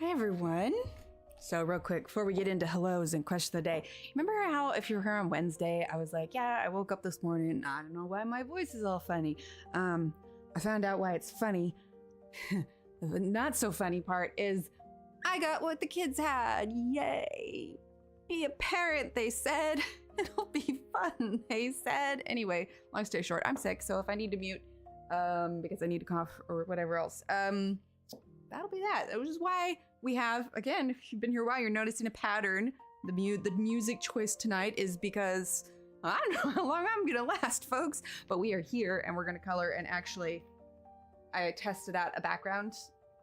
Hi everyone. So real quick, before we get into hellos and question of the day, remember how if you were here on Wednesday, I was like, yeah, I woke up this morning and I don't know why my voice is all funny. I found out why it's funny. The not so funny part is I got what the kids had. Yay. Be a parent, they said. It'll be fun, they said. Anyway, long story short, I'm sick, so if I need to mute because I need to cough or whatever else, that'll be that. Which is why we have, again, if you've been here a while, you're noticing a pattern. The music choice tonight is because I don't know how long I'm gonna last, folks, but we are here and we're gonna color. And actually, I tested out a background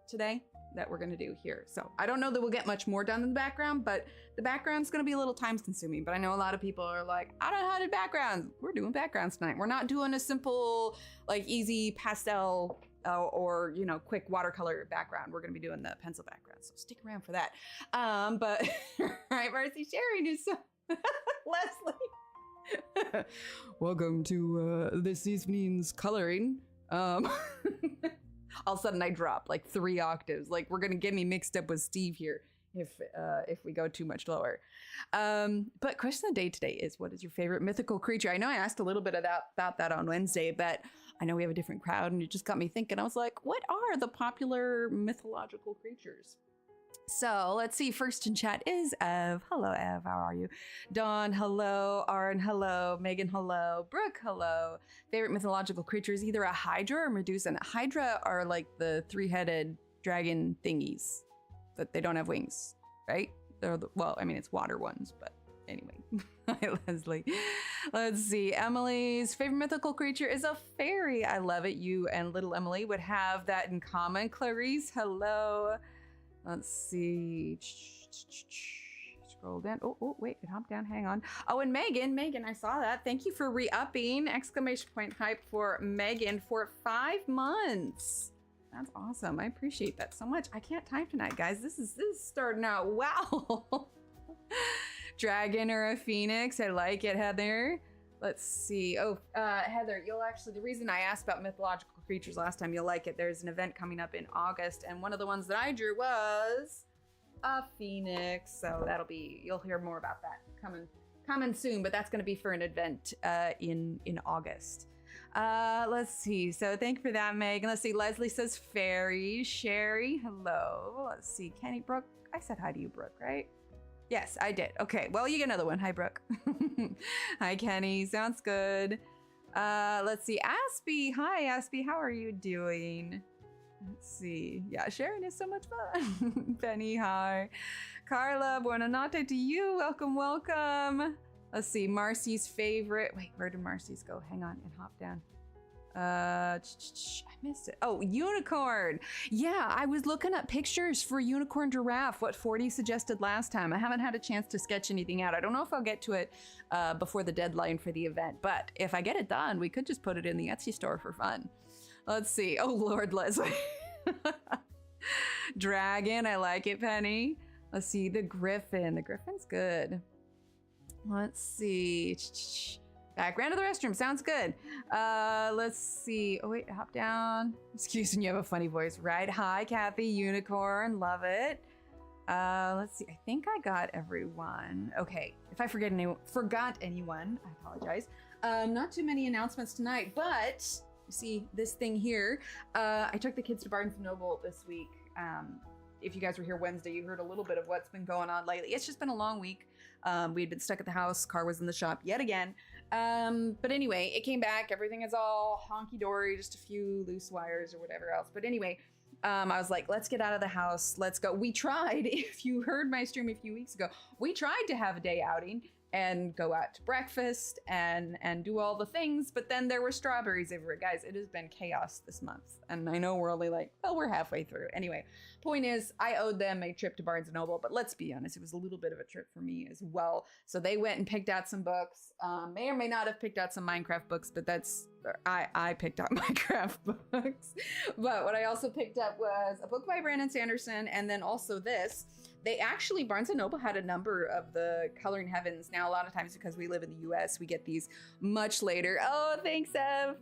today that we're gonna do here. So I don't know that we'll get much more done in the background, but the background's gonna be a little time consuming. But I know a lot of people are like, I don't know how to do backgrounds. We're doing backgrounds tonight. We're not doing a simple, like easy pastel or, you know, quick watercolor background. We're gonna be doing the pencil background, so stick around for that. But, right, Marcy sharing is so, Leslie. Welcome to this evening's coloring. All of a sudden I drop like 3 octaves. Like we're gonna get me mixed up with Steve here if we go too much lower. But question of the day today is, what is your favorite mythical creature? I know I asked a little bit about that on Wednesday, but I know we have a different crowd and it just got me thinking. I was like, what are the popular mythological creatures? So let's see, first in chat is Ev. Hello, Ev, how are you? Dawn, hello. Aaron, hello. Megan, hello. Brooke, hello. Favorite mythological creatures, either a Hydra or Medusa. And Hydra are like the 3-headed dragon thingies, but they don't have wings, right? They're well, I mean, it's water ones, but anyway. Hi, Leslie. Let's see. Emily's favorite mythical creature is a fairy. I love it. You and little Emily would have that in common. Clarice, hello. Let's see. Scroll down. Oh, wait, it hopped down. Hang on. Oh, and Megan, I saw that. Thank you for re-upping. Exclamation point hype for Megan for 5 months. That's awesome. I appreciate that so much. I can't type tonight, guys. This is starting out. Wow. Dragon or a phoenix. I like it, Heather. Let's see. Oh, Heather, you'll actually, the reason I asked about mythological creatures last time, you'll like it. There's an event coming up in August, and one of the ones that I drew was a phoenix. So that'll be, you'll hear more about that coming soon, but that's going to be for an event in August. Let's see. So thank you for that, Megan. Let's see. Leslie says fairy. Sherry, hello. Let's see. Kenny, Brooke. I said hi to you, Brooke, right? Yes, I did. Okay, well, you get another one. Hi, Brooke. Hi, Kenny. Sounds good. Let's see. Aspie. Hi, Aspie. How are you doing? Let's see. Yeah, sharing is so much fun. Penny, hi. Carla, buona notte to you. Welcome, welcome. Let's see. Marcy's favorite. Wait, where did Marcy's go? Hang on and hop down. I missed it. Oh, unicorn. Yeah, I was looking up pictures for unicorn giraffe, what 40 suggested last time. I haven't had a chance to sketch anything out. I don't know if I'll get to it before the deadline for the event, but if I get it done, we could just put it in the Etsy store for fun. Let's see. Oh, Lord, Leslie. Dragon, I like it, Penny. Let's see, the griffin. The griffin's good. Let's see. Background of the restroom. Sounds good. Let's see. Oh, wait, hop down. Excuse me, you have a funny voice, right? Hi, Kathy. Unicorn. Love it. Let's see. I think I got everyone. Okay. If I forgot anyone, I apologize. Not too many announcements tonight, but you see this thing here. I took the kids to Barnes & Noble this week. If you guys were here Wednesday, you heard a little bit of what's been going on lately. It's just been a long week. We'd been stuck at the house. Car was in the shop yet again. But anyway, it came back. Everything is all honky-dory, just a few loose wires or whatever else. But anyway, I was like, let's get out of the house. Let's go. We tried, if you heard my stream a few weeks ago, we tried to have a day outing and go out to breakfast and do all the things, but then there were strawberries everywhere. Guys, it has been chaos this month. And I know we're only like, well, we're halfway through. Anyway, point is, I owed them a trip to Barnes & Noble, but let's be honest, it was a little bit of a trip for me as well. So they went and picked out some books, may or may not have picked out some Minecraft books, but I picked out Minecraft books. But what I also picked up was a book by Brandon Sanderson, and then also this. They actually, Barnes & Noble had a number of the Coloring Heavens. Now, a lot of times because we live in the US, we get these much later. Oh, thanks, Ev.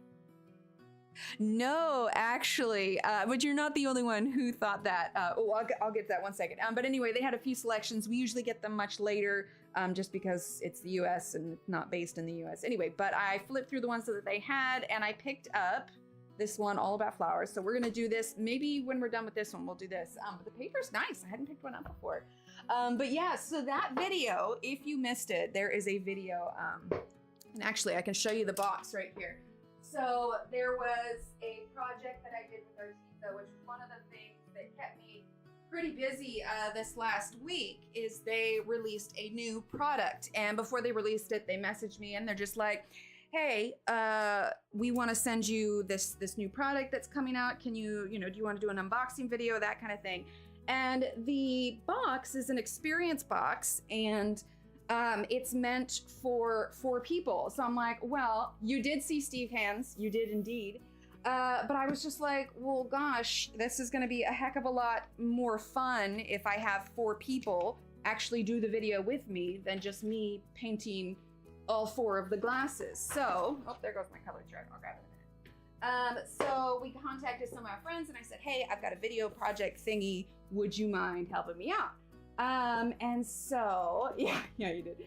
No, actually, but you're not the only one who thought that. I'll get to that one second. But anyway, they had a few selections. We usually get them much later, just because it's the US and not based in the US. Anyway, but I flipped through the ones that they had, and I picked up this one, all about flowers. So we're gonna do this. Maybe when we're done with this one, we'll do this. But the paper's nice. I hadn't picked one up before. But yeah, so that video, if you missed it, there is a video. And actually, I can show you the box right here. So there was a project that I did with Arteza, which was one of the things that kept me pretty busy this last week, is they released a new product. And before they released it, they messaged me and they're just like, hey, we want to send you this new product that's coming out. Can you, do you want to do an unboxing video, that kind of thing? And the box is an experience box, and it's meant for 4 people. So I'm like, well, you did see Steve hands, you did indeed. But I was just like, well, gosh, this is gonna be a heck of a lot more fun if I have 4 people actually do the video with me than just me painting all 4 of the glasses. So, oh, there goes my color chart. I'll grab it in a minute. So we contacted some of my friends and I said, hey, I've got a video project thingy. Would you mind helping me out? And so, yeah, you did.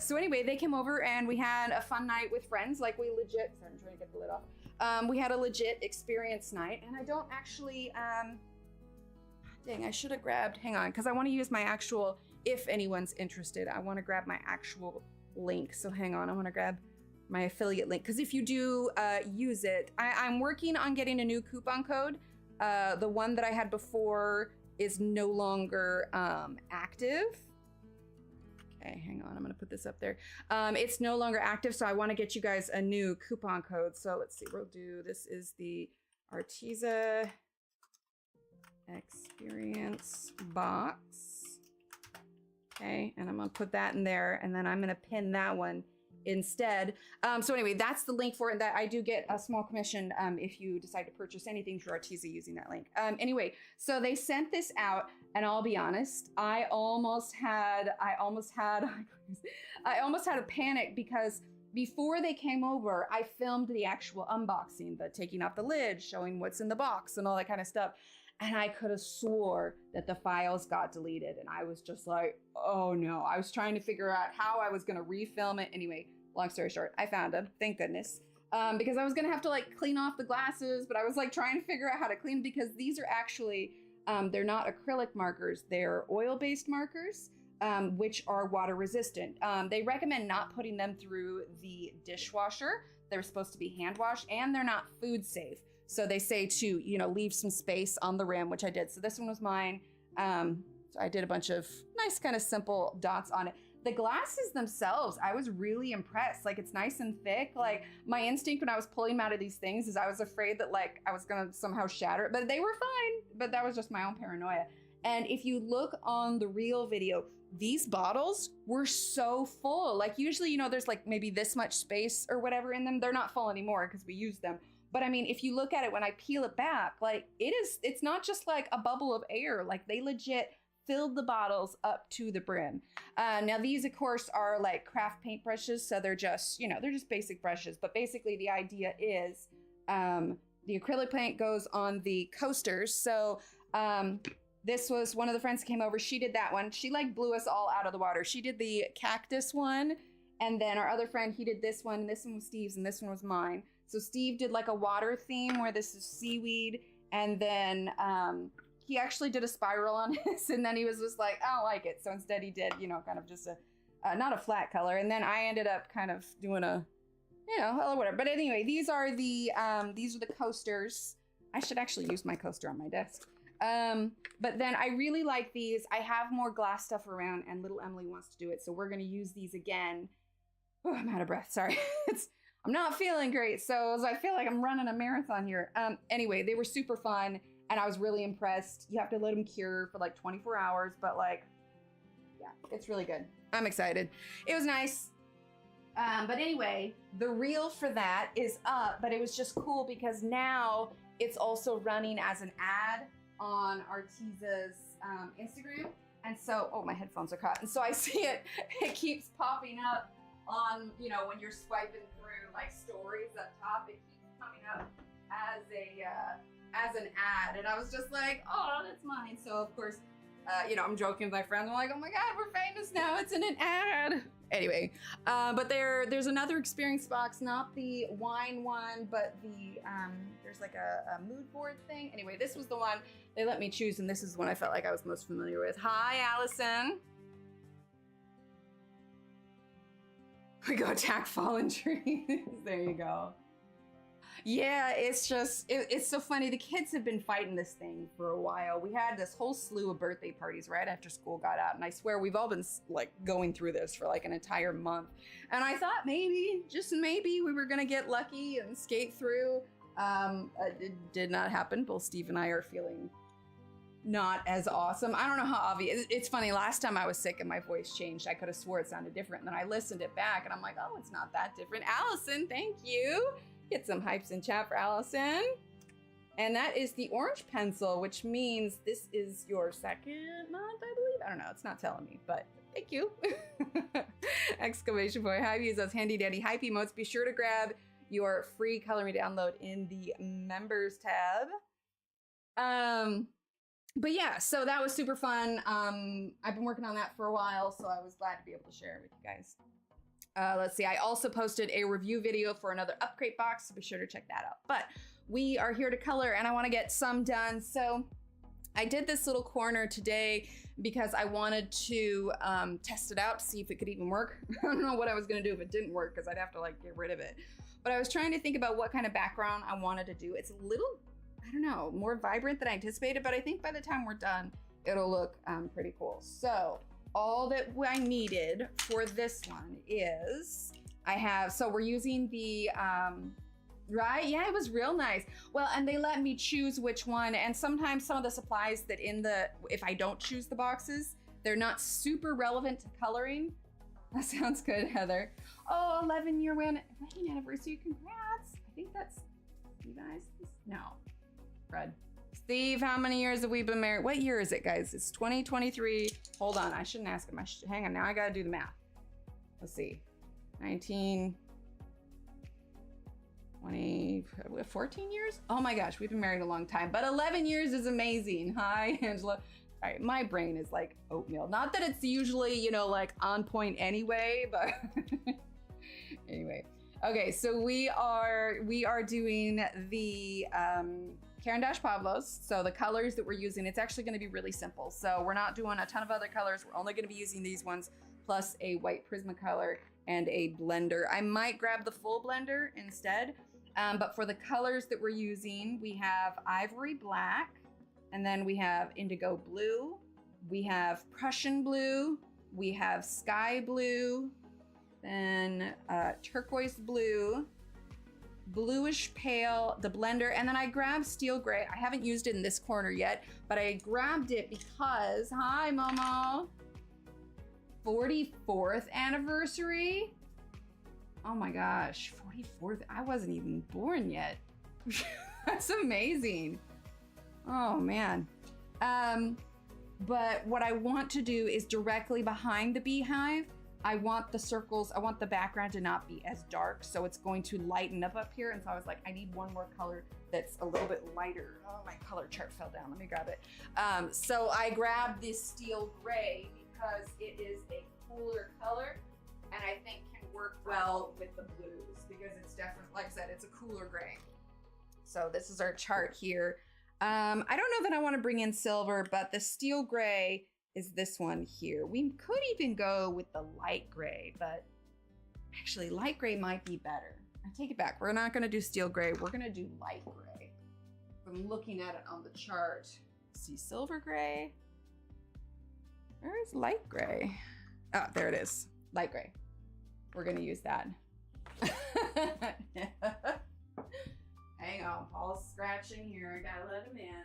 So anyway, they came over and we had a fun night with friends. Like, we legit, sorry, I'm trying to get the lid off. We had a legit experience night, and I don't actually, dang, I should have grabbed, hang on, because I want to use my actual, if anyone's interested, I want to grab my actual link. So hang on, I want to grab my affiliate link, because if you do use it, I'm working on getting a new coupon code. The one that I had before is no longer active. Okay, hang on, I'm gonna put this up there. It's no longer active, so I wanna get you guys a new coupon code. So let's see, we'll do, this is the Arteza Experience Box. Okay, and I'm gonna put that in there, and then I'm gonna pin that one instead. So anyway, that's the link for it. That I do get a small commission if you decide to purchase anything through Arteza using that link. Anyway, so they sent this out, and I'll be honest, I almost had a panic, because before they came over, I filmed the actual unboxing, the taking off the lid, showing what's in the box and all that kind of stuff. And I could have swore that the files got deleted. And I was just like, oh no. I was trying to figure out how I was gonna refilm it. Anyway, long story short, I found them, thank goodness. Because I was gonna have to like clean off the glasses, but I was like trying to figure out how to clean, because these are actually, they're not acrylic markers, they're oil-based markers, which are water resistant. They recommend not putting them through the dishwasher. They're supposed to be hand washed, and they're not food safe. So they say to, leave some space on the rim, which I did. So this one was mine. So I did a bunch of nice kind of simple dots on it. The glasses themselves, I was really impressed. Like, it's nice and thick. Like, my instinct when I was pulling them out of these things is I was afraid that like I was gonna somehow shatter it, but they were fine. But that was just my own paranoia. And if you look on the real video, these bottles were so full. Like, usually, there's like maybe this much space or whatever in them. They're not full anymore because we used them. But I mean, if you look at it, when I peel it back, like it's not just like a bubble of air. Like, they legit filled the bottles up to the brim. Now these of course are like craft paint brushes. So they're just, they're just basic brushes. But basically the idea is the acrylic paint goes on the coasters. So this was one of the friends that came over. She did that one. She like blew us all out of the water. She did the cactus one. And then our other friend, he did this one. This one was Steve's and this one was mine. So Steve did like a water theme where this is seaweed. And then he actually did a spiral on his, and then he was just like, I don't like it. So instead he did, kind of just not a flat color. And then I ended up kind of doing a, whatever. But anyway, these are the coasters. I should actually use my coaster on my desk. But then I really like these. I have more glass stuff around, and little Emily wants to do it. So we're going to use these again. Oh, I'm out of breath. Sorry. I'm not feeling great. So I feel like I'm running a marathon here. Anyway, they were super fun, and I was really impressed. You have to let them cure for like 24 hours, but like, yeah, it's really good. I'm excited. It was nice. But anyway, the reel for that is up, but it was just cool because now it's also running as an ad on Arteza's Instagram. And so, oh, my headphones are caught. And so I see it keeps popping up on, when you're swiping through like stories up top, it keeps coming up as an ad, and I was just like, oh, that's mine. So of course, you know, I'm joking with my friends. I'm like, oh my God, we're famous now. It's in an ad. Anyway, but there's another experience box, not the wine one, but the there's like a mood board thing. Anyway, this was the one they let me choose, and this is the one I felt like I was most familiar with. Hi, Allison. We go attack fallen trees. There you go. Yeah, it's just, it's so funny. The kids have been fighting this thing for a while. We had this whole slew of birthday parties right after school got out. And I swear we've all been like going through this for like an entire month. And I thought maybe, just maybe, we were gonna get lucky and skate through. It did not happen. Both Steve and I are feeling not as awesome. I don't know how obvious. It's funny, last time I was sick and my voice changed, I could have swore it sounded different. And then I listened it back and I'm like, oh, it's not that different. Allison, thank you. Get some hypes in chat for Allison. And that is the orange pencil, which means this is your second month, I believe. I don't know, it's not telling me, but thank you. Exclamation point. Hi, use those handy dandy hype emotes. Be sure to grab your free coloring download in the members tab. But yeah, so that was super fun. I've been working on that for a while, so I was glad to be able to share it with you guys. Let's see, I also posted a review video for another upgrade box, so be sure to check that out. But we are here to color and I want to get some done. So I did this little corner today because I wanted to test it out to see if it could even work. I don't know what I was going to do if it didn't work because I'd have to like get rid of it. But I was trying to think about what kind of background I wanted to do. It's a little, I don't know, more vibrant than I anticipated, but I think by the time we're done, it'll look pretty cool. So all that I needed for this one is, so we're using the, right? Yeah, it was real nice. Well, and they let me choose which one. And sometimes some of the supplies that if I don't choose the boxes, they're not super relevant to coloring. That sounds good, Heather. Oh, 11-year wedding anniversary, congrats. I think that's, you guys, no, Fred. Steve, how many years have we been married? What year is it, guys? It's 2023. Hold on, I shouldn't ask him. Hang on, now I gotta do the math. Let's see. 19, 20, 14 years? Oh my gosh, we've been married a long time, but 11 years is amazing. Hi, Angela. All right, my brain is like oatmeal. Not that it's usually, you know, like on point anyway, but anyway. Okay, so we are doing the Caran D'Ache Pablos. So the colors that we're using, it's actually gonna be really simple. So we're not doing a ton of other colors. We're only gonna be using these ones, plus a white Prismacolor and a blender. I might grab the full blender instead. But for the colors that we're using, we have ivory black, and then we have indigo blue, we have Prussian blue, we have sky blue, then turquoise blue, bluish pale, the blender, and then I grabbed steel gray. I haven't used it in this corner yet, but I grabbed it because, hi Momo, 44th anniversary. Oh my gosh, 44th, I wasn't even born yet. That's amazing. Oh man. But what I want to do is directly behind the beehive, I want the circles, I want the background to not be as dark, so it's going to lighten up here. And so I was like, I need one more color that's a little bit lighter. Oh, my color chart fell down. Let me grab it. So I grabbed this steel gray because it is a cooler color and I think can work well with the blues because it's definitely, like I said, it's a cooler gray. So this is our chart here. I don't know that I want to bring in silver, but the steel gray is this one here. We could even go with the light gray, but actually light gray might be better. I take it back. We're not gonna do steel gray. We're gonna do light gray. I'm looking at it on the chart. See silver gray. Where is light gray? Oh, there it is. Light gray. We're gonna use that. Hang on, Paul's scratching here. I gotta let him in.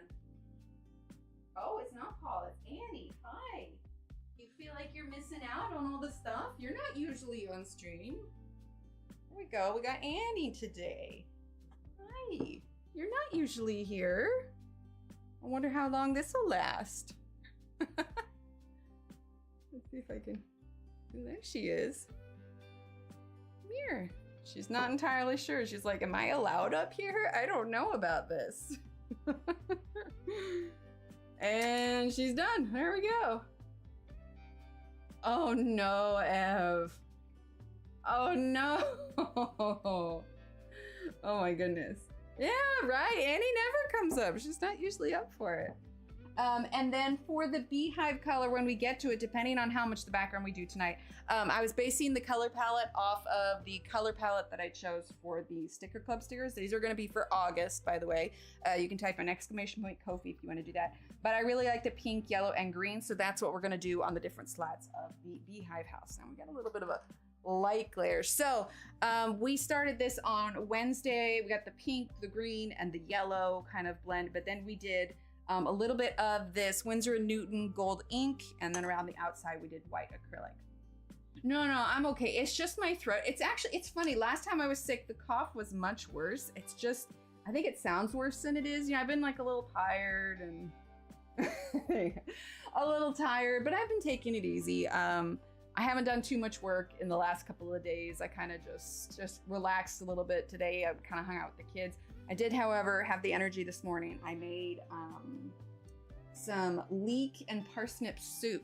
Oh, it's not Paul, it's Annie. Hi. You feel like you're missing out on all the stuff? You're not usually on stream. There we go, we got Annie today. Hi, you're not usually here. I wonder how long this will last. Let's see if I can, oh, there she is. Come here, She's not entirely sure. She's like, am I allowed up here? I don't know about this. And she's done. There we go. Oh no, Ev. Oh no. Oh my goodness. Yeah, right. Annie never comes up. She's not usually up for it. And then for the beehive color, when we get to it, depending on how much the background we do tonight, I was basing the color palette off of the color palette that I chose for the sticker club stickers. These are going to be for August, by the way. You can type an exclamation point Kofi if you want to do that. But I really like the pink, yellow, and green, so that's what we're going to do on the different slats of the beehive house. Now we got a little bit of a light glare. So we started this on Wednesday. We got the pink, the green, and the yellow kind of blend, but then we did a little bit of this Winsor & Newton gold ink, and then around the outside we did white acrylic. No, I'm okay. It's just my throat. It's funny. Last time I was sick, the cough was much worse. It's just, I think it sounds worse than it is. You know, I've been like a little tired and a little tired, but I've been taking it easy. I haven't done too much work in the last couple of days. I kind of just relaxed a little bit today. I kind of hung out with the kids. I did, however, have the energy this morning. I made some leek and parsnip soup.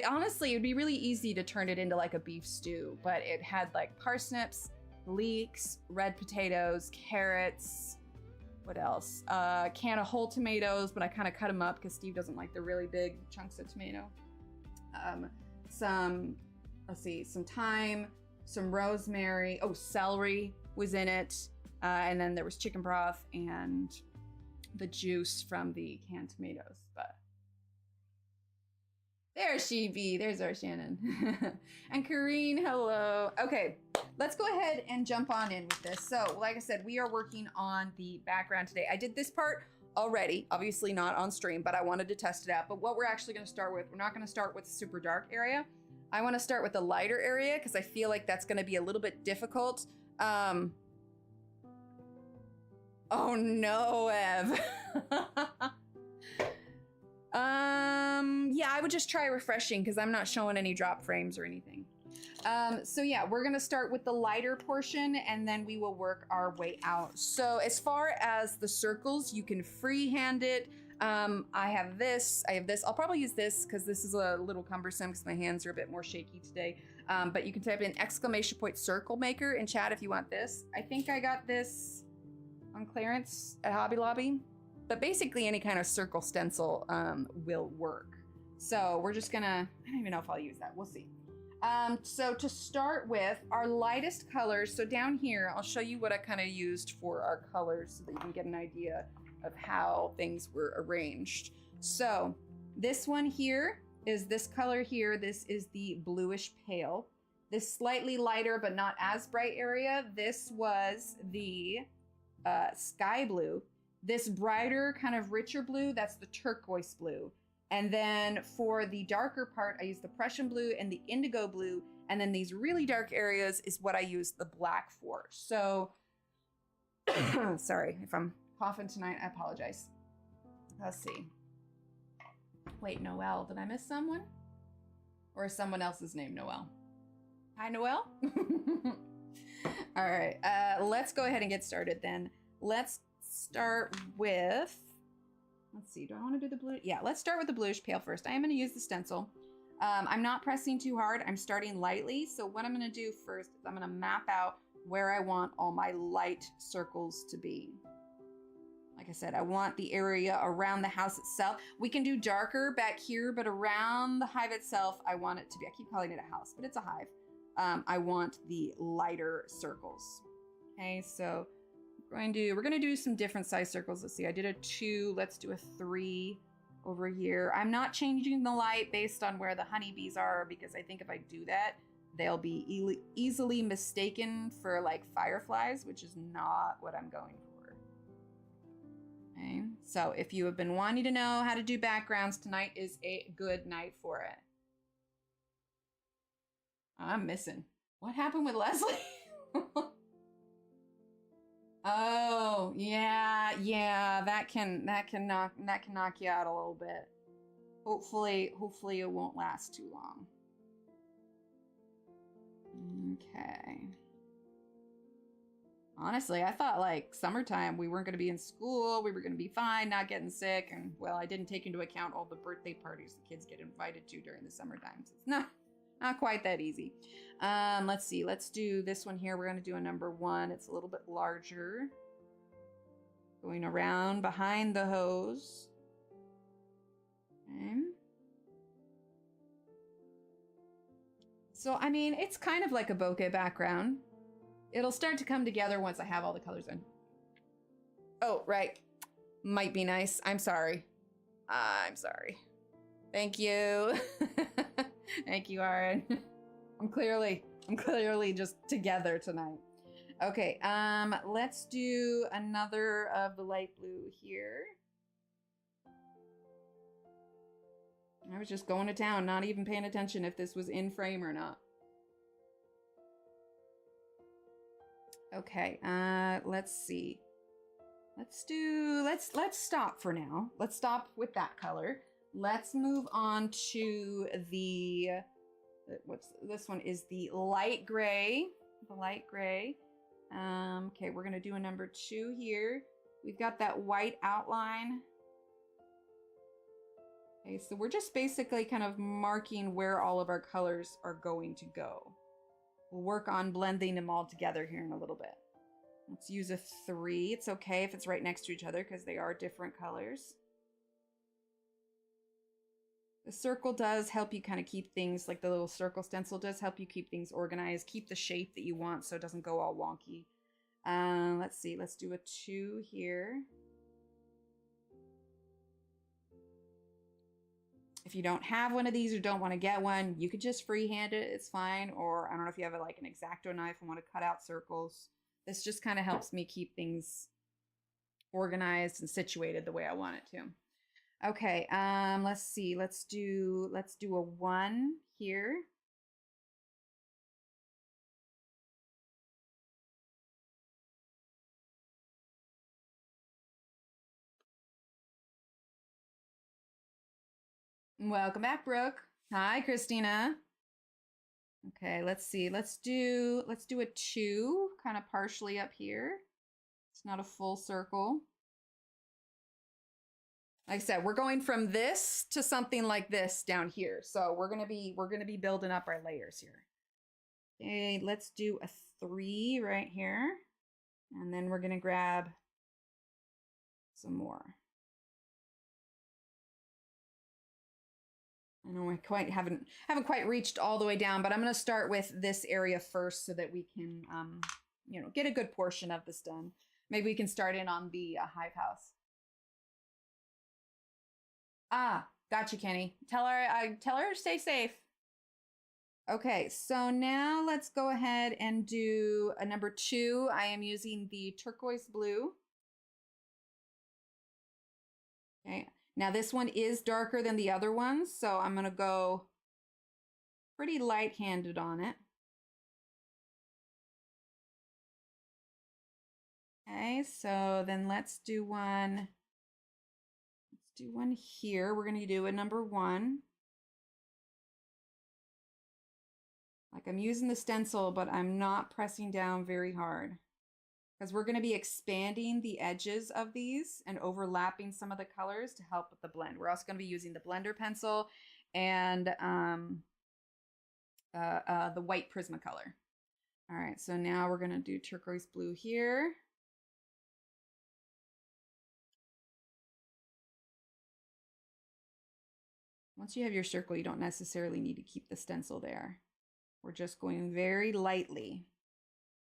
Honestly, it would be really easy to turn it into like a beef stew, but it had like parsnips, leeks, red potatoes, carrots, what else? A can of whole tomatoes, but I kind of cut them up because Steve doesn't like the really big chunks of tomato. Some thyme, some rosemary. Oh, celery was in it. And then there was chicken broth and the juice from the canned tomatoes. But there she be. There's our Shannon. And Kareen, hello. Okay, let's go ahead and jump on in with this. So, like I said, we are working on the background today. I did this part already, obviously not on stream, but I wanted to test it out. But what we're actually going to start with, we're not going to start with the super dark area. I want to start with the lighter area because I feel like that's going to be a little bit difficult. Oh no, Ev. Yeah, I would just try refreshing because I'm not showing any drop frames or anything. So yeah, we're gonna start with the lighter portion and then we will work our way out. So as far as the circles, you can freehand it. I have this. I'll probably use this because this is a little cumbersome because my hands are a bit more shaky today. But you can type in exclamation point circle maker in chat if you want this. I think I got this on clearance at Hobby Lobby, but basically any kind of circle stencil will work. So we're just gonna, I don't even know if I'll use that, we'll see. So to start with, our lightest colors, so down here, I'll show you what I kind of used for our colors so that you can get an idea of how things were arranged. So this one here is this color here. This is the bluish pale. This slightly lighter but not as bright area, this was the sky blue. This brighter, kind of richer blue, that's the turquoise blue. And then for the darker part, I used the Prussian blue and the indigo blue. And then these really dark areas is what I used the black for. So, sorry if I'm coughing tonight, I apologize. Let's see. Wait, Noelle, did I miss someone? Or is someone else's name Noelle? Hi, Noelle. All right, let's go ahead and get started then. Let's start with, let's see, do I want to do the blue? Yeah, let's start with the bluish pale first. I am going to use the stencil. I'm not pressing too hard. I'm starting lightly. So what I'm going to do first is I'm going to map out where I want all my light circles to be. Like I said, I want the area around the house itself. We can do darker back here, but around the hive itself, I want it to be, I keep calling it a house, but it's a hive. I want the lighter circles. Okay, so we're gonna do some different size circles. Let's see, I did a 2, let's do a 3 over here. I'm not changing the light based on where the honeybees are because I think if I do that, they'll be easily mistaken for like fireflies, which is not what I'm going for. Okay, so if you have been wanting to know how to do backgrounds, tonight is a good night for it. I'm missing. What happened with Leslie? Oh, yeah, that can knock you out a little bit. Hopefully it won't last too long. Okay. Honestly, I thought like summertime we weren't going to be in school, we were going to be fine, not getting sick, and well, I didn't take into account all the birthday parties the kids get invited to during the summertime. So it's not quite that easy. Let's see. Let's do this one here. We're going to do a number 1. It's a little bit larger. Going around behind the hose. Okay. So, I mean, it's kind of like a bokeh background. It'll start to come together once I have all the colors in. Oh, right. Might be nice. I'm sorry. I'm sorry. Thank you. Thank you, Aaron. I'm clearly just together tonight. Okay, let's do another of the light blue here. I was just going to town, not even paying attention if this was in frame or not. Okay, let's see. Let's stop for now. Let's stop with that color. Let's move on to the, this one is the light gray. The light gray. Okay, we're gonna do a number 2 here. We've got that white outline. Okay, so we're just basically kind of marking where all of our colors are going to go. We'll work on blending them all together here in a little bit. Let's use a 3. It's okay if it's right next to each other because they are different colors. The circle does help you kind of keep things, like the little circle stencil does help you keep things organized, keep the shape that you want so it doesn't go all wonky. Let's see, let's do a 2 here. If you don't have one of these or don't want to get one, you could just freehand it, it's fine. Or I don't know if you have like an X-Acto knife and want to cut out circles. This just kind of helps me keep things organized and situated the way I want it to. Okay, let's see. Let's do a 1 here. Welcome back, Brooke. Hi, Christina. Okay, let's see. Let's do a 2, kind of partially up here. It's not a full circle. Like I said, we're going from this to something like this down here. So we're gonna be building up our layers here. Okay, let's do a 3 right here. And then we're gonna grab some more. I know I haven't quite reached all the way down, but I'm gonna start with this area first so that we can you know, get a good portion of this done. Maybe we can start in on the hive house. Ah, gotcha, Kenny. Tell her to stay safe. Okay, so now let's go ahead and do a number 2. I am using the turquoise blue. Okay, now this one is darker than the other ones, so I'm gonna go pretty light-handed on it. Okay, so then let's do one. Let's do one here. We're gonna do a number 1. Like I'm using the stencil, but I'm not pressing down very hard because we're going to be expanding the edges of these and overlapping some of the colors to help with the blend. We're also going to be using the blender pencil and the white Prismacolor. All right, so now we're going to do turquoise blue here. Once you have your circle, you don't necessarily need to keep the stencil there. We're just going very lightly.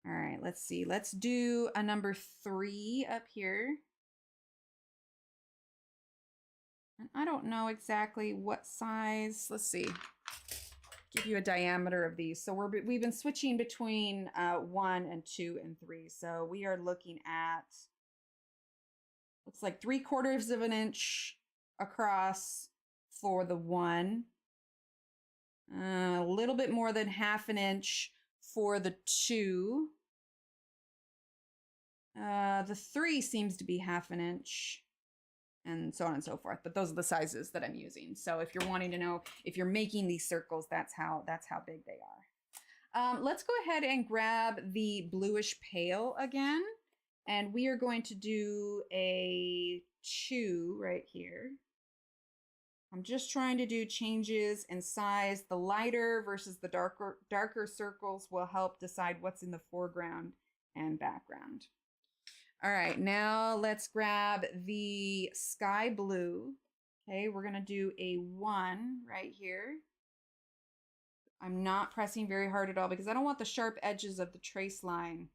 All right, let's see. Let's do a number 3 up here. And I don't know exactly what size. Let's see. Give you a diameter of these. So we've been switching between 1 and 2 and 3. So we are looking at, looks like 3/4 of an inch across for the 1. A little bit more than 1/2 inch for the 2. The 3 seems to be 1/2 inch, and so on and so forth. But those are the sizes that I'm using. So if you're wanting to know if you're making these circles, that's how big they Let's go ahead and grab the bluish pale again. And we are going to do a 2 right here. I'm just trying to do changes in size. The lighter versus the darker circles will help decide what's in the foreground and background. All right, now let's grab the sky blue. Okay, we're gonna do a 1 right here. I'm not pressing very hard at all because I don't want the sharp edges of the trace line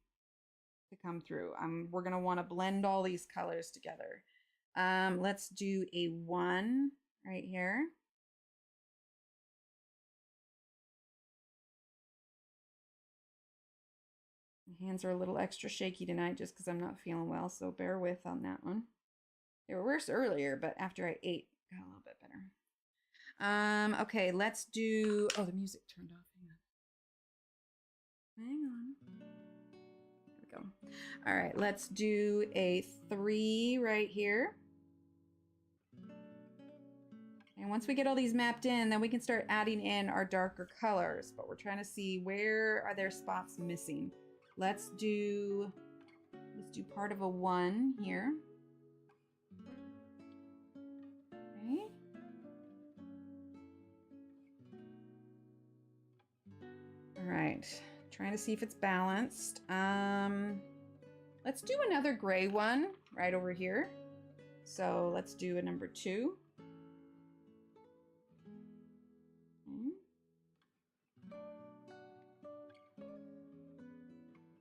to come through. We're gonna wanna blend all these colors together. Let's do a 1 right here. My hands are a little extra shaky tonight just because I'm not feeling well, so bear with on that one. They were worse earlier, but after I ate, got a little bit better. Okay, let's do, oh, the music turned off. Hang on. There we go. All right, let's do a 3 right here. And once we get all these mapped in, then we can start adding in our darker colors, but we're trying to see where are there spots missing. Let's do part of a 1 here. Okay. All right, trying to see if it's balanced. Let's do another gray one right over here. So let's do a number 2.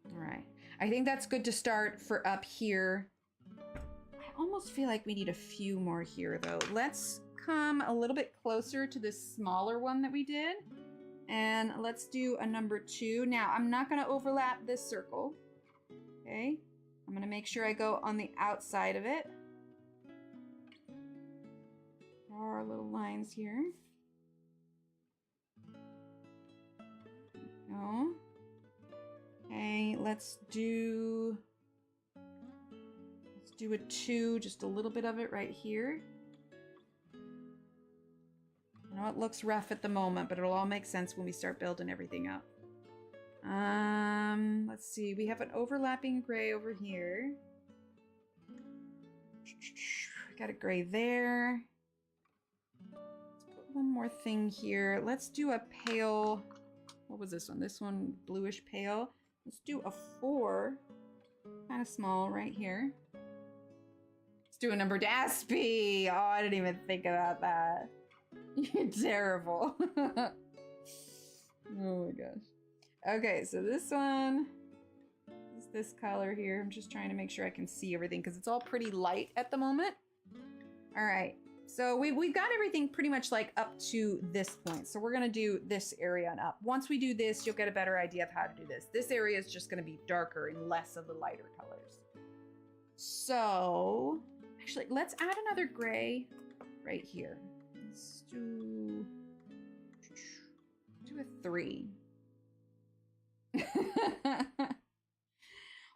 All right, I think that's good to start for up here. I almost feel like we need a few more here though. Let's come a little bit closer to this smaller one that we did. And let's do a number 2. Now, I'm not gonna overlap this circle, okay? I'm gonna make sure I go on the outside of it. Draw our little lines here. No. Okay, let's do a 2, just a little bit of it right here. I know it looks rough at the moment, but it'll all make sense when we start building everything up. Let's see, we have an overlapping gray over here. Got a gray there. Let's put one more thing here. Let's do a pale, what was this one? This one, bluish pale. Let's do a 4, kind of small right here. Let's do a number Daspy. Oh, I didn't even think about that. You're terrible. Oh my gosh. Okay, so this one is this color here. I'm just trying to make sure I can see everything because it's all pretty light at the moment. All right, so we've got everything pretty much like up to this point. So we're gonna do this area and up. Once we do this, you'll get a better idea of how to do this. This area is just gonna be darker and less of the lighter colors. So actually, let's add another gray right here. Let's do a 3.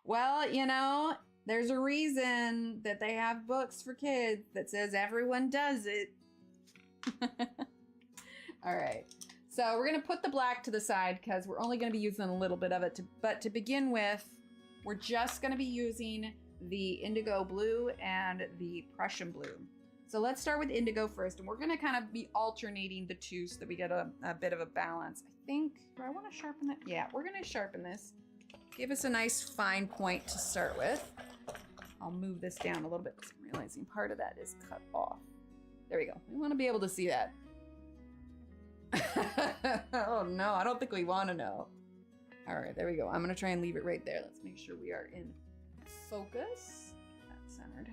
Well, you know, there's a reason that they have books for kids that says everyone does it. All right, so we're gonna put the black to the side because we're only gonna be using a little bit of it. But to begin with, we're just gonna be using the indigo blue and the Prussian blue. So let's start with indigo first, and we're gonna kind of be alternating the two so that we get a bit of a balance. I think, do I wanna sharpen it? Yeah, we're gonna sharpen this. Give us a nice fine point to start with. I'll move this down a little bit because I'm realizing part of that is cut off. There we go. We wanna be able to see that. Oh no, I don't think we wanna know. All right, there we go. I'm gonna try and leave it right there. Let's make sure we are in focus. That's centered.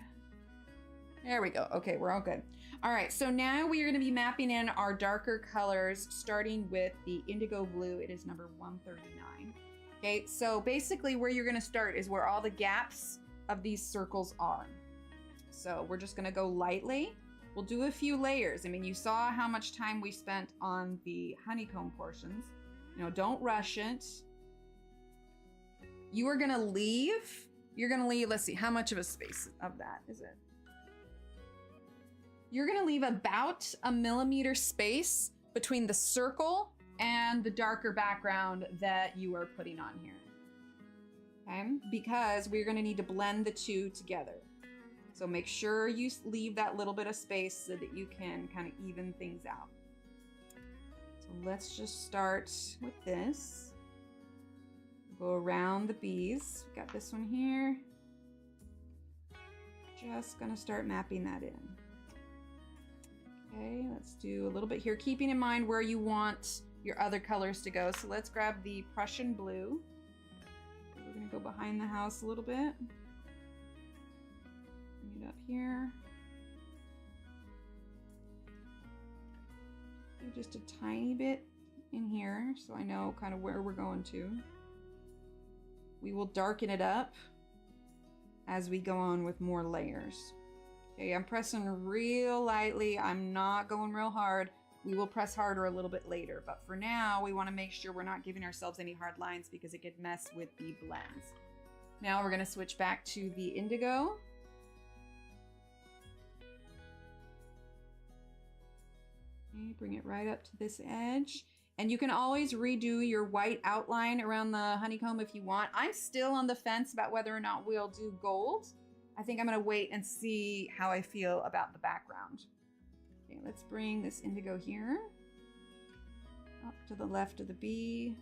There we go. Okay, we're all good. All right, so now we are going to be mapping in our darker colors, starting with the indigo blue. It is number 139. Okay, so basically where you're going to start is where all the gaps of these circles are. So we're just going to go lightly. We'll do a few layers. I mean, you saw how much time we spent on the honeycomb portions. You know, don't rush it. You are going to leave. You're going to leave, let's see, how much of a space of that is it? You're gonna leave about 1 millimeter space between the circle and the darker background that you are putting on here. Okay, because we're gonna need to blend the two together. So make sure you leave that little bit of space so that you can kind of even things out. So let's just start with this. Go around the bees. We've got this one here. Just gonna start mapping that in. Okay, let's do a little bit here, keeping in mind where you want your other colors to go. So let's grab the Prussian blue. We're gonna go behind the house a little bit. Bring it up here. Do just a tiny bit in here so I know kind of where we're going to. We will darken it up as we go on with more layers. Okay, I'm pressing real lightly. I'm not going real hard. We will press harder a little bit later, but for now, we want to make sure we're not giving ourselves any hard lines because it could mess with the blends. Now we're going to switch back to the indigo. Okay, bring it right up to this edge. And you can always redo your white outline around the honeycomb if you want. I'm still on the fence about whether or not we'll do gold. I think I'm gonna wait and see how I feel about the background. Okay, let's bring this indigo here. Up to the left of the bee.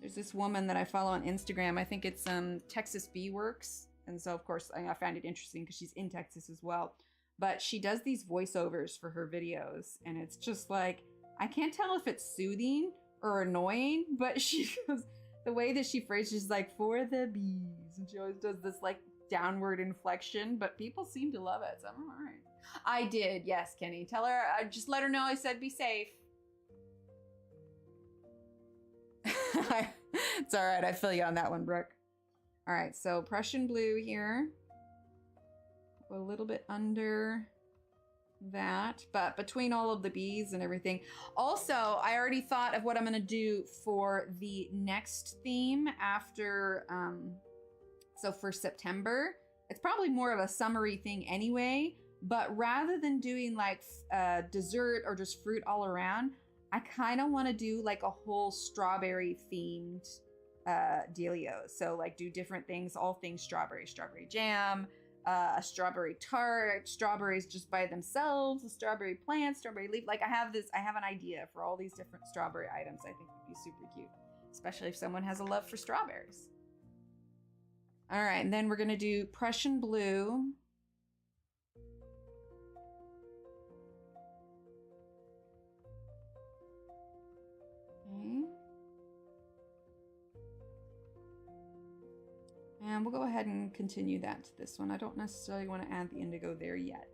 There's this woman that I follow on Instagram. I think it's Texas Bee Works. And so of course I find it interesting because she's in Texas as well. But she does these voiceovers for her videos. And it's just like, I can't tell if it's soothing or annoying, but she goes, the way that she phrases, she's like, for the bees. And she always does this like downward inflection, but people seem to love it. So I'm all right. I did. Yes, Kenny. Tell her, just let her know I said be safe. It's all right. I feel you on that one, Brooke. All right. So Prussian blue here. A little bit under that, but between all of the bees and everything. Also, I already thought of what I'm gonna do for the next theme after, so for September. It's probably more of a summery thing anyway, but rather than doing like dessert or just fruit all around, I kind of want to do like a whole strawberry themed dealio. So like do different things, all things strawberry, strawberry jam, a strawberry tart, strawberries just by themselves, a strawberry plant, strawberry leaf. Like I have an idea for all these different strawberry items. I think would be super cute, especially if someone has a love for strawberries. All right, and then we're gonna do Prussian blue. Okay. And we'll go ahead and continue that to this one. I don't necessarily want to add the indigo there yet.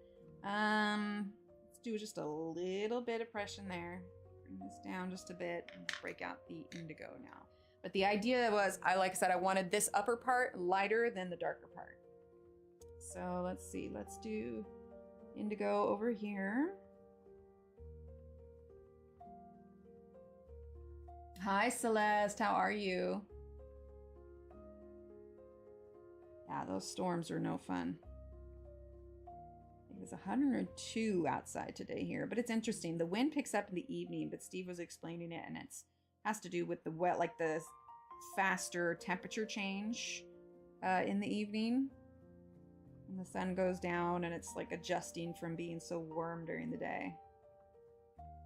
Let's do just a little bit of Prussian there. Bring this down just a bit and break out the indigo now. But the idea was, like I said, I wanted this upper part lighter than the darker part. So let's see, let's do indigo over here. Hi Celeste, how are you? Yeah, those storms are no fun. It was 102 outside today here, but it's interesting. The wind picks up in the evening, but Steve was explaining it, and it's has to do with the wet, like the faster temperature change in the evening. And the sun goes down, and it's like adjusting from being so warm during the day.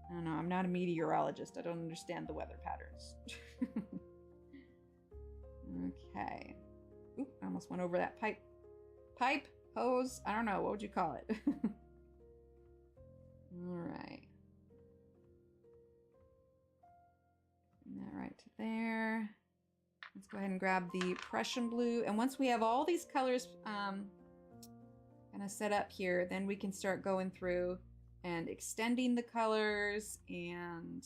I don't know. I'm not a meteorologist. I don't understand the weather patterns. Okay. Oop, I almost went over that pipe. Pipe? Hose? I don't know. What would you call it? All right. Bring that right to there. Let's go ahead and grab the Prussian blue. And once we have all these colors kind of set up here, then we can start going through and extending the colors and,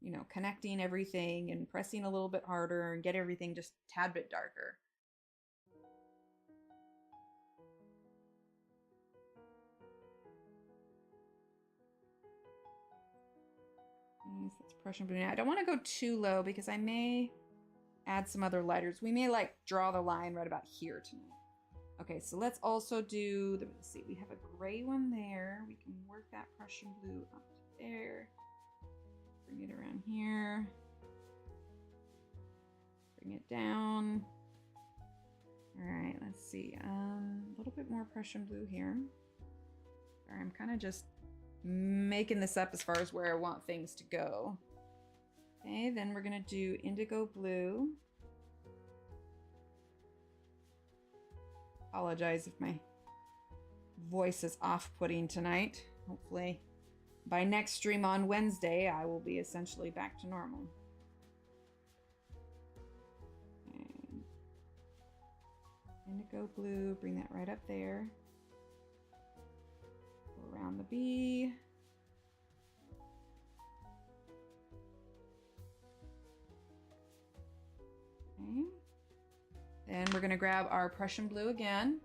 you know, connecting everything and pressing a little bit harder and get everything just a tad bit darker. That's Prussian blue. Now, I don't want to go too low because I may add some other lighters. We may like draw the line right about here tonight. Okay, so let's also do, let's see, we have a gray one there. We can work that Prussian blue up to there. Bring it around here. Bring it down. All right, let's see. A little bit more Prussian blue here. Sorry, I'm kind of just making this up as far as where I want things to go. Okay, then we're gonna do indigo blue. Apologize if my voice is off-putting tonight. Hopefully by next stream on Wednesday, I will be essentially back to normal. Okay. Indigo blue, bring that right up there. Go around the bee. Okay. Then we're going to grab our Prussian blue again.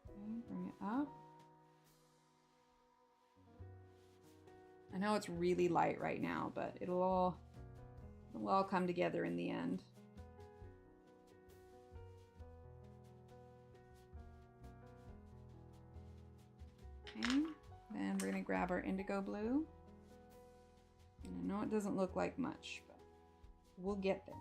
Okay, bring it up. I know it's really light right now, but it'll all come together in the end. Okay, then we're gonna grab our indigo blue. And I know it doesn't look like much, but we'll get there.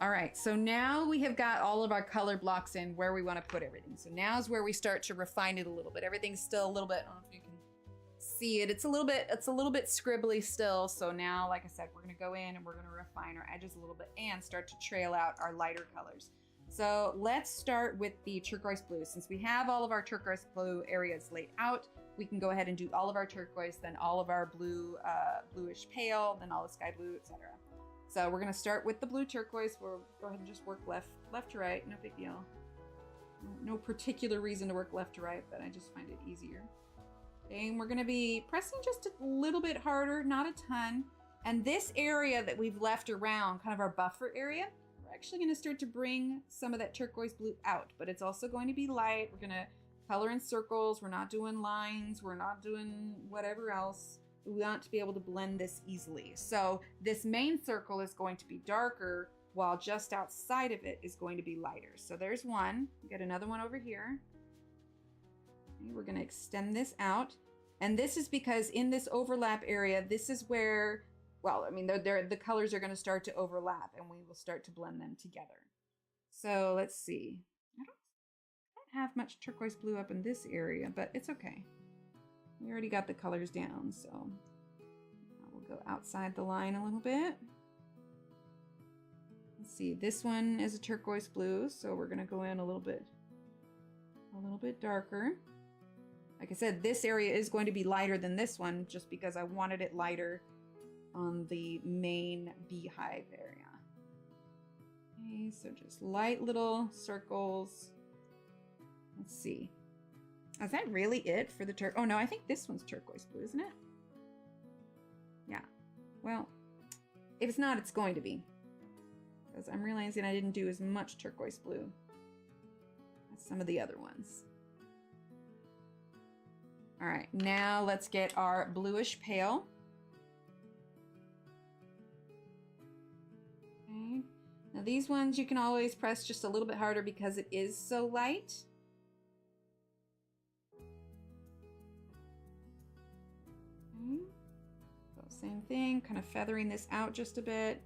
All right, so now we have got all of our color blocks in where we want to put everything. So now is where we start to refine it a little bit. Everything's still a little bit, I don't know if you can see it. It's a little bit scribbly still. So now, like I said, we're gonna go in and we're gonna refine our edges a little bit and start to trail out our lighter colors. So let's start with the turquoise blue. Since we have all of our turquoise blue areas laid out, we can go ahead and do all of our turquoise, then all of our blue, bluish pale, then all the sky blue, etc. So we're gonna start with the blue turquoise. We'll go ahead and just work left to right, no big deal. No particular reason to work left to right, but I just find it easier. Okay, and we're gonna be pressing just a little bit harder, not a ton. And this area that we've left around, kind of our buffer area, actually going to start to bring some of that turquoise blue out, but it's also going to be light. We're going to color in circles. We're not doing lines. We're not doing whatever else. We want to be able to blend this easily. So this main circle is going to be darker, while just outside of it is going to be lighter. So there's one. We got another one over here. Okay, we're going to extend this out. And this is because in this overlap area, this is where, well, I mean, the colors are going to start to overlap and we will start to blend them together. So let's see. I don't have much turquoise blue up in this area, but it's okay. We already got the colors down, so we'll go outside the line a little bit. Let's see, this one is a turquoise blue, so we're going to go in a little bit darker. Like I said, this area is going to be lighter than this one just because I wanted it lighter on the main beehive area. Okay, so just light little circles. Let's see. Is that really it for the oh no, I think this one's turquoise blue, isn't it? Yeah. Well, if it's not, it's going to be. Because I'm realizing I didn't do as much turquoise blue as some of the other ones. All right, now let's get our bluish pale. Okay. Now these ones you can always press just a little bit harder because it is so light. Okay. So same thing, kind of feathering this out just a bit.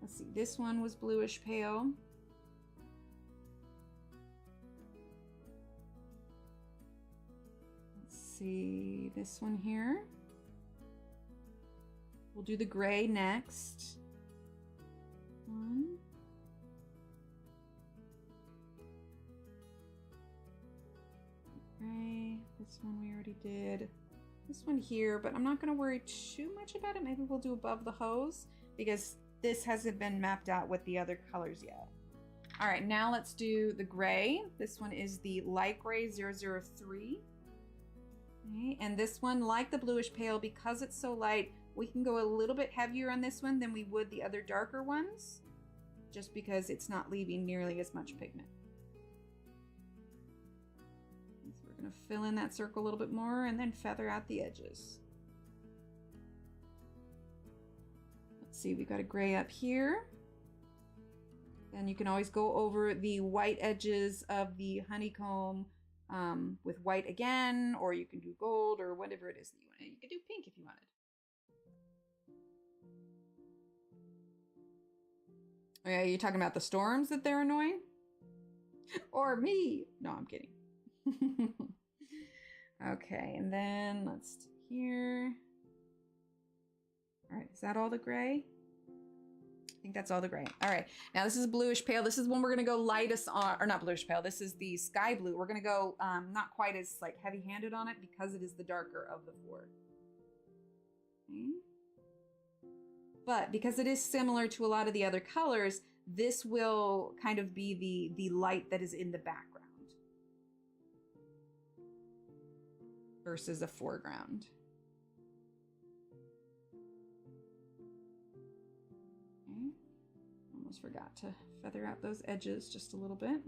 Let's see, this one was bluish pale. Let's see, this one here. We'll do the gray next. One. Gray. This one we already did. This one here, but I'm not going to worry too much about it. Maybe we'll do above the hose because this hasn't been mapped out with the other colors yet. All right, now let's do the gray. This one is the light gray 003. Okay, and this one, like the bluish pale, because it's so light, we can go a little bit heavier on this one than we would the other darker ones, just because it's not leaving nearly as much pigment. So we're gonna fill in that circle a little bit more and then feather out the edges. Let's see, we've got a gray up here. And you can always go over the white edges of the honeycomb with white again, or you can do gold or whatever it is that you want. You could do pink if you wanted. Are you talking about the storms that they're annoying? Or me? No, I'm kidding. Okay, and then let's do here. All right, is that all the gray? I think that's all the gray. All right, now this is bluish pale. This is when we're gonna go lightest on, or not bluish pale. This is the sky blue. We're gonna go not quite as like heavy-handed on it because it is the darker of the four. Okay. But because it is similar to a lot of the other colors, this will kind of be the light that is in the background versus a foreground. Okay. Almost forgot to feather out those edges just a little bit.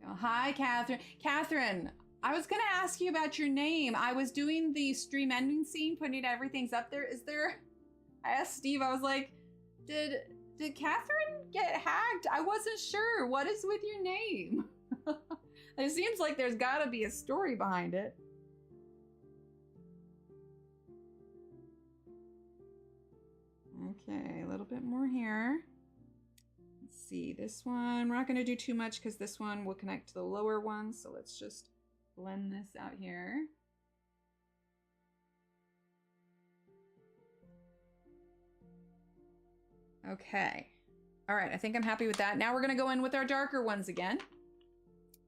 Oh, hi, Catherine. Catherine, I was gonna ask you about your name. I was doing the stream ending scene, putting everything's up there. Is there? I asked Steve. I was like, did Catherine get hacked? I wasn't sure. What is with your name? It seems like there's got to be a story behind it. Okay, a little bit more here. Let's see, this one, we're not going to do too much because this one will connect to the lower one. So let's just blend this out here. Okay. All right, I think I'm happy with that. Now we're going to go in with our darker ones again.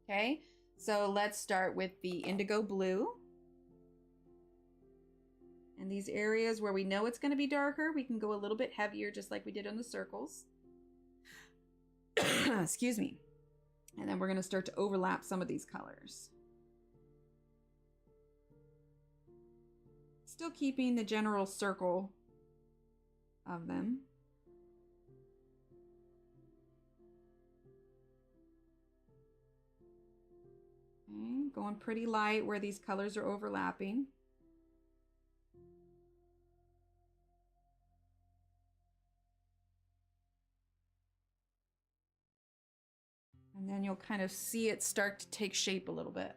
Okay, so let's start with the indigo blue. And these areas where we know it's going to be darker, we can go a little bit heavier, just like we did on the circles. Excuse me. And then we're going to start to overlap some of these colors. Still keeping the general circle of them. Okay, going pretty light where these colors are overlapping. And then you'll kind of see it start to take shape a little bit.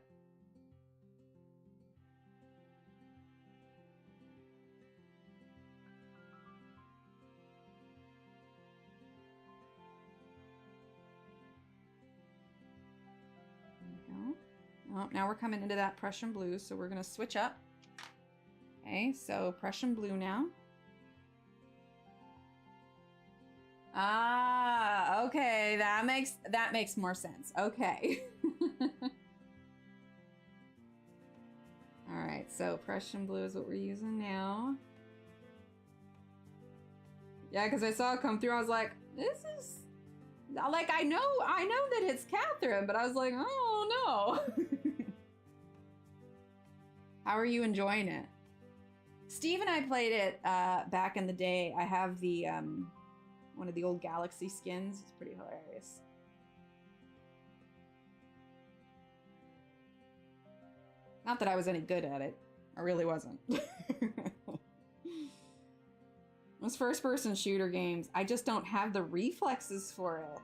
There we go. Oh, now we're coming into that Prussian blue, so we're going to switch up. Okay, so Prussian blue now. Ah, okay, that makes more sense. Okay. All right, so Prussian blue is what we're using now. Yeah, because I saw it come through, I was like, this is like I know that it's Catherine, but I was like, oh no. How are you enjoying it? Steve and I played it back in the day. I have the one of the old Galaxy skins. It's pretty hilarious. Not that I was any good at it. I really wasn't. Those first-person shooter games, I just don't have the reflexes for it.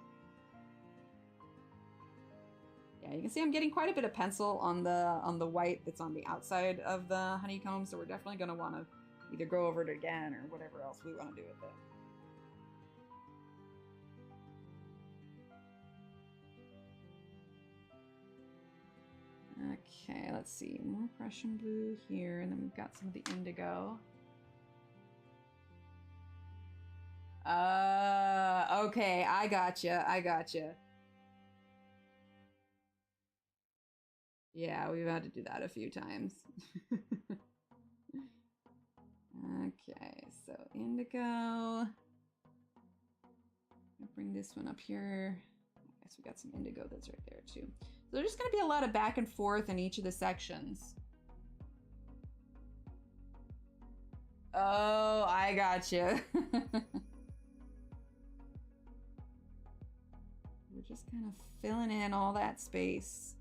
Yeah, you can see I'm getting quite a bit of pencil on the white that's on the outside of the honeycomb, so we're definitely going to want to either go over it again or whatever else we want to do with it. Okay, let's see. More Prussian blue here, and then we've got some of the indigo. Okay, I gotcha. Yeah, we've had to do that a few times. Okay, so indigo. I'll bring this one up here. I guess we got some indigo that's right there too. So there's just going to be a lot of back and forth in each of the sections. Oh, I gotcha. Just kind of filling in all that space.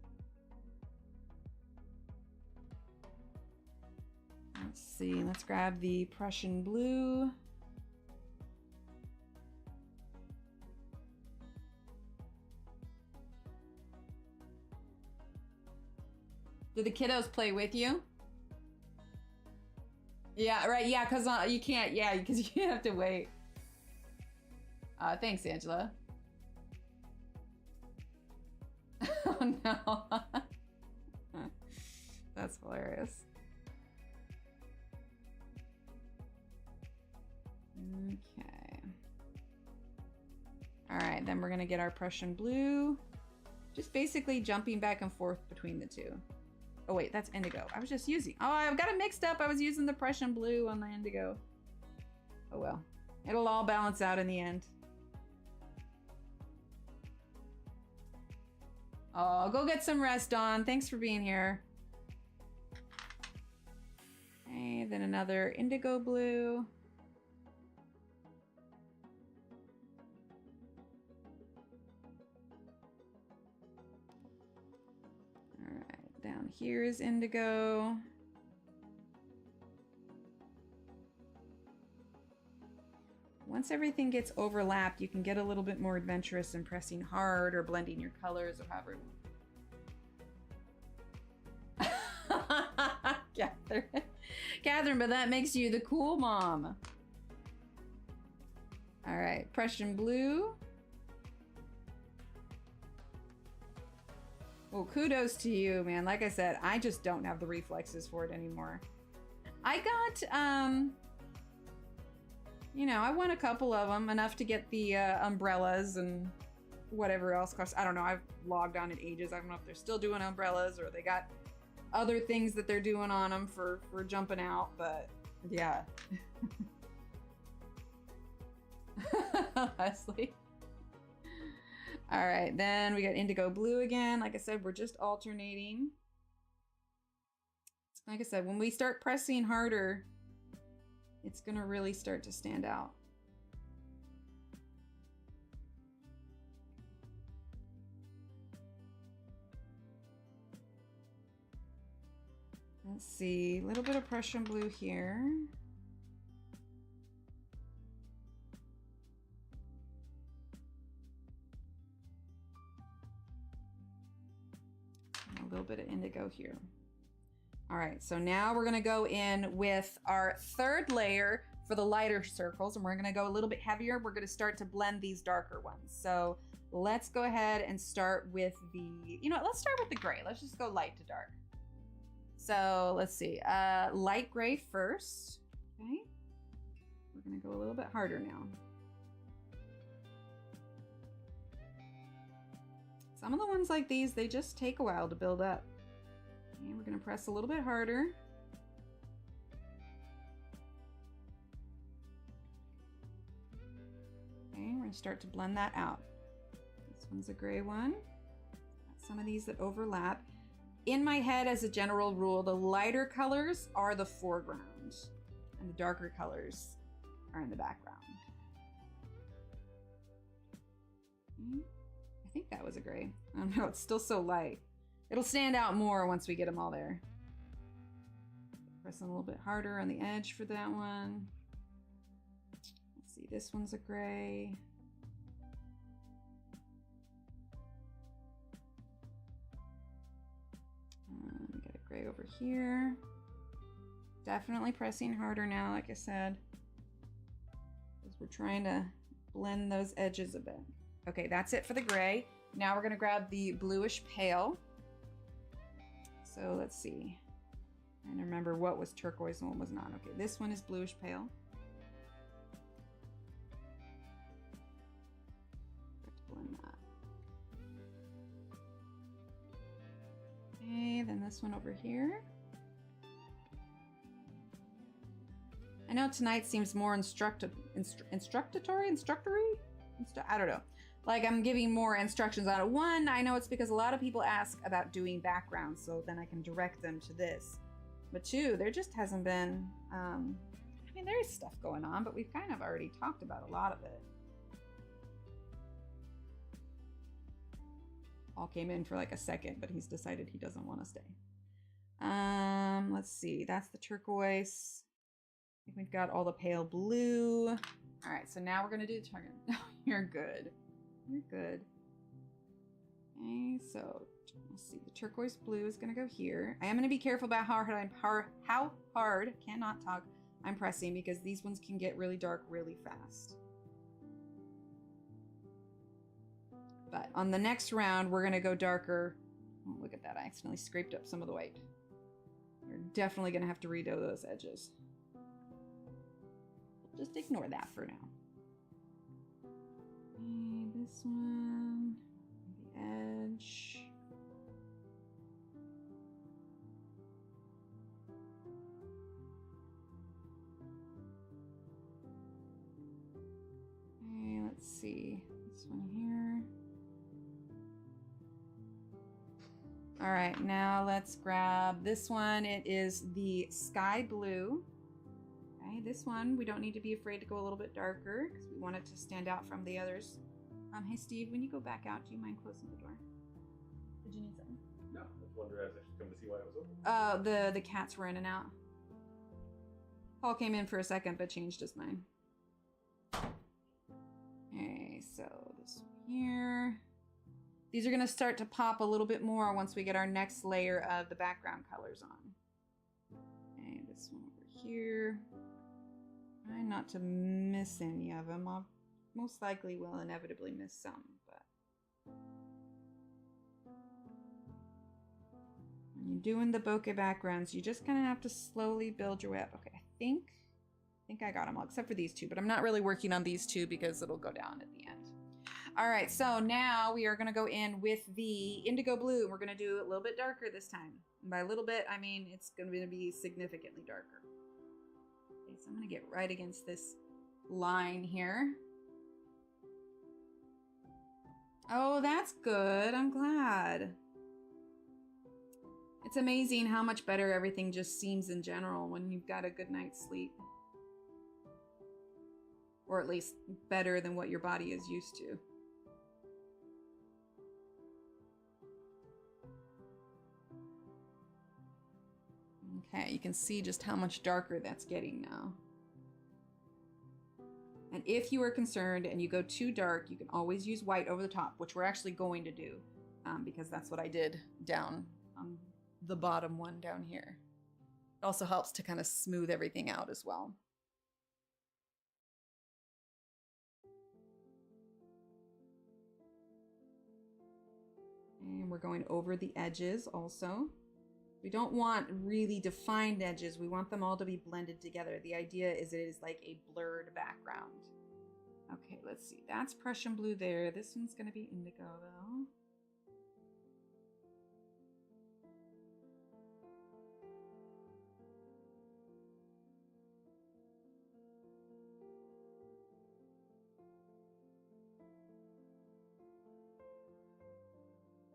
Let's see, let's grab the Prussian blue. Do the kiddos play with you? Yeah, right, yeah, because you can't, yeah, because you have to wait. Thanks, Angela. Oh no. That's hilarious. Okay. All right, then we're gonna get our Prussian blue. Just basically jumping back and forth between the two. Oh wait, that's indigo. I was just using, oh, I've got it mixed up. I was using the Prussian blue on the indigo. Oh well, it'll all balance out in the end. Oh, go get some rest, Dawn. Thanks for being here. Okay, then another indigo blue. All right, down here is indigo. Once everything gets overlapped, you can get a little bit more adventurous in pressing hard or blending your colors or however. Catherine, but that makes you the cool mom. All right, Prussian blue. Well, kudos to you, man. Like I said, I just don't have the reflexes for it anymore. I got, you know, I won a couple of them, enough to get the umbrellas and whatever else costs. I don't know, I've logged on in ages. I don't know if they're still doing umbrellas or they got other things that they're doing on them for jumping out, but yeah. Leslie. All right, then we got indigo blue again. Like I said, we're just alternating. Like I said, when we start pressing harder, it's gonna really start to stand out. Let's see, a little bit of Prussian blue here. And a little bit of indigo here. All right, so now we're gonna go in with our third layer for the lighter circles, and we're gonna go a little bit heavier. We're gonna start to blend these darker ones. So let's go ahead and start with the, you know, let's start with the gray. Let's just go light to dark. So let's see, light gray first, okay? We're gonna go a little bit harder now. Some of the ones like these, they just take a while to build up. Okay, we're gonna press a little bit harder. Okay, we're gonna start to blend that out. This one's a gray one. Got some of these that overlap. In my head, as a general rule, the lighter colors are the foreground and the darker colors are in the background. Okay. I think that was a gray. I don't know, it's still so light. It'll stand out more once we get them all there. Pressing a little bit harder on the edge for that one. Let's see, this one's a gray. We got a gray over here. Definitely pressing harder now, like I said, because we're trying to blend those edges a bit. Okay, that's it for the gray. Now we're gonna grab the bluish pale. So let's see. And remember what was turquoise and what was not. Okay, this one is bluish pale. Blend that. Okay, then this one over here. I know tonight seems more instructory? I don't know. Like I'm giving more instructions on it. One, I know it's because a lot of people ask about doing backgrounds, so then I can direct them to this. But two, there just hasn't been, I mean, there is stuff going on, but we've kind of already talked about a lot of it. Paul came in for like a second, but he's decided he doesn't want to stay. Let's see. That's the turquoise. I think we've got all the pale blue. All right, so now we're gonna do the target. You're good. You're good. Okay, so let's see. The turquoise blue is gonna go here. I am gonna be careful about how hard, cannot talk, I'm pressing, because these ones can get really dark really fast. But on the next round, we're gonna go darker. Oh, look at that, I accidentally scraped up some of the white. We're definitely gonna have to redo those edges. Just ignore that for now. Okay, this one, the edge. Okay, let's see, this one here. All right, now let's grab this one. It is the sky blue. Okay, this one, we don't need to be afraid to go a little bit darker because we want it to stand out from the others. Hey Steve, when you go back out, do you mind closing the door? Did you need something? No, I was wondering, I was actually coming to see why it was open. The cats were in and out. Paul came in for a second, but changed his mind. Okay, so this one here. These are gonna start to pop a little bit more once we get our next layer of the background colors on. Okay, this one over here. Try not to miss any of them. I'll most likely will inevitably miss some, but when you're doing the bokeh backgrounds, you just kind of have to slowly build your way up. Okay, I think I got them all except for these two, but I'm not really working on these two because it'll go down at the end. All right, so now we are gonna go in with the indigo blue. We're gonna do a little bit darker this time. And by a little bit, I mean it's gonna be significantly darker. Okay, so I'm gonna get right against this line here. Oh, that's good. I'm glad. It's amazing how much better everything just seems in general when you've got a good night's sleep. Or at least better than what your body is used to. Okay, you can see just how much darker that's getting now. And if you are concerned and you go too dark, you can always use white over the top, which we're actually going to do, because that's what I did down on the bottom one down here. It also helps to kind of smooth everything out as well. And we're going over the edges also. We don't want really defined edges. We want them all to be blended together. The idea is it is like a blurred background. Okay, let's see. That's Prussian blue there. This one's going to be indigo though.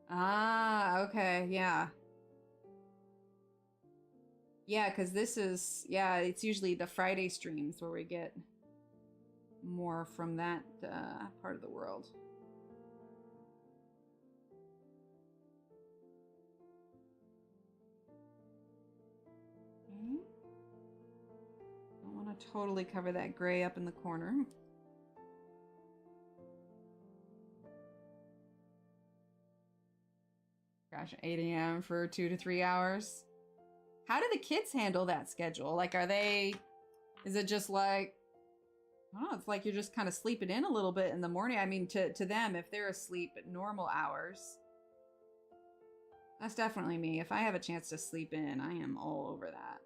Ah, okay, yeah. Yeah, because this is, yeah, it's usually the Friday streams where we get more from that part of the world. Okay. I want to totally cover that gray up in the corner. Gosh, 8 a.m. for 2 to 3 hours. How do the kids handle that schedule? Like, is it just like, I don't know, it's like you're just kind of sleeping in a little bit in the morning. I mean, to them, if they're asleep at normal hours, that's definitely me. If I have a chance to sleep in, I am all over that.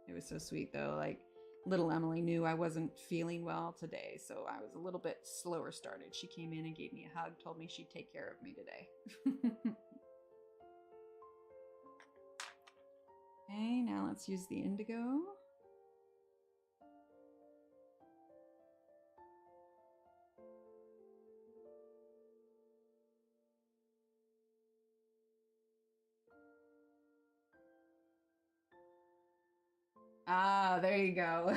It was so sweet though. Like, little Emily knew I wasn't feeling well today, so I was a little bit slower started. She came in and gave me a hug, told me she'd take care of me today. Okay, now let's use the indigo. Ah, there you go.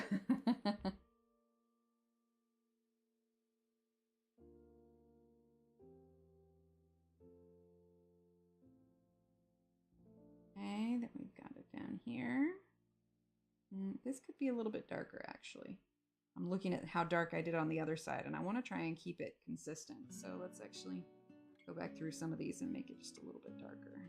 done here. This could be a little bit darker, actually. I'm looking at how dark I did on the other side, and I want to try and keep it consistent. So let's actually go back through some of these and make it just a little bit darker.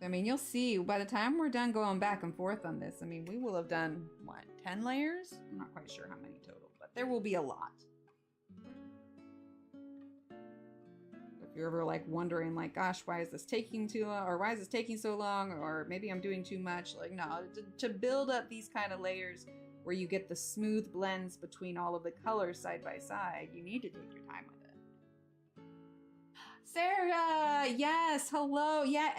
I mean, you'll see by the time we're done going back and forth on this, I mean, we will have done, what, 10 layers? I'm not quite sure how many total, but there will be a lot. If you're ever like wondering like, gosh, why is this taking too long, or why is this taking so long, or maybe I'm doing too much, like no, to build up these kind of layers where you get the smooth blends between all of the colors side by side, you need to take your time with it. Sarah, yes, hello. Yeah,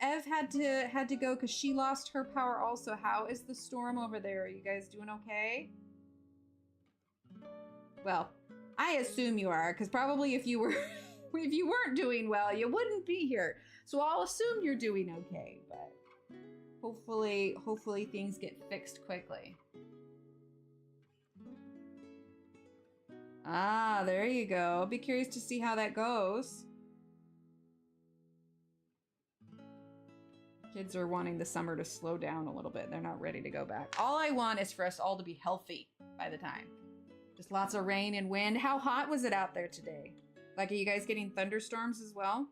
Ev had to go because she lost her power also. How is the storm over there? Are you guys doing okay? Well, I assume you are, because probably if you were if you weren't doing well, you wouldn't be here. So I'll assume you're doing okay, but hopefully things get fixed quickly. Ah, there you go. I'll be curious to see how that goes. Kids are wanting the summer to slow down a little bit. They're not ready to go back. All I want is for us all to be healthy by the time. Just lots of rain and wind. How hot was it out there today? Like, are you guys getting thunderstorms as well?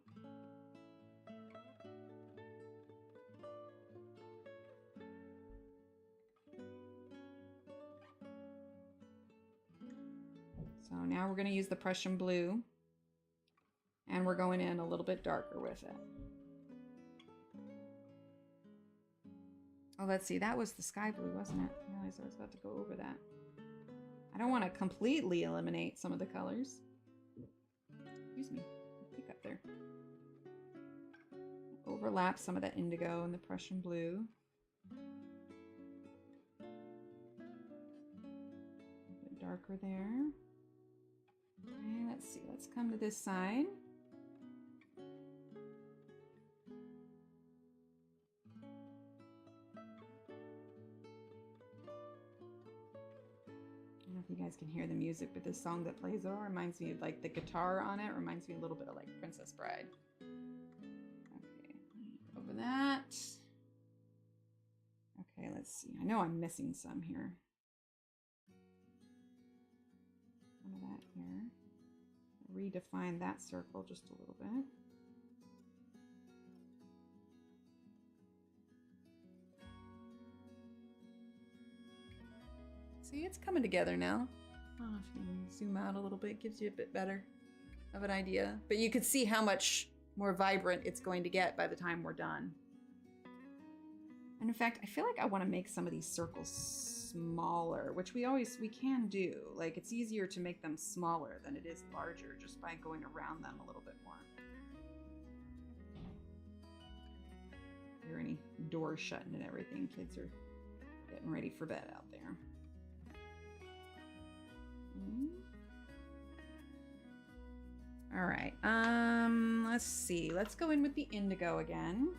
So now we're going to use the Prussian blue. And we're going in a little bit darker with it. Oh, let's see. That was the sky blue, wasn't it? I realized I was about to go over that. I don't want to completely eliminate some of the colors. Excuse me. Pick up there. Overlap some of that indigo and the Prussian blue. A bit darker there. Okay, let's see. Let's come to this side. I don't know if you guys can hear the music, but this song that plays over reminds me of like the guitar on it reminds me a little bit of like Princess Bride. Okay, over that. Okay, let's see. I know I'm missing some here. Some of that here. Redefine that circle just a little bit. See, it's coming together now. I don't know if you can zoom out a little bit, gives you a bit better of an idea. But you could see how much more vibrant it's going to get by the time we're done. And in fact, I feel like I want to make some of these circles smaller, which we can do. Like, it's easier to make them smaller than it is larger just by going around them a little bit more. Hear any doors shutting and everything. Kids are getting ready for bed out there. All right, let's see. Let's go in with the indigo again.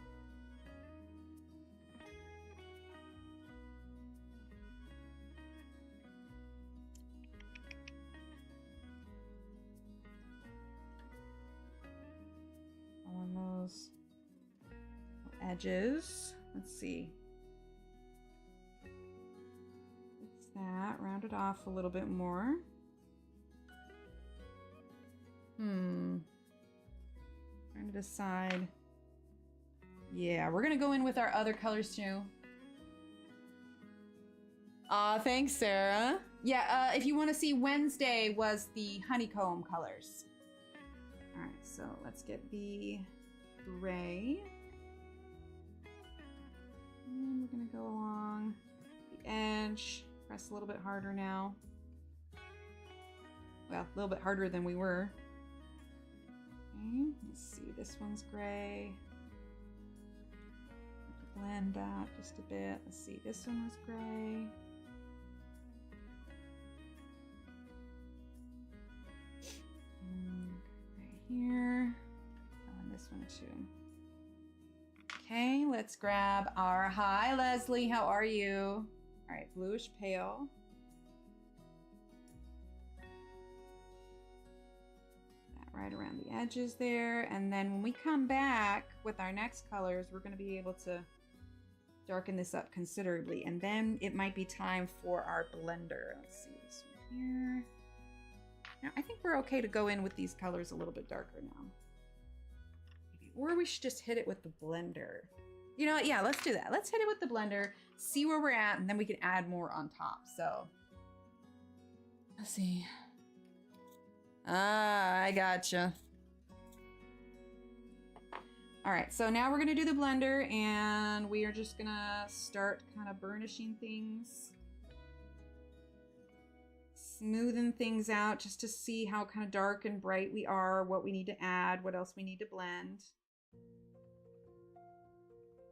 On those edges. Let's see. Fix that, round it off a little bit more. Trying to decide. Yeah, we're gonna go in with our other colors too. Thanks, Sarah. Yeah, if you want to see, Wednesday was the honeycomb colors. All right, so let's get the gray. And we're gonna go along the edge. Press a little bit harder now. Well, a little bit harder than we were. Okay, let's see, this one's gray. Blend that just a bit. Let's see, this one was gray. Right here. Oh, and this one too. Okay, let's grab our, hi Leslie, how are you? All right, bluish pale. right around the edges there. And then when we come back with our next colors, we're going to be able to darken this up considerably. And then it might be time for our blender. Let's see this one here. Now, I think we're okay to go in with these colors a little bit darker now. Maybe, or we should just hit it with the blender. You know what? Yeah, let's do that. Let's hit it with the blender, see where we're at, and then we can add more on top. So, let's see. Ah, I gotcha. All right, so now we're gonna do the blender, and we are just gonna start kind of burnishing things. Smoothing things out just to see how kind of dark and bright we are, what we need to add, what else we need to blend.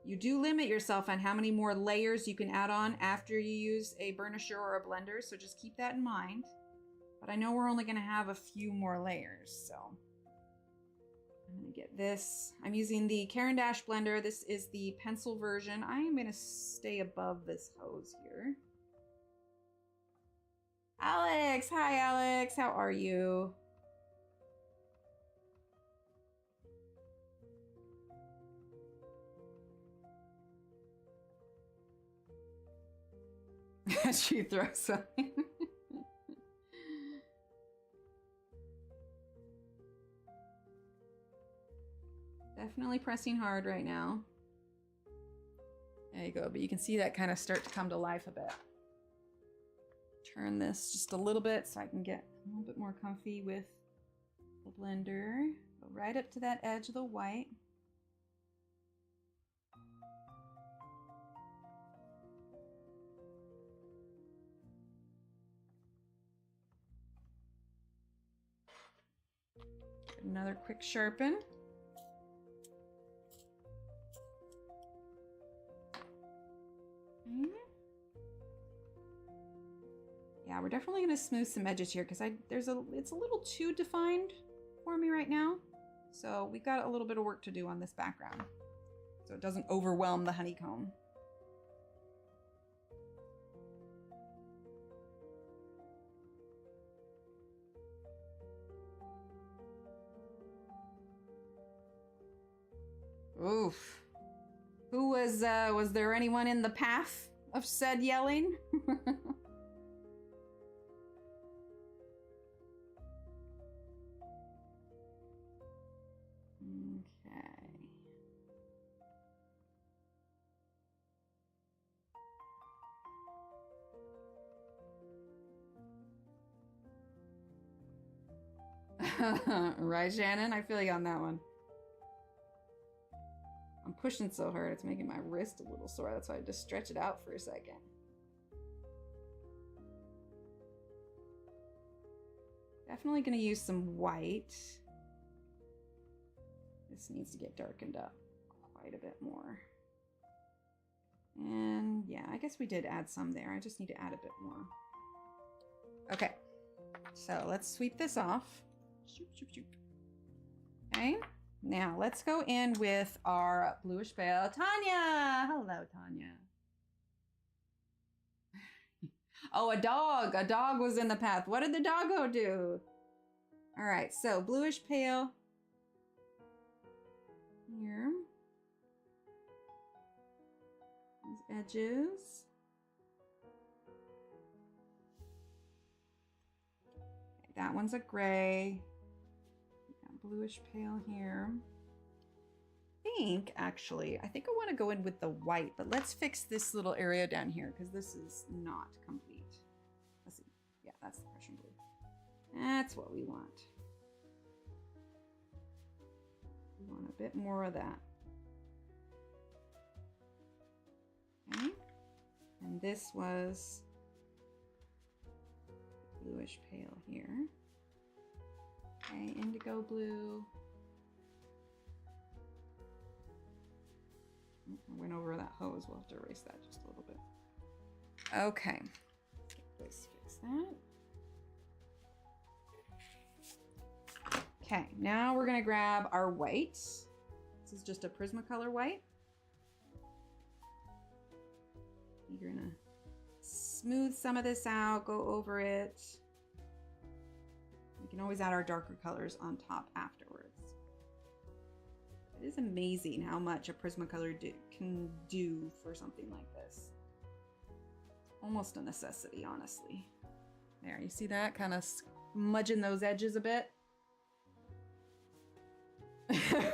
You do limit yourself on how many more layers you can add on after you use a burnisher or a blender, so just keep that in mind. But I know we're only going to have a few more layers, so I'm going to get this. I'm using the Caran D'Ache blender. This is the pencil version. I am going to stay above this hose here. Alex! Hi, Alex. How are you? She throws something. Definitely pressing hard right now. There you go, but you can see that kind of start to come to life a bit. Turn this just a little bit so I can get a little bit more comfy with the blender. Go right up to that edge of the white. Another quick sharpen. Yeah, we're definitely going to smooth some edges here because it's a little too defined for me right now. So we've got a little bit of work to do on this background so it doesn't overwhelm the honeycomb. Oof. Who was there anyone in the path of said yelling? Right, Shannon? I feel you on that one. I'm pushing so hard, it's making my wrist a little sore. That's why I just stretch it out for a second. Definitely going to use some white. This needs to get darkened up quite a bit more. And yeah, I guess we did add some there. I just need to add a bit more. Okay, so let's sweep this off. Shoop, shoop, shoop. Okay, now let's go in with our bluish pale. Tanya! Hello, Tanya. Oh, a dog. A dog was in the path. What did the doggo do? All right, so bluish pale. Here. These edges. Okay, that one's a gray. Bluish pale here. I think I want to go in with the white, but let's fix this little area down here because this is not complete. Let's see. Yeah, that's the Prussian blue. That's what we want. We want a bit more of that. Okay. And this was bluish pale here. Okay, indigo blue. I went over that hose. We'll have to erase that just a little bit. Okay. Let's fix that. Okay, now we're going to grab our white. This is just a Prismacolor white. You're going to smooth some of this out, go over it. can always add our darker colors on top afterwards. It is amazing how much a Prismacolor can do for something like this. Almost a necessity, honestly. There, you see that? Kind of smudging those edges a bit.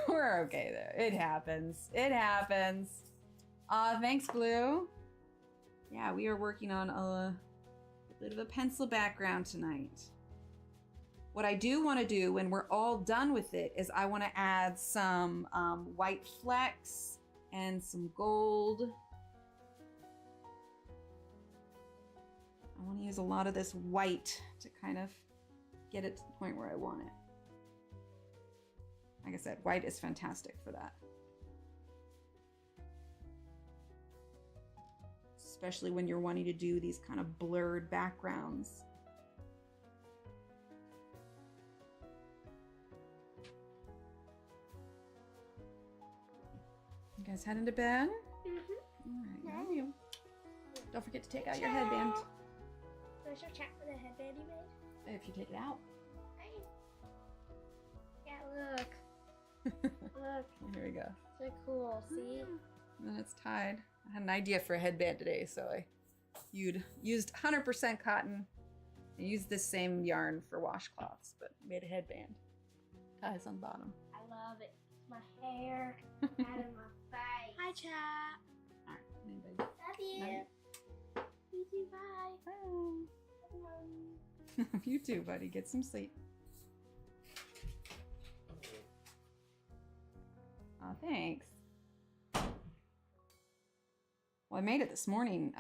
We're okay there. It happens. It happens. Thanks, Blue. Yeah, we are working on a bit of a pencil background tonight. What I do want to do when we're all done with it is I want to add some white flecks and some gold. I want to use a lot of this white to kind of get it to the point where I want it. Like I said, white is fantastic for that. Especially when you're wanting to do these kind of blurred backgrounds. You guys heading to bed? Mm-hmm. All right, love you. Don't forget to take out your headband. There's a check for the headband you made? If you take it out. Yeah, look. Look. Here we go. So cool, see? And then it's tied. I had an idea for a headband today, so I used 100% cotton. I used this same yarn for washcloths, but made a headband. Ties on the bottom. I love it. My hair out of my face. Hi, chat. All right, anybody? Love you. You too, bye. Bye. You too, buddy. Get some sleep. Oh, thanks. Well, I made it this morning,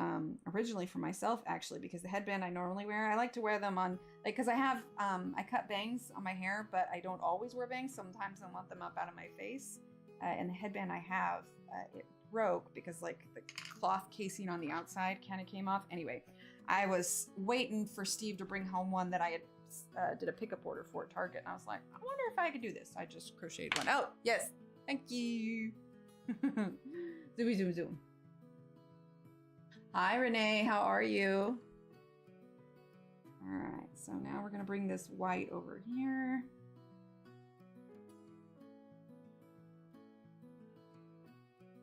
originally for myself, actually, because the headband I normally wear, I like to wear them on, like, because I have, I cut bangs on my hair, but I don't always wear bangs. Sometimes I want them up out of my face. And the headband I have, it broke because, like, the cloth casing on the outside kind of came off. Anyway, I was waiting for Steve to bring home one that I had did a pickup order for at Target. And I was like, I wonder if I could do this. I just crocheted one. Oh, yes. Thank you. Zoomy, zoom, zoom. Hi, Renee. How are you? All right. So now we're going to bring this white over here.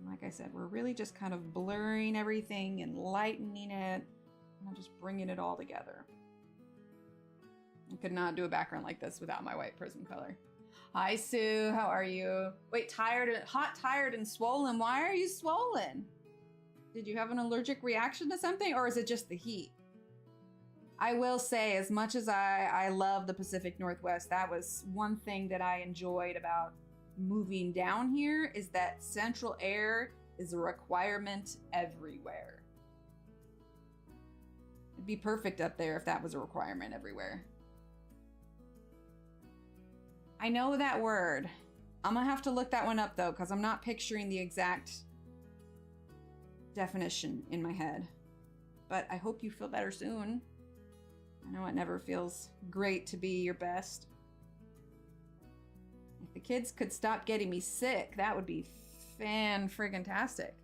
And like I said, we're really just kind of blurring everything and lightening it. And just bringing it all together. I could not do a background like this without my white Prismacolor. Hi, Sue. How are you? Wait, hot, tired, and swollen. Why are you swollen? Did you have an allergic reaction to something, or is it just the heat? I will say, as much as I love the Pacific Northwest, that was one thing that I enjoyed about moving down here, is that central air is a requirement everywhere. It'd be perfect up there if that was a requirement everywhere. I know that word. I'm gonna have to look that one up though, because I'm not picturing the exact definition in my head. But I hope you feel better soon. I know it never feels great to be your best. If the kids could stop getting me sick, that would be fan-friggin-tastic.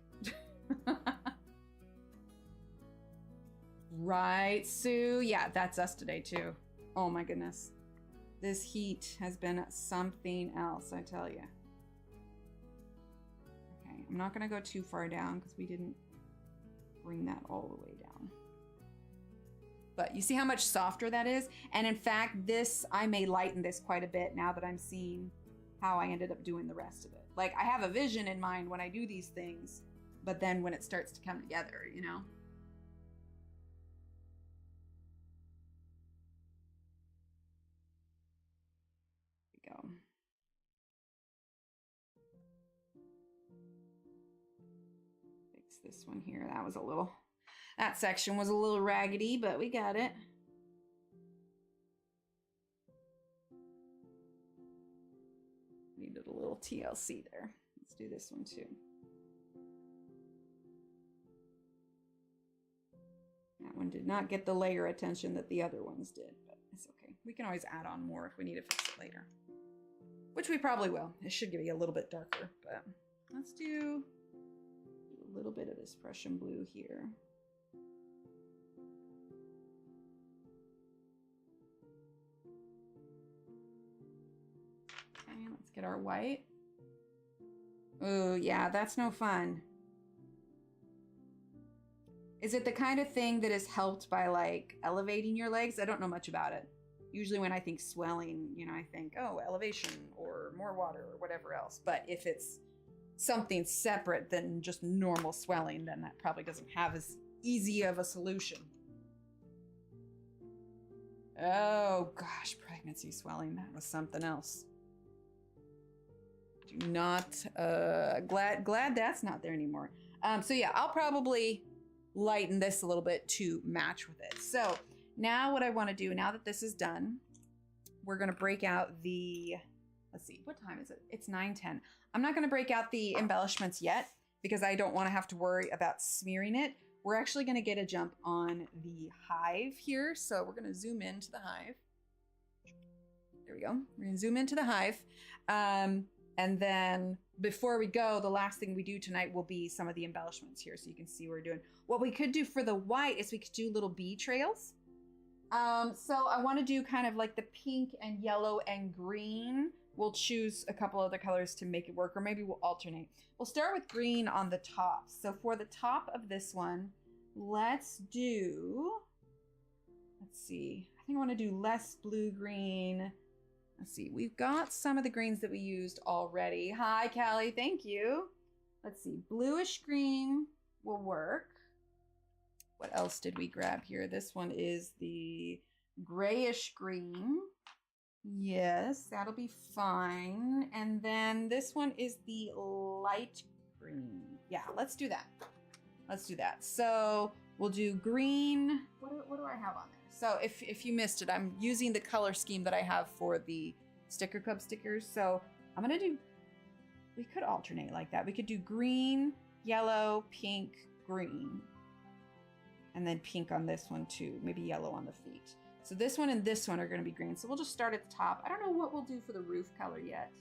Right, Sue? Yeah, that's us today too. Oh my goodness. This heat has been something else, I tell you. Okay, I'm not gonna go too far down because we didn't bring that all the way down. But you see how much softer that is? And in fact, this, I may lighten this quite a bit now that I'm seeing how I ended up doing the rest of it. Like, I have a vision in mind when I do these things, but then when it starts to come together, you know? Go. Fix this one here. That section was a little raggedy, but we got it. Needed a little TLC there. Let's do this one too. That one did not get the layer attention that the other ones did, but it's okay. We can always add on more if we need to fix it later. Which we probably will. It should be a little bit darker, but let's do a little bit of this Prussian blue here. get our white. Oh, yeah, that's no fun. Is it the kind of thing that is helped by like elevating your legs? I don't know much about it. Usually when I think swelling, you know, I think, oh, elevation or more water or whatever else. But if it's something separate than just normal swelling, then that probably doesn't have as easy of a solution. Oh gosh, pregnancy swelling, that was something else. Do not, glad that's not there anymore. So yeah, I'll probably lighten this a little bit to match with it. So now what I want to do, now that this is done, we're going to break out the, let's see, what time is it? It's 9:10. I'm not going to break out the embellishments yet because I don't want to have to worry about smearing it. We're actually going to get a jump on the hive here. So we're going to zoom into the hive. There we go. We're going to zoom into the hive. And then before we go, the last thing we do tonight will be some of the embellishments here so you can see what we're doing. What we could do for the white is we could do little bee trails. So I want to do kind of like the pink and yellow and green. We'll choose a couple other colors to make it work, or maybe we'll alternate. We'll start with green on the top. So for the top of this one, let's do, let's see, I think I want to do less blue-green. Let's see, we've got some of the greens that we used already. Hi, Callie, thank you. Let's see, bluish green will work. What else did we grab here? This one is the grayish green. Yes, that'll be fine. And then this one is the light green. Yeah, let's do that. Let's do that. So we'll do green. What do I have on there? So if you missed it, I'm using the color scheme that I have for the Sticker Club stickers. So I'm gonna do, we could alternate like that. We could do green, yellow, pink, green. And then pink on this one too. Maybe yellow on the feet. So this one and this one are gonna be green. So we'll just start at the top. I don't know what we'll do for the roof color yet.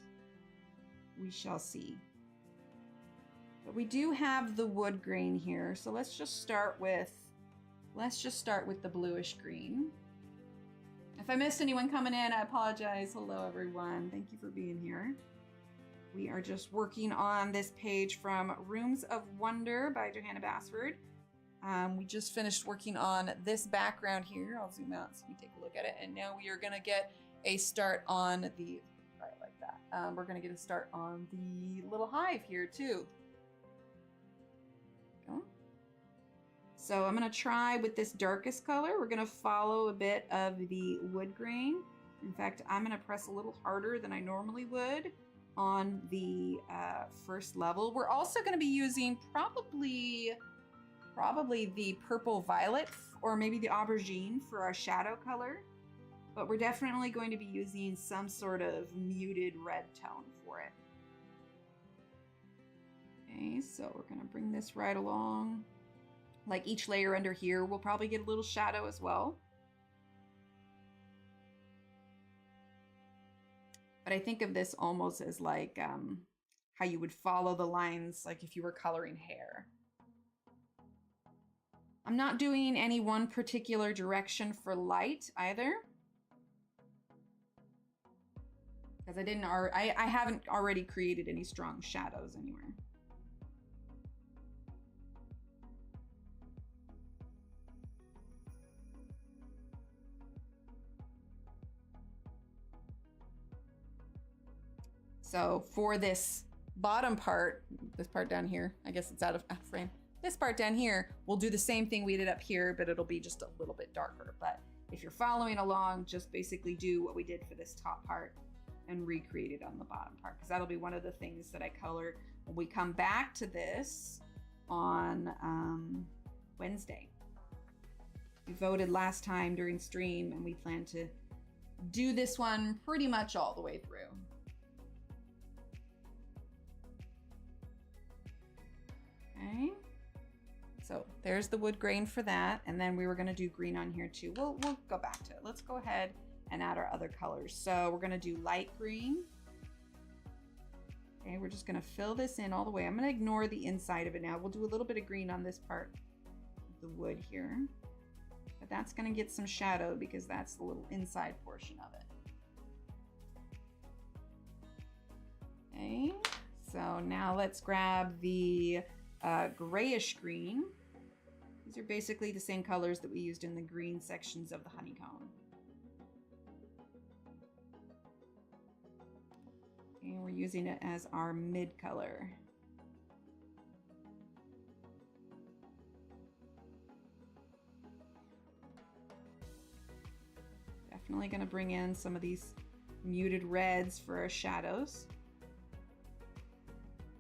We shall see. But we do have the wood grain here. So let's just start with the bluish green. If I missed anyone coming in, I apologize. Hello, everyone. Thank you for being here. We are just working on this page from Rooms of Wonder by Johanna Basford. We just finished working on this background here. I'll zoom out so you take a look at it. And now we are gonna get a start on the, right like that. We're gonna get a start on the little hive here too. Go. So I'm gonna try with this darkest color. We're gonna follow a bit of the wood grain. In fact, I'm gonna press a little harder than I normally would on the first level. We're also gonna be using probably the purple violet or maybe the aubergine for our shadow color, but we're definitely going to be using some sort of muted red tone for it. Okay, so we're gonna bring this right along. Like each layer under here, we'll probably get a little shadow as well. But I think of this almost as like how you would follow the lines like if you were coloring hair. I'm not doing any one particular direction for light either. Because I haven't already created any strong shadows anywhere. So for this bottom part, this part down here, I guess it's out of frame. This part down here, we'll do the same thing we did up here, but it'll be just a little bit darker. But if you're following along, just basically do what we did for this top part and recreate it on the bottom part, because that'll be one of the things that I color when we come back to this on Wednesday. We voted last time during stream, and we plan to do this one pretty much all the way through. Okay. So there's the wood grain for that. And then we were gonna do green on here too. We'll go back to it. Let's go ahead and add our other colors. So we're gonna do light green. Okay, we're just gonna fill this in all the way. I'm gonna ignore the inside of it now. We'll do a little bit of green on this part of the wood here. But that's gonna get some shadow because that's the little inside portion of it. Okay, so now let's grab the grayish green. These are basically the same colors that we used in the green sections of the honeycomb. And we're using it as our mid color. Definitely going to bring in some of these muted reds for our shadows.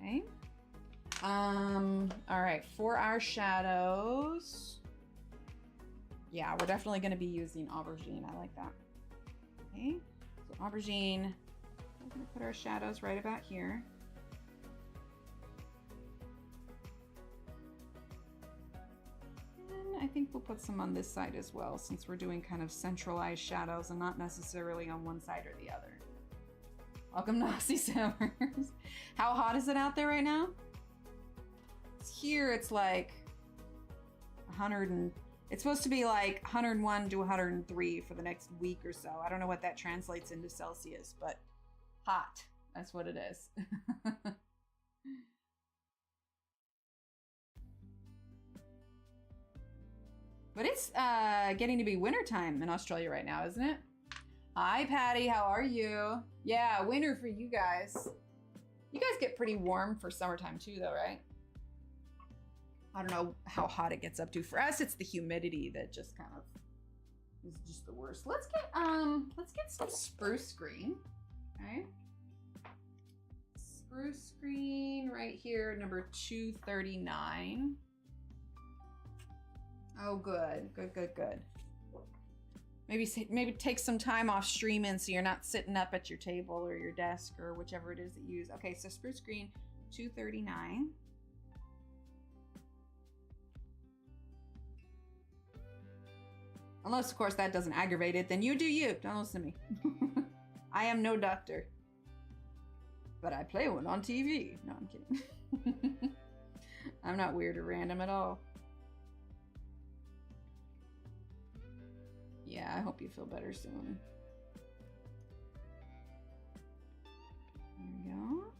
Okay. All right, for our shadows, yeah, we're definitely going to be using aubergine. I like that. Okay, so aubergine, we're going to put our shadows right about here. And I think we'll put some on this side as well, since we're doing kind of centralized shadows and not necessarily on one side or the other. Welcome to Aussie Summers. How hot is it out there right now? Here it's like 100 and it's supposed to be like 101 to 103 for the next week or so. I don't know what that translates into Celsius, but hot. That's what it is. But it's getting to be wintertime in Australia right now, isn't it? Hi, Patty. How are you? Yeah, winter for you guys. You guys get pretty warm for summertime too, though, right? I don't know how hot it gets up to. For us, it's the humidity that just kind of is just the worst. Let's get some spruce green. Okay. Spruce green right here, number 239. Oh, good. Good. Maybe take some time off streaming so you're not sitting up at your table or your desk or whichever it is that you use. Okay, so spruce green, 239. Unless, of course, that doesn't aggravate it, then you do you. Don't listen to me. I am no doctor. But I play one on TV. No, I'm kidding. I'm not weird or random at all. Yeah, I hope you feel better soon. There we go.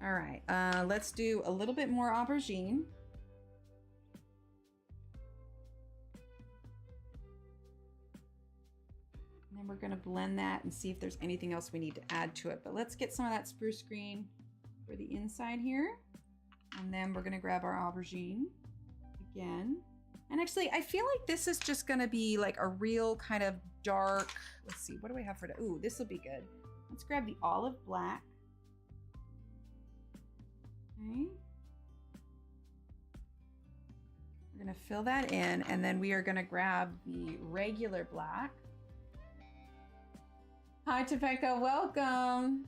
All right, let's do a little bit more aubergine. And then we're gonna blend that and see if there's anything else we need to add to it. But let's get some of that spruce green for the inside here. And then we're gonna grab our aubergine again. And actually, I feel like this is just gonna be like a real kind of dark, let's see, what do we have for that? Ooh, this will be good. Let's grab the olive black. Okay. We're gonna fill that in, and then we are gonna grab the regular black. Hi, Topeka, welcome.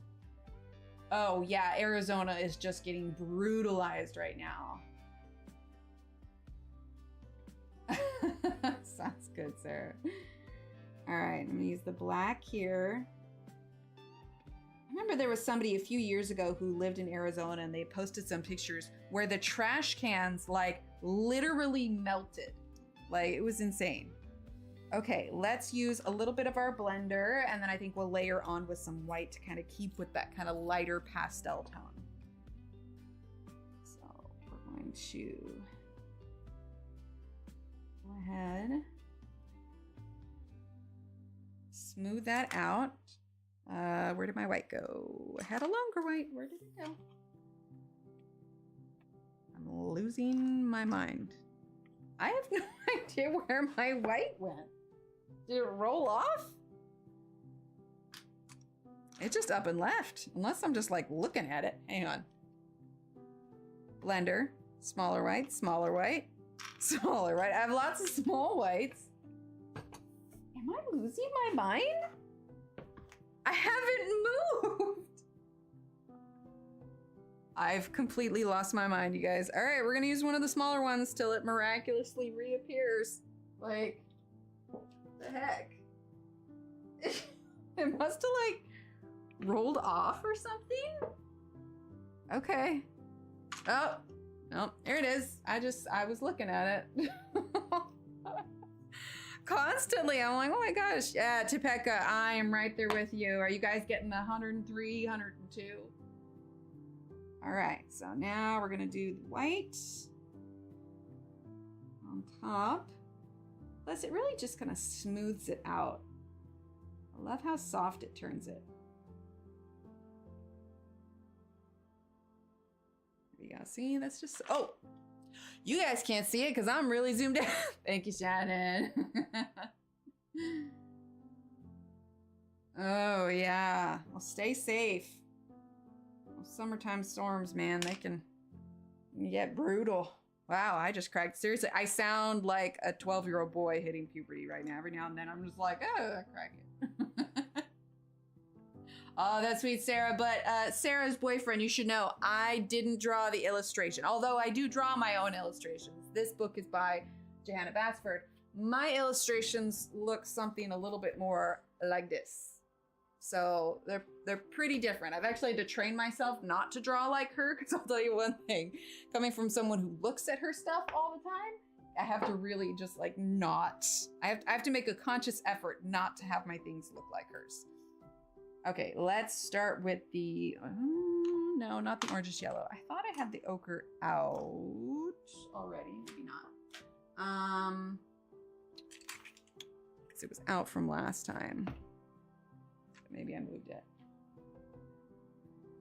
Oh yeah, Arizona is just getting brutalized right now. Sounds good, Sarah. All right, I'm gonna use the black here. I remember there was somebody a few years ago who lived in Arizona and they posted some pictures where the trash cans like literally melted. Like it was insane. Okay, let's use a little bit of our blender and then I think we'll layer on with some white to kind of keep with that kind of lighter pastel tone. So we're going to go ahead, smooth that out. Where did my white go? I had a longer white. Where did it go? I'm losing my mind. I have no idea where my white went. Did it roll off? It just up and left. Unless I'm just like looking at it. Hang on. Blender. Smaller white, smaller white, smaller white. I have lots of small whites. Am I losing my mind? I haven't moved. I've completely lost my mind, you guys. All right, we're gonna use one of the smaller ones till it miraculously reappears. Like, the heck? It must have like rolled off or something. Okay. Oh, no, here it is. I was looking at it. Con constantly. I'm like, oh my gosh. Yeah, Topeka, I am right there with you. Are you guys getting 103, 102? All right, so now we're gonna do the white on top. Plus, it really just kind of smooths it out. I love how soft it turns it. There you go. See, that's just, oh, you guys can't see it because I'm really zoomed in. Thank you, Shannon. Oh, yeah. Well, stay safe. Those summertime storms, man, they can get brutal. Wow, I just cracked. Seriously, I sound like a 12-year-old boy hitting puberty right now. Every now and then I'm just like, oh, I crack it. Oh, that's sweet, Sarah. But Sarah's boyfriend, you should know, I didn't draw the illustration. Although I do draw my own illustrations. This book is by Johanna Basford. My illustrations look something a little bit more like this. So they're pretty different. I've actually had to train myself not to draw like her, because I'll tell you one thing, coming from someone who looks at her stuff all the time, I have to really just like not, I have to make a conscious effort not to have my things look like hers. Okay, let's start with the, no, not the orangish yellow. I thought I had the ochre out already, maybe not. Because it was out from last time. Maybe I moved it.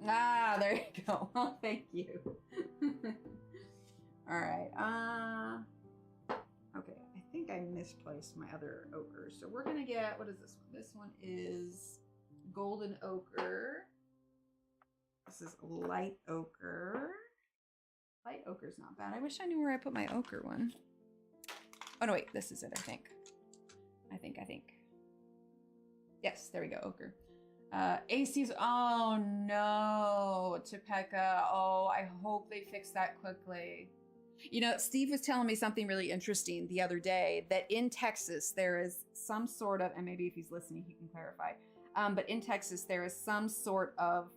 Ah, there you go. Oh, thank you. All right. Okay, I think I misplaced my other ochre. So we're gonna get, what is this one? This one is golden ochre. This is light ochre. Light ochre is not bad. I wish I knew where I put my ochre one. Oh no, wait, this is it, I think. I think. Yes, there we go, ochre. AC's, oh no, Topeka. Oh, I hope they fix that quickly. You know, Steve was telling me something really interesting the other day, that in Texas, there is some sort of, and maybe if he's listening, he can clarify, but in Texas, there is some sort of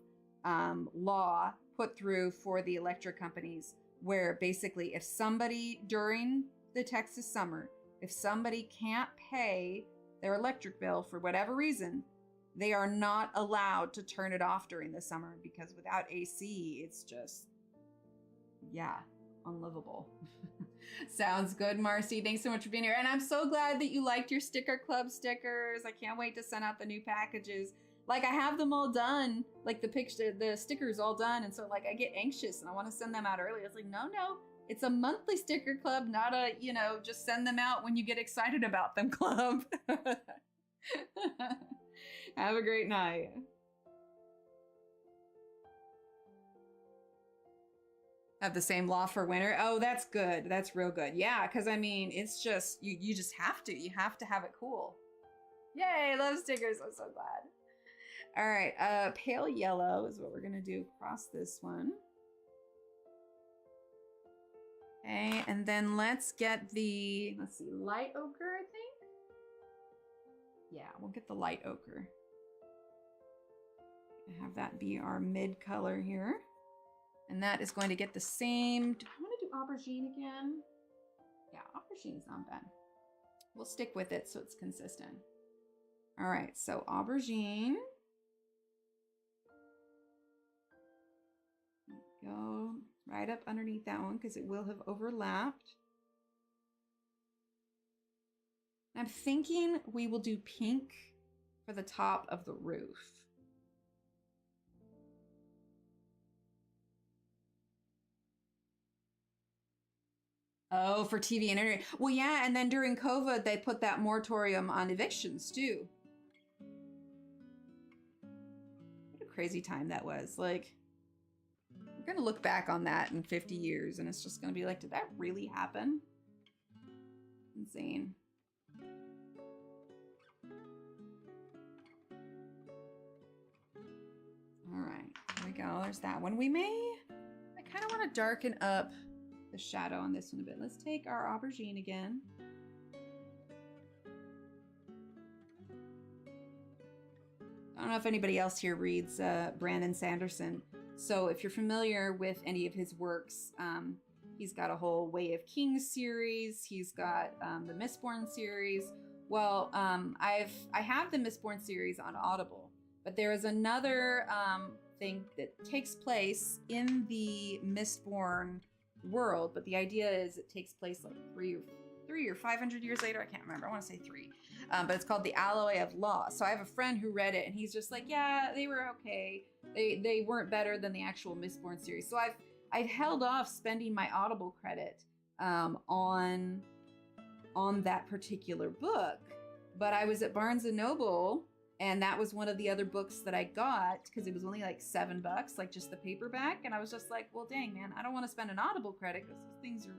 law put through for the electric companies where basically if somebody during the Texas summer, if somebody can't pay their electric bill for whatever reason, they are not allowed to turn it off during the summer, because without AC, it's just, yeah, unlivable. Sounds good, Marcy. Thanks so much for being here. And I'm so glad that you liked your sticker club stickers. I can't wait to send out the new packages. Like, I have them all done, like the stickers all done. And so like I get anxious and I want to send them out early. It's like, no, it's a monthly sticker club, not a, you know, just send them out when you get excited about them club. Have a great night. Have the same law for winter. Oh, that's good. That's real good. Yeah, because I mean, it's just, you just have to. You have to have it cool. Yay, love stickers. I'm so glad. All right, pale yellow is what we're going to do across this one. Okay, and then let's get the, let's see, light ochre, I think? Yeah, we'll get the light ochre. Have that be our mid color here. And that is going to get the same, do I want to do aubergine again? Yeah, aubergine is not bad. We'll stick with it so it's consistent. All right, so aubergine. Go right up underneath that one because it will have overlapped. I'm thinking we will do pink for the top of the roof. Oh, for TV and internet. Well, yeah, and then during COVID, they put that moratorium on evictions too. What a crazy time that was. Like, we're gonna look back on that in 50 years and it's just gonna be like, did that really happen? Insane. All right, here we go. There's that one. I kind of want to darken up the shadow on this one a bit. Let's take our aubergine again. I don't know if anybody else here reads Brandon Sanderson. So if you're familiar with any of his works, he's got a whole Way of Kings series. He's got the Mistborn series. Well, I have the Mistborn series on Audible, but there is another thing that takes place in the Mistborn world, but the idea is it takes place like 300 or 500 years later. I can't remember. I want to say 3. But it's called The Alloy of Law. So I have a friend who read it, and he's just like, yeah, they were okay. They weren't better than the actual Mistborn series. So I'd held off spending my Audible credit on that particular book. But I was at Barnes & Noble, and that was one of the other books that I got because it was only like $7, like just the paperback. And I was just like, well, dang, man, I don't want to spend an Audible credit because those things are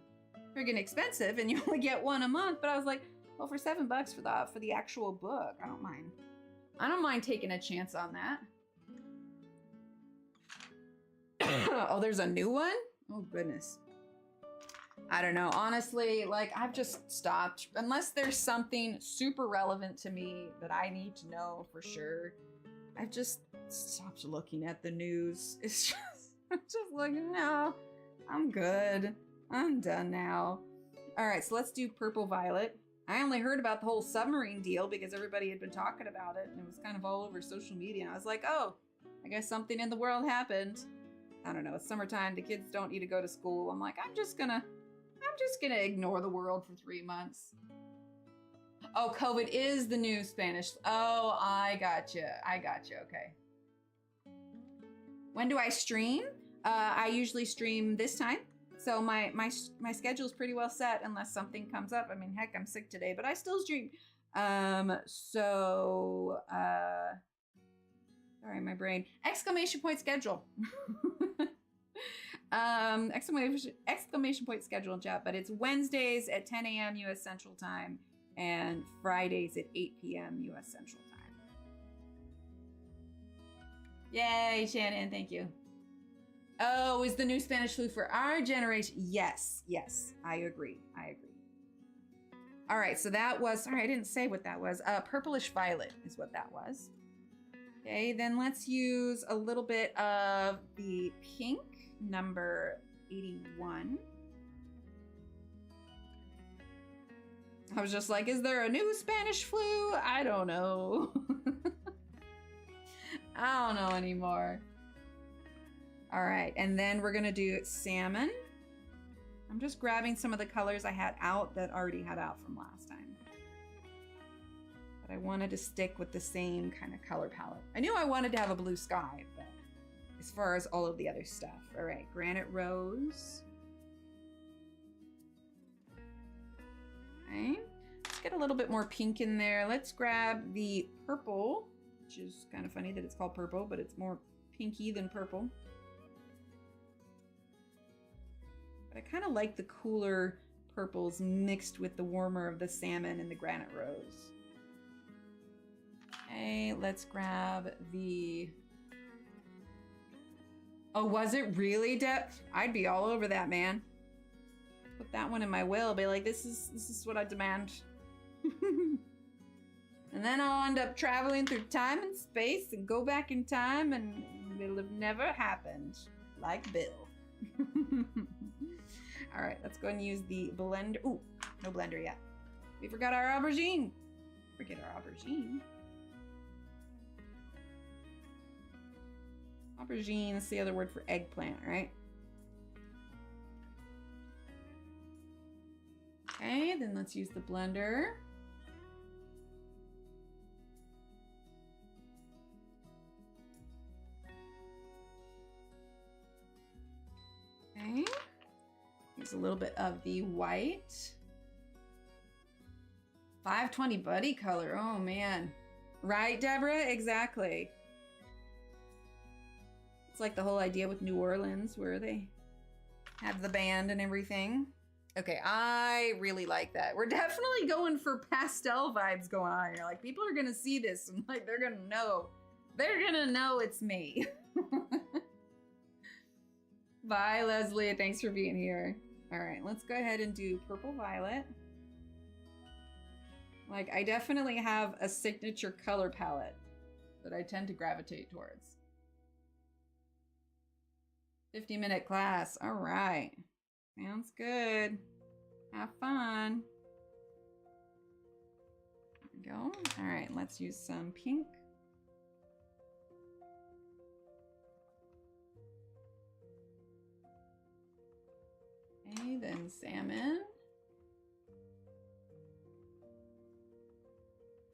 friggin' expensive and you only get one a month. But I was like, well, for $7 for the actual book, I don't mind. I don't mind taking a chance on that. Oh, there's a new one? Oh, goodness. I don't know. Honestly, like, I've just stopped. Unless there's something super relevant to me that I need to know for sure, I've just stopped looking at the news. It's just, I'm just like, no, I'm good. I'm done now. All right, so let's do Purple Violet. I only heard about the whole submarine deal because everybody had been talking about it, and it was kind of all over social media. I was like, oh, I guess something in the world happened. I don't know. It's summertime. The kids don't need to go to school. I'm like, I'm just gonna ignore the world for 3 months. Oh, COVID is the new Spanish. Oh, I gotcha. Okay. When do I stream? I usually stream this time. So my schedule is pretty well set unless something comes up. I mean, heck, I'm sick today, but I still stream. Sorry, my brain. Exclamation point schedule. Exclamation point schedule in chat, but it's Wednesdays at 10 a.m. U.S. Central Time and Fridays at 8 p.m. U.S. Central Time. Yay, Shannon, thank you. Oh, is the new Spanish flu for our generation? Yes, I agree. All right, so that was, sorry, I didn't say what that was. Purplish Violet is what that was. Okay, then let's use a little bit of the pink, number 81. I was just like, is there a new Spanish flu? I don't know. I don't know anymore. All right, and then we're gonna do salmon. I'm just grabbing some of the colors I had out that already had out from last time. But I wanted to stick with the same kind of color palette. I knew I wanted to have a blue sky, but as far as all of the other stuff. All right, Granite Rose. Okay, let's get a little bit more pink in there. Let's grab the purple, which is kind of funny that it's called purple, but it's more pinky than purple. But I kind of like the cooler purples mixed with the warmer of the salmon and the Granite Rose. Okay, let's grab the... Oh, was it really depth? I'd be all over that, man. Put that one in my will, be like, this is what I demand. And then I'll end up traveling through time and space and go back in time and it'll have never happened. Like Bill. All right, let's go and use the blender. Ooh, no blender yet. We forgot our aubergine. Forget our aubergine. Aubergine is the other word for eggplant, right? Okay, then let's use the blender. Okay. Use a little bit of the white. 520 buddy color. Oh man. Right, Deborah? Exactly. It's like the whole idea with New Orleans where they have the band and everything. Okay, I really like that. We're definitely going for pastel vibes going on here. Like, people are gonna see this and like they're gonna know. They're gonna know it's me. Bye, Leslie. Thanks for being here. All right, let's go ahead and do Purple Violet. Like, I definitely have a signature color palette that I tend to gravitate towards. 50-minute class. All right. Sounds good. Have fun. we go. All right, let's use some pink. Okay, then salmon.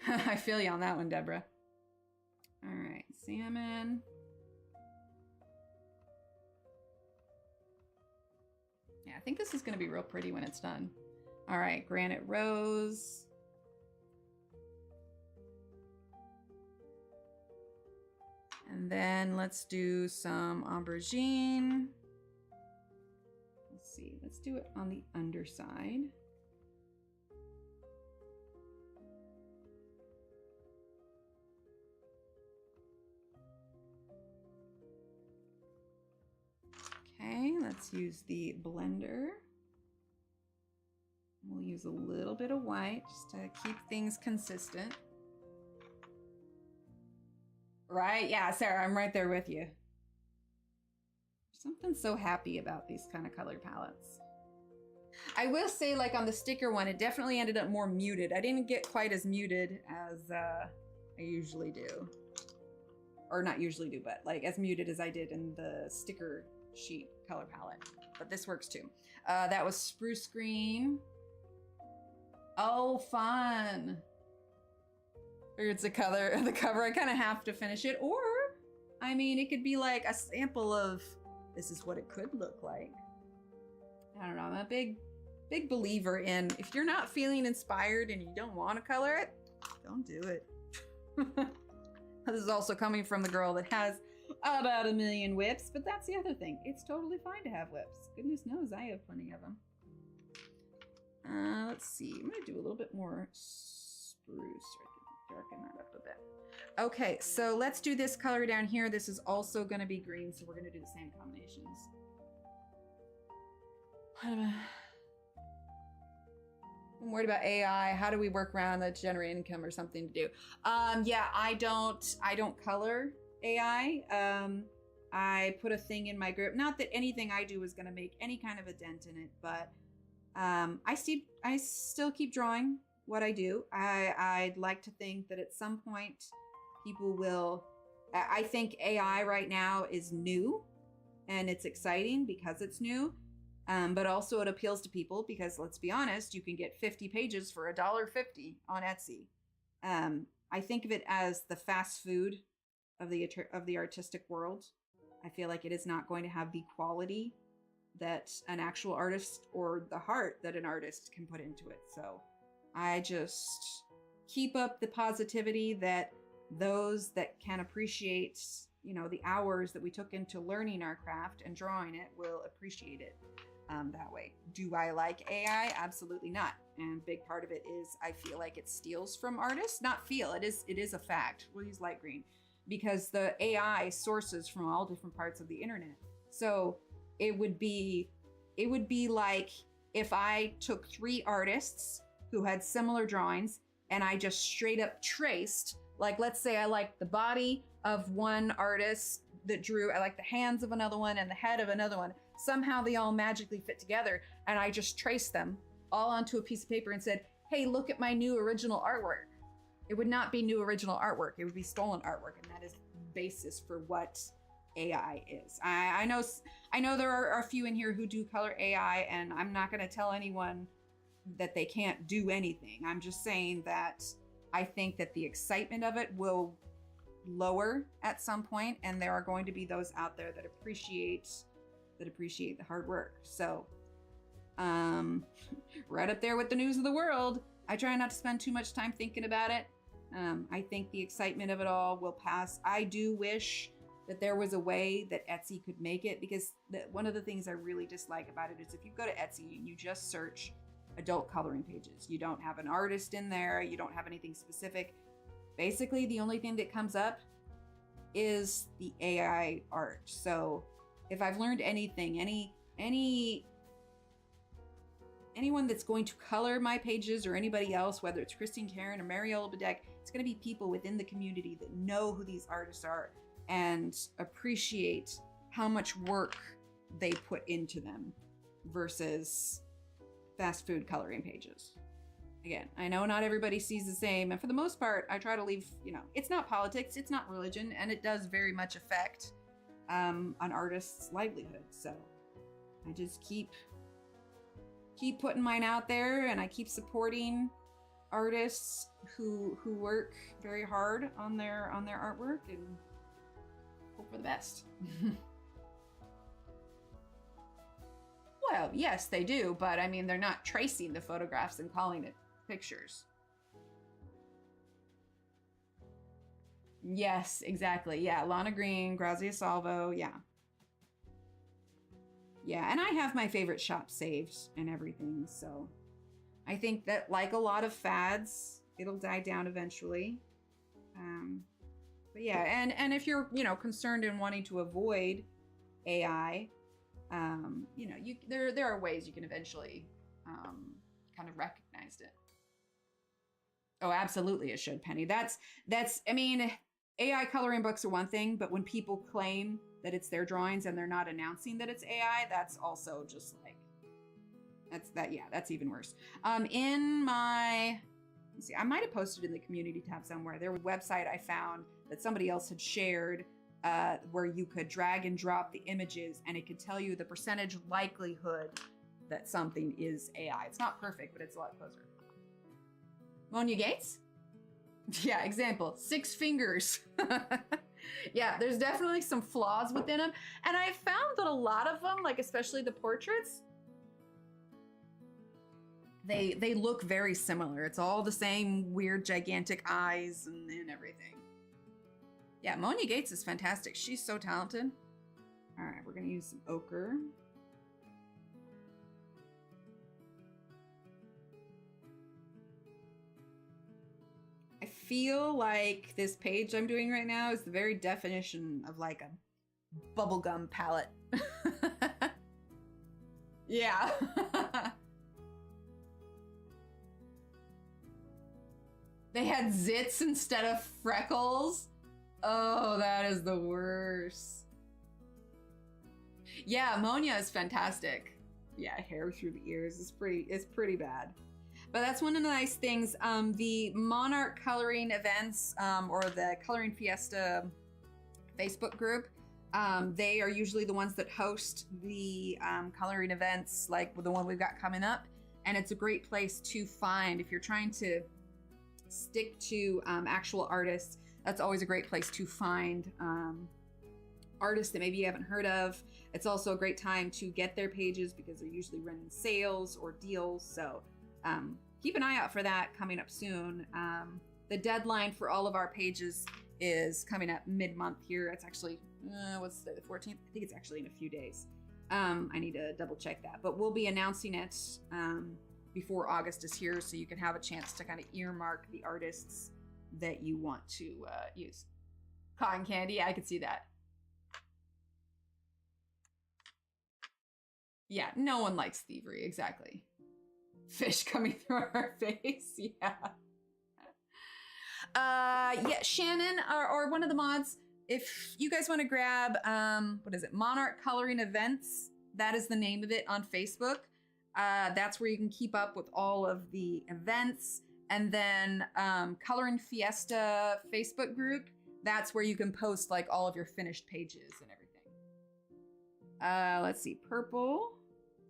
I feel you on that one, Deborah. All right, salmon. Yeah, I think this is going to be real pretty when it's done. All right, granite rose. And then let's do some aubergine. Let's see, let's do it on the underside. Okay, let's use the blender. We'll use a little bit of white just to keep things consistent. Right? Yeah, Sarah, I'm right there with you. Something so happy about these kind of color palettes. I will say, like on the sticker one, it definitely ended up more muted. I didn't get quite as muted as I usually do. Or not usually do, but like as muted as I did in the sticker sheet color palette. But this works too. That was spruce green. Oh, fun. It's the color, the cover. I kind of have to finish it. Or, I mean, it could be like a sample of this is what it could look like. I don't know. I'm a big believer in if you're not feeling inspired and you don't want to color it, don't do it. This is also coming from the girl that has about 1 million whips, but that's the other thing. It's totally fine to have whips. Goodness knows I have plenty of them. Let's see. I'm going to do a little bit more spruce. Darken that up a bit. Okay, so let's do this color down here. This is also going to be green, so we're going to do the same combinations. I'm worried about AI. How do we work around that to generate income or something to do? Yeah, I don't color AI. I put a thing in my group. Not that anything I do is going to make any kind of a dent in it, but I still keep drawing what I do. I'd like to think that at some point people will. I think AI right now is new and it's exciting because it's new. But also it appeals to people because let's be honest, you can get 50 pages for $1.50 on Etsy. I think of it as the fast food of the artistic world. I feel like it is not going to have the quality that an actual artist or the heart that an artist can put into it. So I just keep up the positivity that those that can appreciate, you know, the hours that we took into learning our craft and drawing it will appreciate it. That way. Do I like AI? Absolutely not. And big part of it is I feel like it steals from artists. Not feel, it is a fact. We'll use light green because the AI sources from all different parts of the internet. So it would be like if I took 3 artists who had similar drawings and I just straight up traced, like let's say I like the body of one artist that drew, I like the hands of another one and the head of another one. Somehow they all magically fit together and I just traced them all onto a piece of paper and said, hey, look at my new original artwork. It would not be new original artwork. It would be stolen artwork. And that is the basis for what AI is. I know there are a few in here who do color AI and I'm not going to tell anyone that they can't do anything. I'm just saying that I think that the excitement of it will lower at some point and there are going to be those out there that appreciate the hard work. So right up there with the news of the world. I try not to spend too much time thinking about it. I think the excitement of it all will pass. I do wish that there was a way that Etsy could make it because one of the things I really dislike about it is if you go to Etsy and you just search adult coloring pages, you don't have an artist in there, you don't have anything specific. Basically, the only thing that comes up is the AI art. So if I've learned anything, anyone that's going to color my pages or anybody else, whether it's Christine Karen or Mariella Bedeck, it's going to be people within the community that know who these artists are and appreciate how much work they put into them versus fast food coloring pages. Again, I know not everybody sees the same, and for the most part, I try to leave, you know, it's not politics, it's not religion, and it does very much affect an artist's livelihood. So I just keep putting mine out there, and I keep supporting artists who work very hard on their artwork, and hope for the best. Well, yes, they do, but I mean, they're not tracing the photographs and calling it pictures. Yes, exactly. Yeah, Lana Green, Grazia Salvo, yeah. Yeah, and I have my favorite shots saved and everything, so I think that, like a lot of fads, it'll die down eventually. But yeah, and if you're, you know, concerned and wanting to avoid AI, you know, there are ways you can eventually kind of recognize it. Oh, absolutely, it should, Penny. That's I mean, AI coloring books are one thing, but when people claim that it's their drawings and they're not announcing that it's AI, that's also just like, that's even worse. In my, let's see, I might have posted in the community tab somewhere. There was a website I found that somebody else had shared where you could drag and drop the images and it could tell you the percentage likelihood that something is AI. It's not perfect, but it's a lot closer. Monia Gates? Yeah, example, 6 fingers. Yeah, there's definitely some flaws within them. And I found that a lot of them, like especially the portraits, they look very similar. It's all the same weird gigantic eyes and everything. Yeah, Monia Gates is fantastic. She's so talented. All right, we're gonna use some ochre. I feel like this page I'm doing right now is the very definition of like a bubblegum palette. Yeah. They had zits instead of freckles. Oh, that is the worst. Yeah, Monia is fantastic. Yeah, hair through the ears is pretty bad. But that's one of the nice things. The Monarch coloring events or the Coloring Fiesta Facebook group, they are usually the ones that host the coloring events like the one we've got coming up. And it's a great place to find, if you're trying to stick to actual artists, that's always a great place to find artists that maybe you haven't heard of. It's also a great time to get their pages because they're usually running sales or deals. So keep an eye out for that coming up soon. The deadline for all of our pages is coming up mid-month here. It's actually, what's the 14th? I think it's actually in a few days. I need to double check that, but we'll be announcing it before August is here, so you can have a chance to kind of earmark the artists that you want to use. Cotton candy, I could see that. Yeah, no one likes thievery, exactly. Fish coming through our face, yeah. Yeah, Shannon or one of the mods, if you guys want to grab, what is it? Monarch Coloring Events. That is the name of it on Facebook. That's where you can keep up with all of the events. And then Coloring Fiesta Facebook group, that's where you can post like all of your finished pages and everything. Let's see, purple.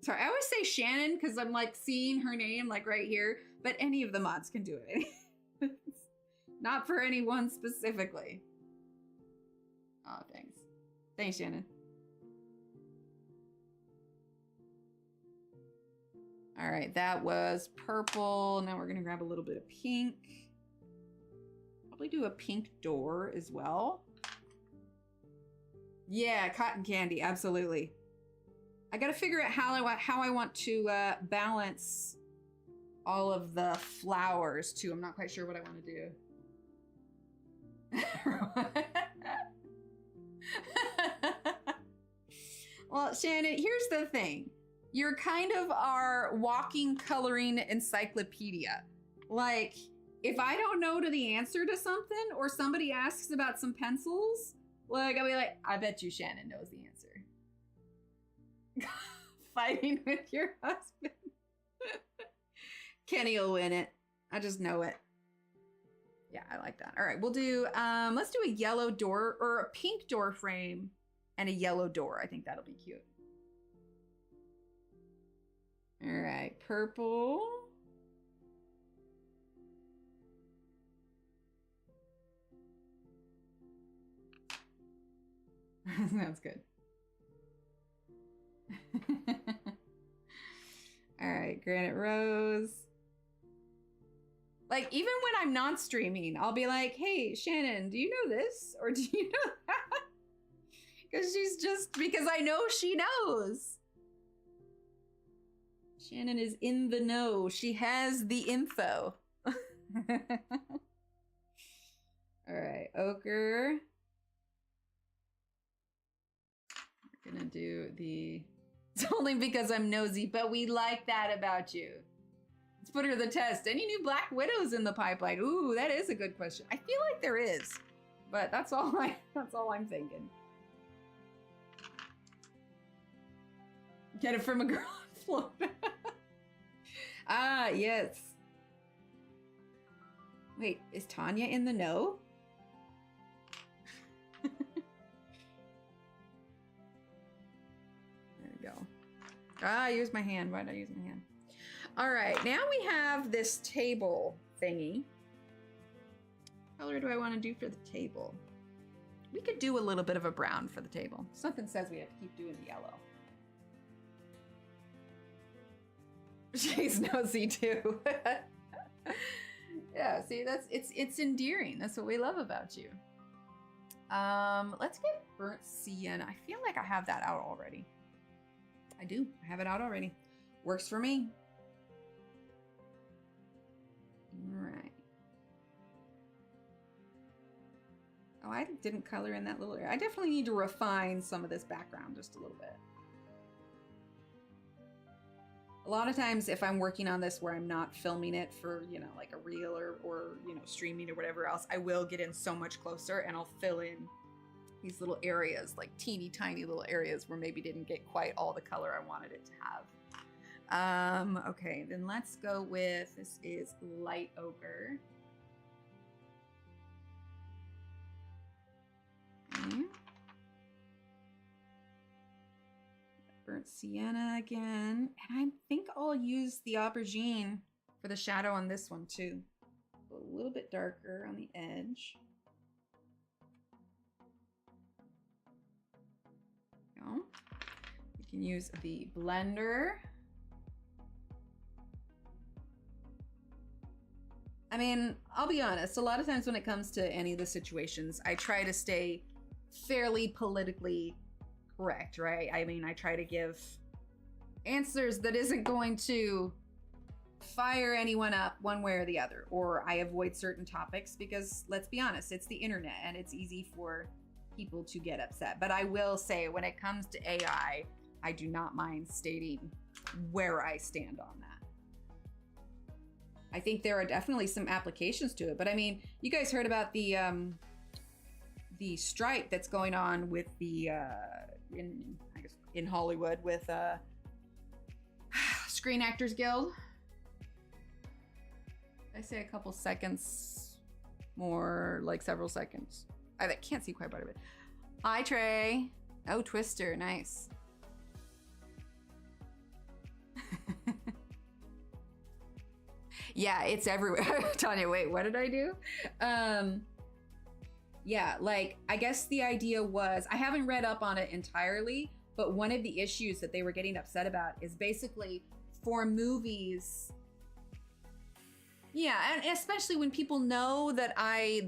Sorry, I always say Shannon because I'm like seeing her name like right here, but any of the mods can do it. Not for anyone specifically. Oh, thanks. Thanks, Shannon. All right, that was purple. Now we're gonna grab a little bit of pink. Probably do a pink door as well. Yeah, cotton candy, absolutely. I gotta figure out how I want to balance all of the flowers too. I'm not quite sure what I want to do. Well, Shannon, here's the thing. You're kind of our walking coloring encyclopedia. Like, if I don't know the answer to something or somebody asks about some pencils, like, I'll be like, I bet you Shannon knows the answer. Fighting with your husband. Kenny will win it. I just know it. Yeah, I like that. All right, we'll do, let's do a yellow door or a pink door frame and a yellow door. I think that'll be cute. All right, purple. Sounds good. All right, granite rose. Like, even when I'm not streaming, I'll be like, hey, Shannon, do you know this? Or do you know that? Because I know she knows. Shannon is in the know. She has the info. All right, ochre. We're gonna do the... It's only because I'm nosy, but we like that about you. Let's put her to the test. Any new Black Widows in the pipeline? Ooh, that is a good question. I feel like there is, but that's all I'm thinking. Get it from a girl on Florida. Ah, yes. Wait, is Tanya in the know? There we go. Ah, I used my hand. Why did I use my hand? All right, now we have this table thingy. What color do I want to do for the table? We could do a little bit of a brown for the table. Something says we have to keep doing the yellow. She's nosy too. Yeah, see, it's endearing. That's what we love about you. Let's get burnt sienna. I feel like I have that out already. I do. I have it out already. Works for me. All right. Oh, I didn't color in that little area. I definitely need to refine some of this background just a little bit. A lot of times if I'm working on this where I'm not filming it for, you know, like a reel or you know, streaming or whatever else, I will get in so much closer and I'll fill in these little areas, like teeny tiny little areas where maybe didn't get quite all the color I wanted it to have. Okay, then let's go with, this is light ochre. Okay. Burnt sienna again. And I think I'll use the aubergine for the shadow on this one too. A little bit darker on the edge. There we go. You can use the blender. I mean, I'll be honest, a lot of times when it comes to any of the situations, I try to stay fairly politically correct, right? I mean, I try to give answers that isn't going to fire anyone up one way or the other, or I avoid certain topics because, let's be honest, it's the internet and it's easy for people to get upset. But I will say, when it comes to AI, I do not mind stating where I stand on that. I think there are definitely some applications to it, but I mean, you guys heard about the strike that's going on with the I guess in Hollywood with Screen Actors Guild. Did I say a couple seconds more, like several seconds? I can't see quite part of it. Hi, Trey. Oh, Twister, nice. Yeah, it's everywhere. Tanya, wait, what did I do? Yeah, like, I guess the idea was, I haven't read up on it entirely, but one of the issues that they were getting upset about is basically for movies. Yeah, and especially when people know that I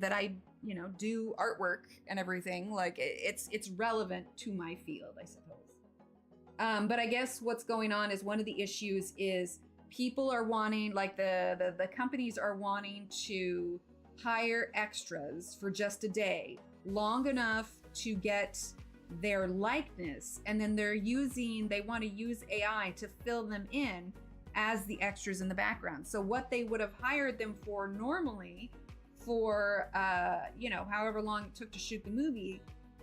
you know, do artwork and everything, like it's relevant to my field, I suppose. But I guess what's going on is one of the issues is people are wanting, like the companies are wanting to hire extras for just a day, long enough to get their likeness, and then they want to use AI to fill them in as the extras in the background. So what they would have hired them for normally for you know, however long it took to shoot the movie,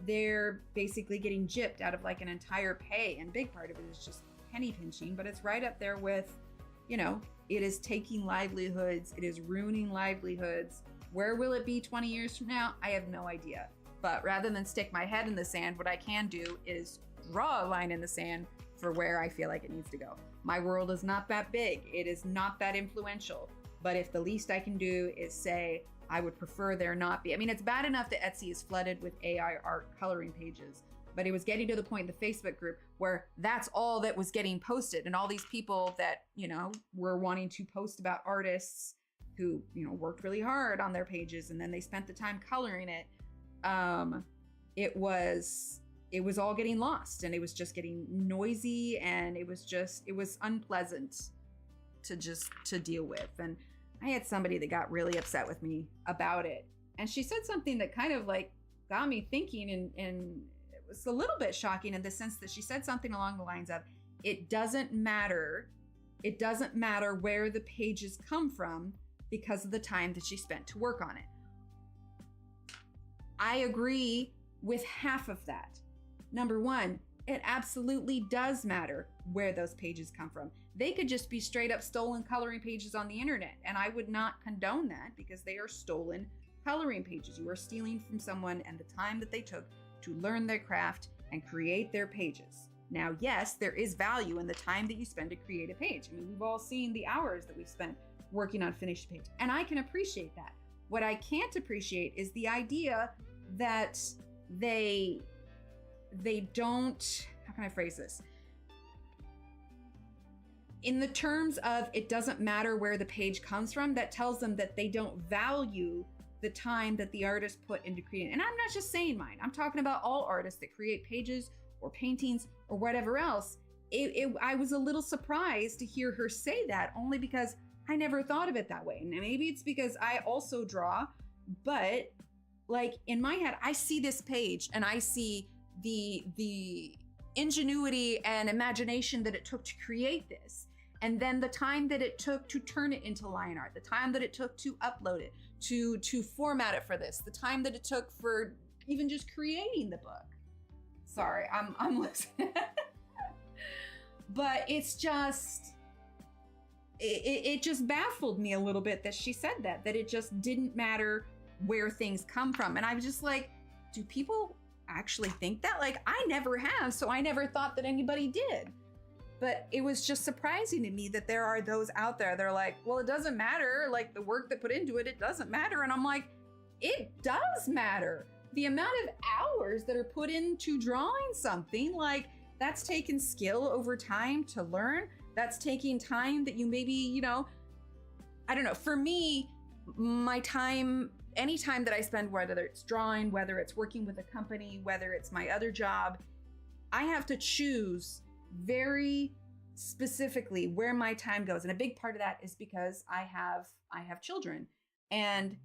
they're basically getting gypped out of like an entire pay, and big part of it is just penny pinching, but it's right up there with, you know, It is taking livelihoods. It is ruining livelihoods. Where will it be 20 years from now? I have no idea. But rather than stick my head in the sand, what I can do is draw a line in the sand for where I feel like it needs to go. My world is not that big. It is not that influential. But if the least I can do is say, I would prefer there not be. I mean, it's bad enough that Etsy is flooded with AI art coloring pages, but it was getting to the point in the Facebook group where that's all that was getting posted. And all these people that, you know, were wanting to post about artists who, you know, worked really hard on their pages and then they spent the time coloring it. It was all getting lost and it was just getting noisy and it was unpleasant to deal with. And I had somebody that got really upset with me about it. And she said something that kind of like got me thinking and it was a little bit shocking in the sense that she said something along the lines of, it doesn't matter where the pages come from because of the time that she spent to work on it. I agree with half of that. Number one, it absolutely does matter where those pages come from. They could just be straight up stolen coloring pages on the internet, and I would not condone that because they are stolen coloring pages. You are stealing from someone and the time that they took to learn their craft and create their pages. Now, yes, there is value in the time that you spend to create a page. I mean, we've all seen the hours that we've spent working on finished page, and I can appreciate that. What I can't appreciate is the idea that they don't, how can I phrase this? In the terms of it doesn't matter where the page comes from, that tells them that they don't value the time that the artist put into creating. And I'm not just saying mine. I'm talking about all artists that create pages or paintings or whatever else. I was a little surprised to hear her say that only because I never thought of it that way. And maybe it's because I also draw, but like in my head, I see this page and I see the ingenuity and imagination that it took to create this. And then the time that it took to turn it into line art, the time that it took to upload it, to format it for this, the time that it took for even just creating the book. Sorry, I'm listening. But it's just, it just baffled me a little bit that she said that it just didn't matter where things come from. And I was just like, do people actually think that? Like, I never have, so I never thought that anybody did. But it was just surprising to me that there are those out there that are like, well, it doesn't matter, like the work that put into it, it doesn't matter. And I'm like, it does matter. The amount of hours that are put into drawing something, like that's taken skill over time to learn. That's taking time that you maybe, you know, I don't know. For me, my time, any time that I spend, whether it's drawing, whether it's working with a company, whether it's my other job, I have to choose very specifically where my time goes. And a big part of that is because I have children. And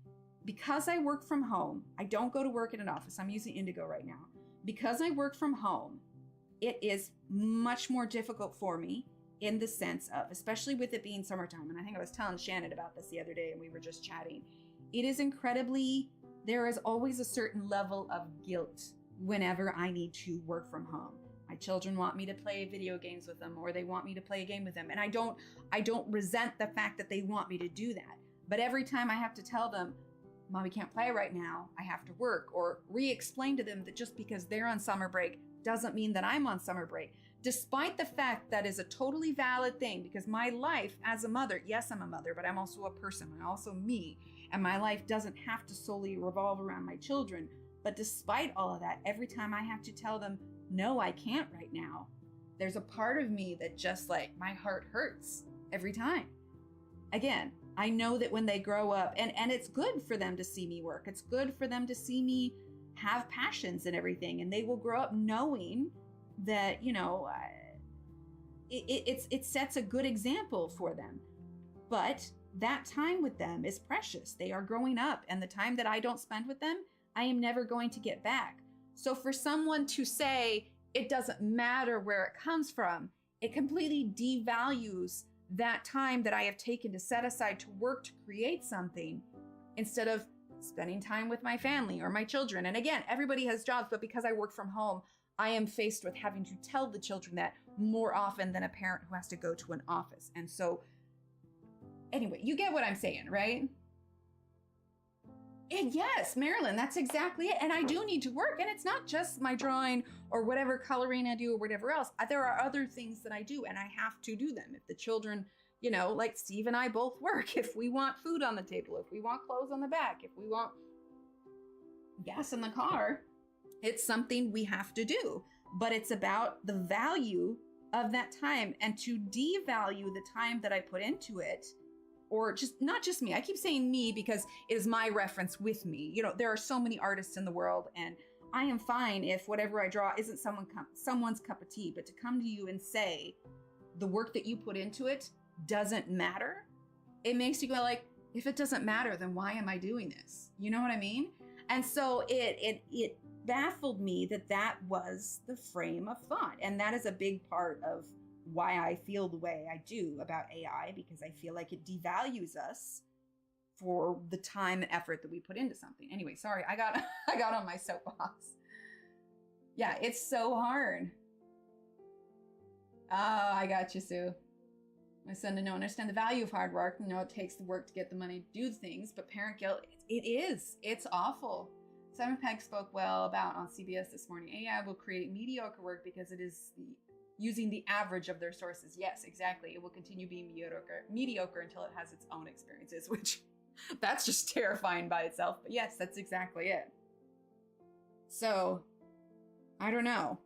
because I work from home, I don't go to work in an office. I'm using Indigo right now. Because I work from home, it is much more difficult for me in the sense of, especially with it being summertime. And I think I was telling Shannon about this the other day and we were just chatting. It is incredibly, there is always a certain level of guilt whenever I need to work from home. My children want me to play video games with them, or they want me to play a game with them. And I don't resent the fact that they want me to do that. But every time I have to tell them, Mommy can't play right now, I have to work, or re-explain to them that just because they're on summer break doesn't mean that I'm on summer break. Despite the fact that is a totally valid thing, because my life as a mother, yes, I'm a mother, but I'm also a person. I'm also me. And my life doesn't have to solely revolve around my children. But despite all of that, every time I have to tell them, no, I can't right now, there's a part of me that just like, my heart hurts every time. Again, I know that when they grow up, and it's good for them to see me work. It's good for them to see me have passions and everything. And they will grow up knowing that, you know, it sets a good example for them. But that time with them is precious. They are growing up, and the time that I don't spend with them, I am never going to get back. So for someone to say it doesn't matter where it comes from, it completely devalues that time that I have taken to set aside to work to create something instead of spending time with my family or my children. And again, everybody has jobs, but because I work from home, I am faced with having to tell the children that more often than a parent who has to go to an office. And so Anyway, you get what I'm saying, right? And yes, Marilyn, that's exactly it. And I do need to work. And it's not just my drawing or whatever coloring I do or whatever else. There are other things that I do and I have to do them. If the children, you know, like Steve and I both work, if we want food on the table, if we want clothes on the back, if we want gas in the car, it's something we have to do. But it's about the value of that time, and to devalue the time that I put into it, or just not just me. I keep saying me because it is my reference with me. You know, there are so many artists in the world, and I am fine if whatever I draw isn't someone's cup of tea, but to come to you and say the work that you put into it doesn't matter, it makes you go like, if it doesn't matter, then why am I doing this? You know what I mean? And so it baffled me that was the frame of thought. And that is a big part of why I feel the way I do about AI, because I feel like it devalues us for the time and effort that we put into something. Anyway, sorry, I got on my soapbox. Yeah, it's so hard. I got you, Sue. My son to know, understand the value of hard work. You know, it takes the work to get the money to do things, but parent guilt, it's awful. Simon Pegg spoke well about on CBS this morning, AI will create mediocre work because it is using the average of their sources. Yes, exactly. It will continue being mediocre until it has its own experiences, which that's just terrifying by itself. But yes, that's exactly it. So, I don't know.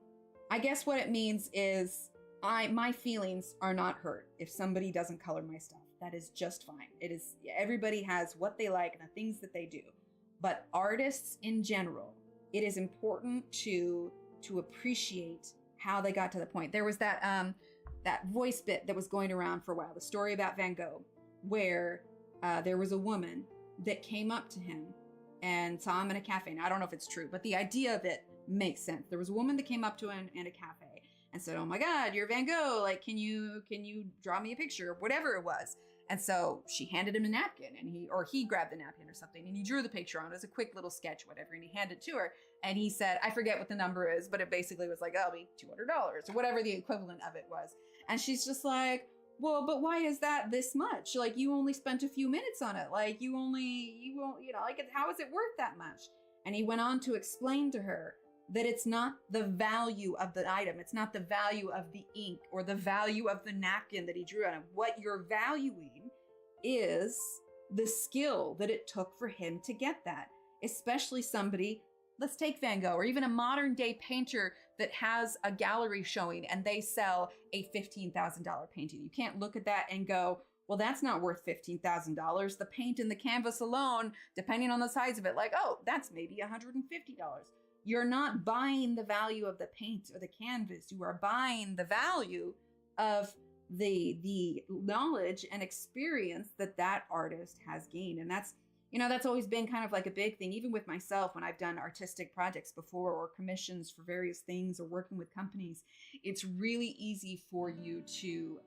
I guess what it means is my feelings are not hurt if somebody doesn't color my stuff. That is just fine. It is, everybody has what they like and the things that they do. But artists in general, it is important to appreciate how they got to the point. There was that voice bit that was going around for a while, the story about Van Gogh, where there was a woman that came up to him and saw him in a cafe. Now, I don't know if it's true, but the idea of it makes sense. There was a woman that came up to him in a cafe and said, "Oh my God, you're Van Gogh. Like, can you draw me a picture?" or whatever it was. And so she handed him a napkin, and he grabbed the napkin or something, and he drew the picture on it as a quick little sketch, whatever, and he handed it to her. And he said, I forget what the number is, but it basically was like, "Oh, it'll be $200 or whatever the equivalent of it was." And she's just like, "Well, but why is that this much? Like, you only spent a few minutes on it. Like, you won't, like, how is it worth that much?" And he went on to explain to her that it's not the value of the item. It's not the value of the ink or the value of the napkin that he drew on it. What you're valuing is the skill that it took for him to get that. Especially somebody, let's take Van Gogh, or even a modern day painter that has a gallery showing and they sell a $15,000 painting. You can't look at that and go, well, that's not worth $15,000. The paint and the canvas alone, depending on the size of it, like, oh, that's maybe $150. You're not buying the value of the paint or the canvas. You are buying the value of the knowledge and experience that artist has gained. And that's always been kind of like a big thing, even with myself when I've done artistic projects before or commissions for various things or working with companies. It's really easy for you to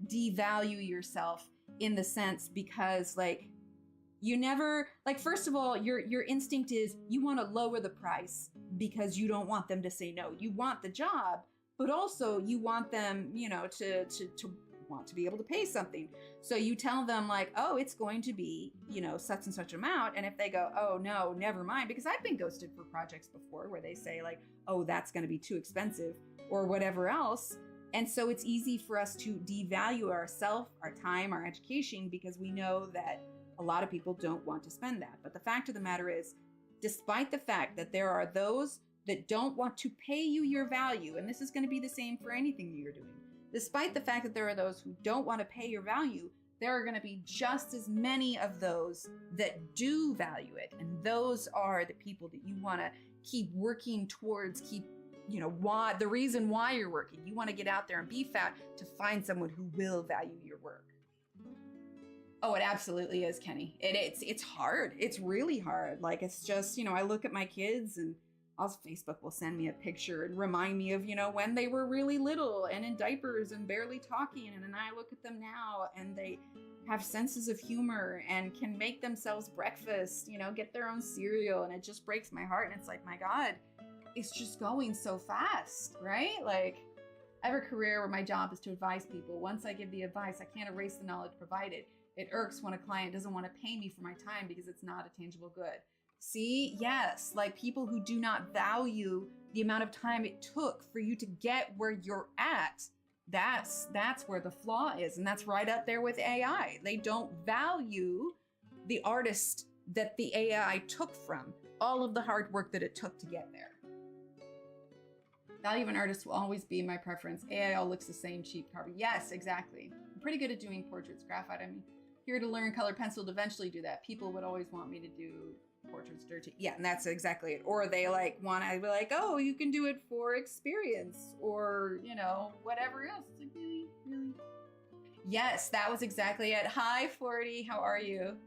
devalue yourself in the sense because, like, you never, like, first of all, your instinct is you want to lower the price because you don't want them to say no. You want the job, but also you want them, to want to be able to pay something. So you tell them, like, oh, it's going to be, such and such amount. And if they go, oh, no, never mind, because I've been ghosted for projects before where they say, like, oh, that's going to be too expensive or whatever else. And so it's easy for us to devalue ourselves, our time, our education, because we know that a lot of people don't want to spend that. But the fact of the matter is, despite the fact that there are those that don't want to pay you your value, and this is going to be the same for anything you're doing, despite the fact that there are those who don't want to pay your value, there are going to be just as many of those that do value it. And those are the people that you want to keep working towards, the reason why you're working. You want to get out there and be fat to find someone who will value your work. Oh, it absolutely is, Kenny. It's hard. It's really hard. Like, it's just, I look at my kids and Facebook will send me a picture and remind me of, when they were really little and in diapers and barely talking. And then I look at them now and they have senses of humor and can make themselves breakfast, get their own cereal. And it just breaks my heart. And it's like, my God, it's just going so fast, right? Like, I have a career where my job is to advise people. Once I give the advice, I can't erase the knowledge provided. It irks when a client doesn't want to pay me for my time because it's not a tangible good. See, yes, like people who do not value the amount of time it took for you to get where you're at. That's where the flaw is, and that's right up there with AI. They don't value the artist that the AI took from, all of the hard work that it took to get there. Value of an artist will always be my preference. AI all looks the same, cheap carbon. Yes, exactly. I'm pretty good at doing portraits, graphite. I'm here to learn color pencil to eventually do that. People would always want me to do portraits dirty. Yeah, and that's exactly it. Or they like want to be like, oh, you can do it for experience or, you know, whatever else. It's like, really? Really? Yes, that was exactly it. Hi, 40. How are you?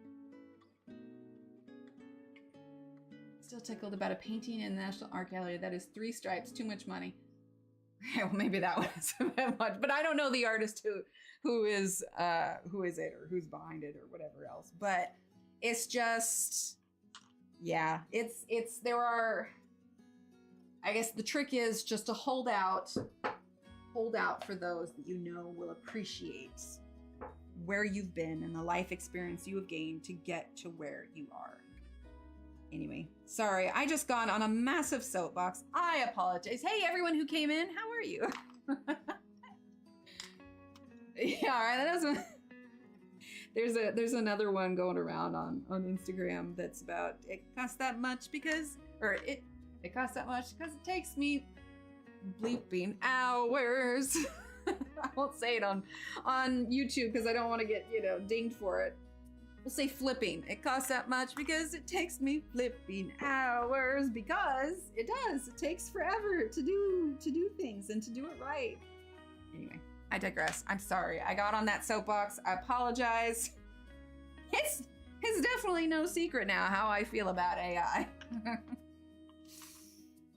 Still tickled about a painting in the National Art Gallery that is 3 stripes, too much money. Well, maybe that was a bit much, but I don't know the artist who is it or who's behind it or whatever else. But it's just, yeah, it's there are. I guess the trick is just to hold out for those that you know will appreciate where you've been and the life experience you have gained to get to where you are. Anyway, sorry, I just got on a massive soapbox. I apologize. Hey, everyone who came in, how are you? Yeah, all right, that was there's another one going around on Instagram that's about it costs that much because, or it costs that much because it takes me bleeping hours. I won't say it on YouTube because I don't want to get, you know, dinged for it. We'll say flipping. It costs that much because it takes me flipping hours because it does. It takes forever to do things and to do it right. Anyway, I digress. I'm sorry. I got on that soapbox. I apologize. It's definitely no secret now how I feel about AI.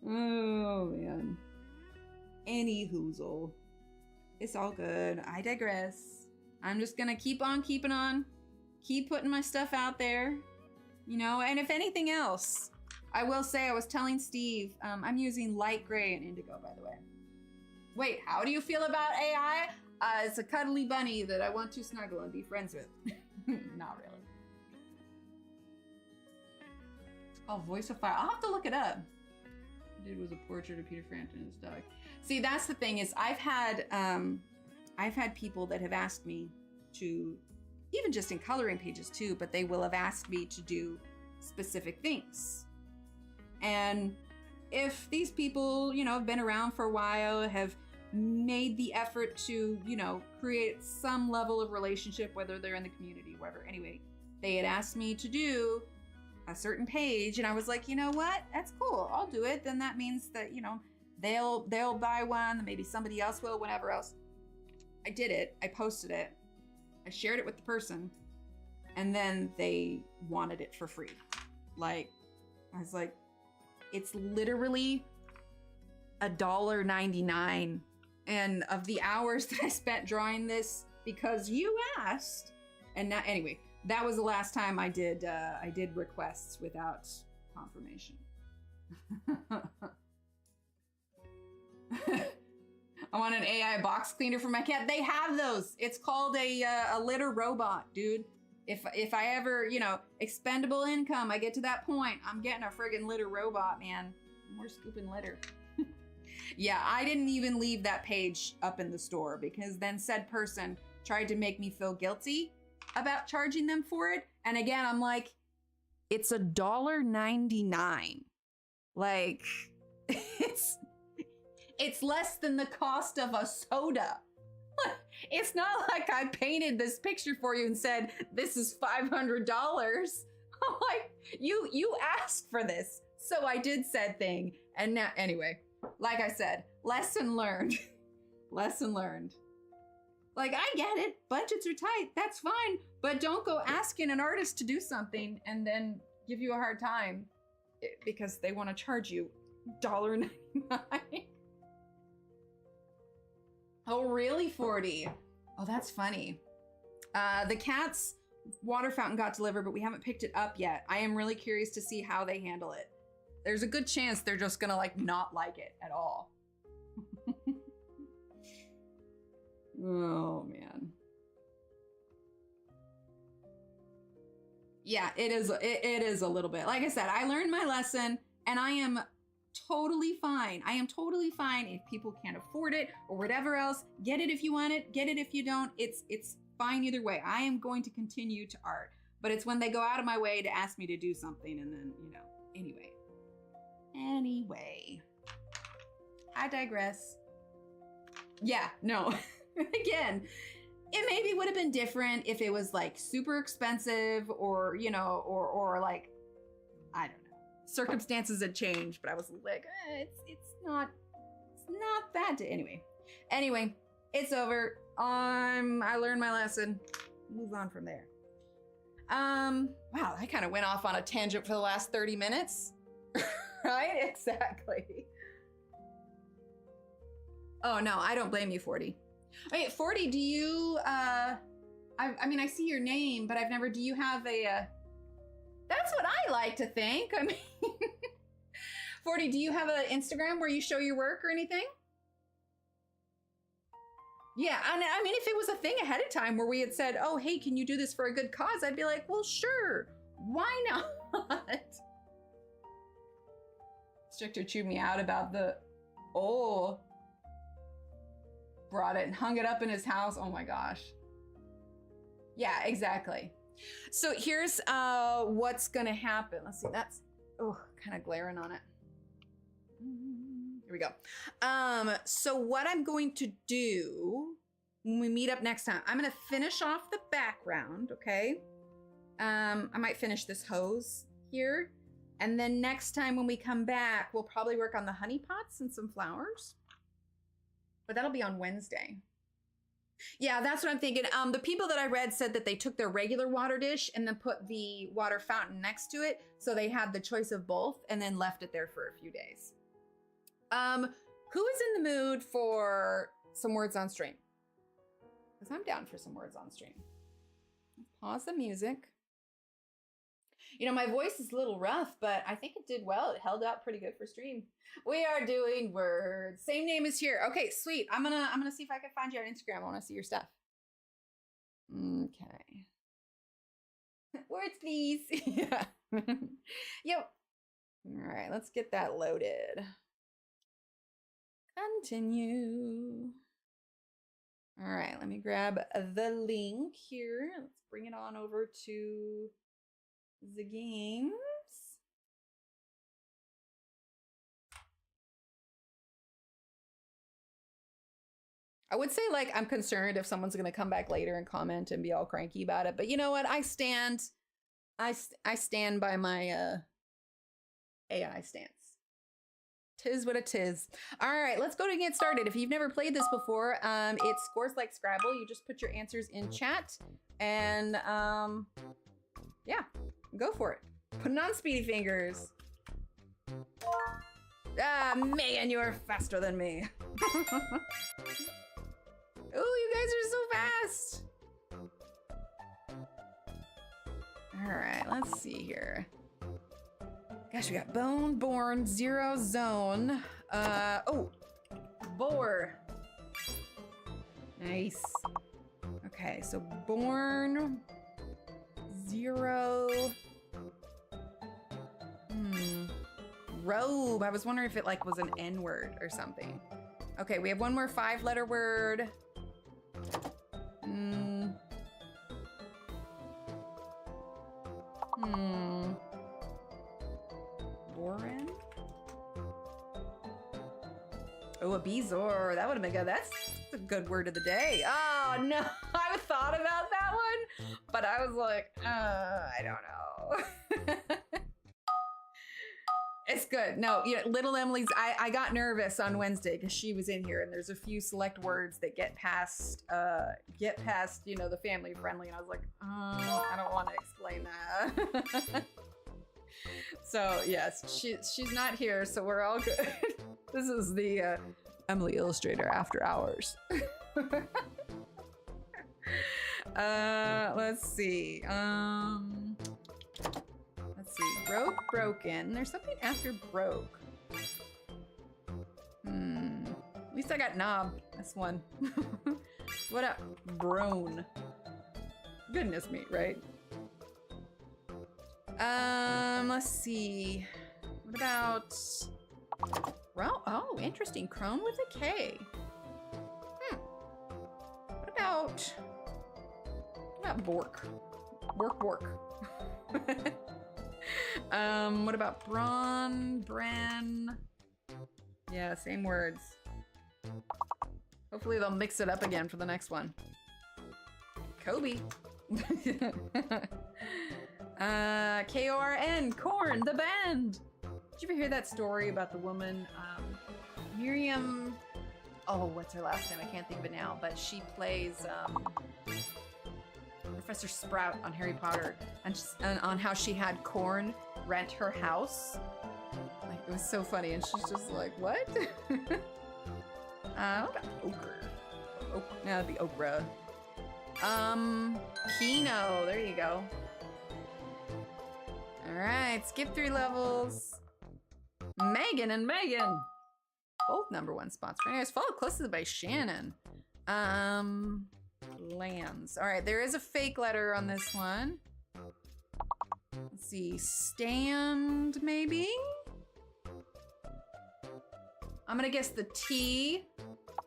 Oh man. Any hoozle. It's all good. I digress. I'm just gonna keep on keeping on. Keep putting my stuff out there, you know, and if anything else, I will say I was telling Steve, I'm using light gray and indigo, by the way. Wait, how do you feel about AI? It's a cuddly bunny that I want to snuggle and be friends with. Not really. Oh, voice of fire. I'll have to look it up. It was a portrait of Peter Frampton and his dog. See, that's the thing is I've had people that have asked me to, even just in coloring pages too, but they will have asked me to do specific things. And if these people, you know, have been around for a while, have made the effort to, you know, create some level of relationship, whether they're in the community, whatever. Anyway, they had asked me to do a certain page and I was like, you know what? That's cool. I'll do it. Then that means that, you know, they'll buy one, maybe somebody else will, whatever else. I did it. I posted it. I shared it with the person, and then they wanted it for free. Like, I was like, it's literally $1.99. And of the hours that I spent drawing this because you asked, and now, anyway, that was the last time I did requests without confirmation. I want an AI box cleaner for my cat. They have those. It's called a litter robot, dude. If I ever, you know, expendable income, I get to that point, I'm getting a friggin' litter robot, man. We're scooping litter. Yeah, I didn't even leave that page up in the store because then said person tried to make me feel guilty about charging them for it. And again, I'm like, it's $1.99. Like, it's less than the cost of a soda. It's not like I painted this picture for you and said, this is $500. I'm like, you asked for this. So I did said thing. And now, anyway, like I said, lesson learned. Lesson learned. Like, I get it. Budgets are tight. That's fine. But don't go asking an artist to do something and then give you a hard time because they want to charge you $1.99. Oh, really, 40? Oh, that's funny. The cat's water fountain got delivered, but we haven't picked it up yet. I am really curious to see how they handle it. There's a good chance they're just gonna like not like it at all. Oh, man. Yeah, it is. It is a little bit. Like I said, I learned my lesson, and I am totally fine. I am totally fine if people can't afford it or whatever else. Get it if you want it. Get it if you don't. It's fine either way. I am going to continue to art, but it's when they go out of my way to ask me to do something, and then Anyway, I digress. Yeah, no. Again, it maybe would have been different if it was like super expensive or, or like, I don't know. Circumstances had changed, but I was like, it's not that. Anyway, it's over. I learned my lesson. Move on from there. Wow, I kind of went off on a tangent for the last 30 minutes. Right? Exactly. Oh no, I don't blame you, 40. Wait, 40, do you, I mean, I see your name, but do you have a, that's what I like to think. I mean, 40, do you have an Instagram where you show your work or anything? Yeah, and I mean, if it was a thing ahead of time where we had said, oh, hey, can you do this for a good cause? I'd be like, well, sure. Why not? Stricter chewed me out about brought it and hung it up in his house. Oh my gosh. Yeah, exactly. So here's what's gonna happen. Let's see, that's kind of glaring on it. Here we go. So what I'm going to do when we meet up next time, I'm gonna finish off the background, okay? I might finish this hose here. And then next time when we come back, we'll probably work on the honey pots and some flowers. But that'll be on Wednesday. Yeah, that's what I'm thinking. The people that I read said that they took their regular water dish and then put the water fountain next to it. So they had the choice of both and then left it there for a few days. Who is in the mood for some words on stream? Because I'm down for some words on stream. Pause the music. My voice is a little rough, but I think it did well. It held out pretty good for stream. We are doing words. Same name is here. Okay, sweet. I'm gonna see if I can find you on Instagram. I want to see your stuff. Okay. Words, please. Yeah. Yep. All right, let's get that loaded. Continue. All right, let me grab the link here. Let's bring it on over to the games. I would say, like, I'm concerned if someone's gonna come back later and comment and be all cranky about it, but you know what? I stand by my AI stance. Tis what it is. All right, let's go to get started. If you've never played this before, it scores like Scrabble. You just put your answers in chat and yeah, go for it. Put it on Speedy Fingers. Ah, man, you're faster than me. Oh, you guys are so fast. All right, let's see here. Gosh, we got Bone, Born, Zero, Zone. Boar. Nice. Okay, so Born, Zero. Robe. I was wondering if it like was an N word or something. Okay, we have one more 5-letter word. Warren? Oh, a Bezor. That would have been good. That's a good word of the day. Oh, no. I thought about that one, but I was like, I don't know. It's good. No, little Emily's, I got nervous on Wednesday because she was in here and there's a few select words that get past, the family friendly. And I was like, I don't want to explain that. So yes, she's not here. So we're all good. This is the Emily Illustrator After Hours. Let's see. Let's see, broke, broken. There's something after broke. At least I got knob. That's one. What up? Brown. Goodness me, right? Let's see. What about... Well, oh, interesting. Crone with a K. What about Bork? Bork. What about Braun, Bran? Yeah, same words. Hopefully they'll mix it up again for the next one. Kobe. K-O-R-N, Korn, the band. Did you ever hear that story about the woman, Miriam? Oh, what's her last name? I can't think of it now, but she plays, Professor Sprout on Harry Potter, and on how she had Korn rent her house. Like, it was so funny, and she's just like, what? What about Ochre? Yeah, that'd be Oprah. Kino, there you go. Alright, skip 3 levels. Megan and Megan. Both #1 spots for anyways. Followed closely by Shannon. Lands. Alright, there is a fake letter on this one. Let's see. Stand, maybe? I'm gonna guess the T.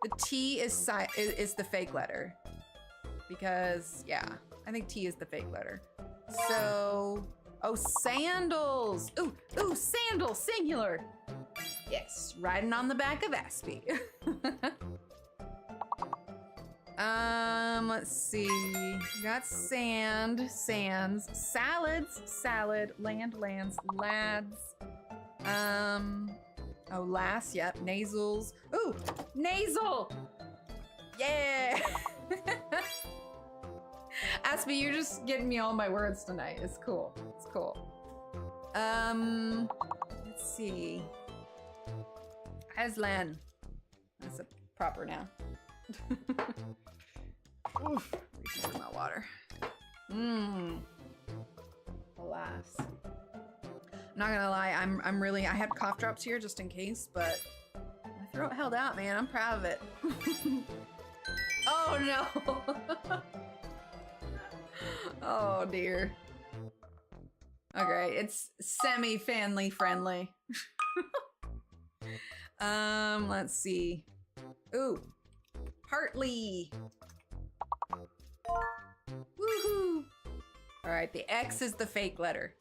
The T is the fake letter. Because, yeah, I think T is the fake letter. So, oh, sandals. Ooh, sandals, singular. Yes, riding on the back of Aspie. Let's see. We got sand, sands, salads, salad, lands, lads. Oh, lass, yep, nasals. Ooh, nasal. Yeah. Aspie, you're just getting me all my words tonight. It's cool. It's cool. Let's see. Aslan. That's a proper noun. Oof. Reaching for my water. Alas. I'm not gonna lie, I'm really, I had cough drops here just in case, but my throat held out, man. I'm proud of it. Oh no. Oh dear. Okay, it's semi-family friendly. Let's see. Ooh, partly. Woohoo! All right, the X is the fake letter.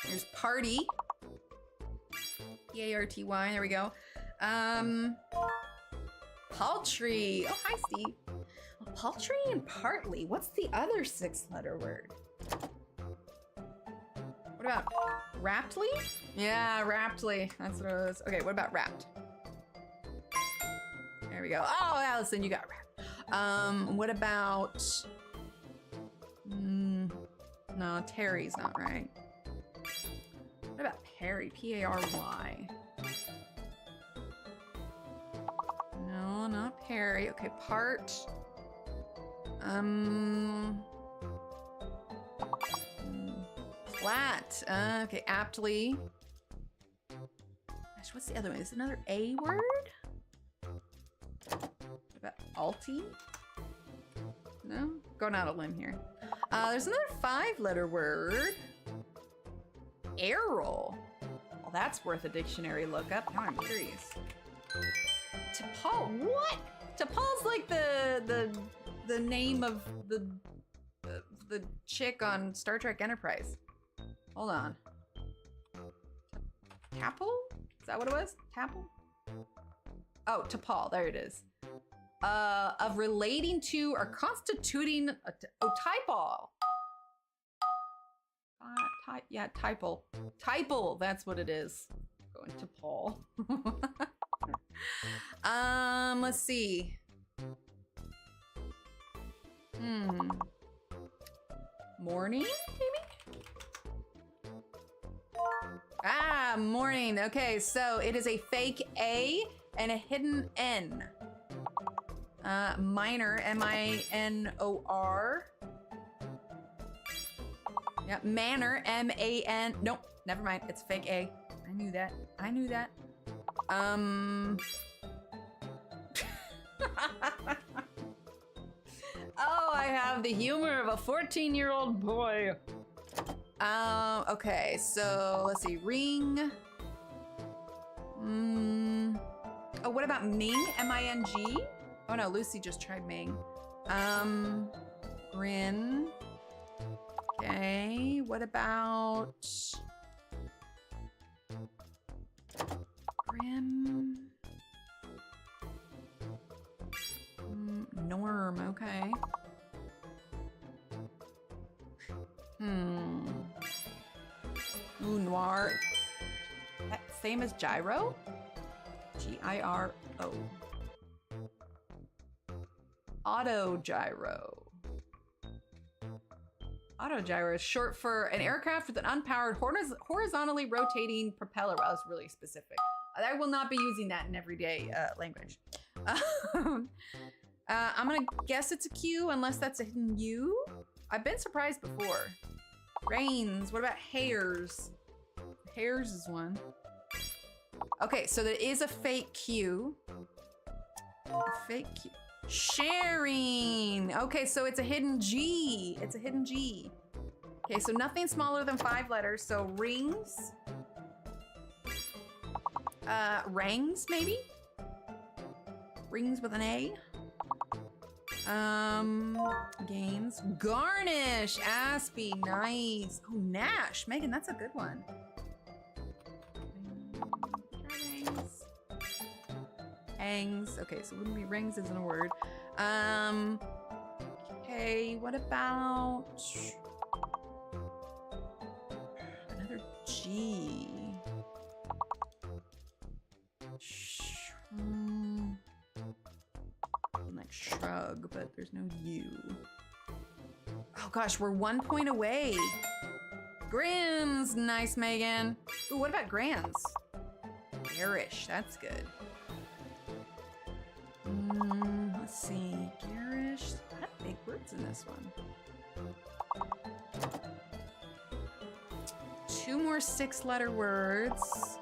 There's party. P-A-R-T-Y, there we go. Paltry. Oh, hi, Steve. Paltry and partly. What's the other 6-letter word? What about raptly? Yeah, raptly. That's what it was. Okay, what about wrapped? There we go. Oh, Allison, you got wrapped. What about... no, Terry's not right. What about Perry? P-A-R-Y. No, not Perry. Okay, part. Flat. Okay, aptly. Gosh, what's the other one? Is it another A word? What about alti? No? Going out on a limb here. There's another 5-letter word. Errol. Well, that's worth a dictionary lookup. Now I'm curious. T'Pol. What? T'Pol's like the name of the chick on Star Trek Enterprise. Hold on. Tapple? Is that what it was? Tapple? Oh, T'Pol. There it is. Of relating to or constituting a typol. Yeah, typal. Typal, that's what it is. Going to Paul. Let's see. Morning, maybe? Ah, morning. Okay, so it is a fake A and a hidden N. Minor, M-I-N-O-R. Yeah, manor, M-A-N. Nope, never mind. It's fake A. I knew that. I knew that. Oh, I have the humor of a 14-year-old boy. Okay, so let's see. Ring. Oh, what about Ming? M-I-N-G? Oh no, Lucy just tried Ming. Grin. Okay, what about Grim? Norm, okay. Ooh, Noir. That same as Gyro? G-I-R-O. Auto Gyro. Auto Gyro is short for an aircraft with an unpowered horizontally rotating propeller. Wow, that's really specific. I will not be using that in everyday language. I'm gonna guess it's a Q unless that's a hidden U. I've been surprised before. Rains, what about hairs? Hairs is one. Okay, so there is a fake Q. A fake Q. Sharing. Okay, so it's a hidden G. It's a hidden G. Okay, so nothing smaller than 5 letters. So rings. Rangs, maybe? Rings with an A. Gains. Garnish. Aspie. Nice. Oh, Nash. Megan, that's a good one. Hangs. Okay, so it wouldn't be rings isn't a word. Okay, what about another G? Like shrug, but there's no U. Oh gosh, we're 1 point away. Grins, nice, Megan. Ooh, what about Grands? Garish, that's good. Let's see, garish. A lot of big words in this one. 2 more 6-letter words.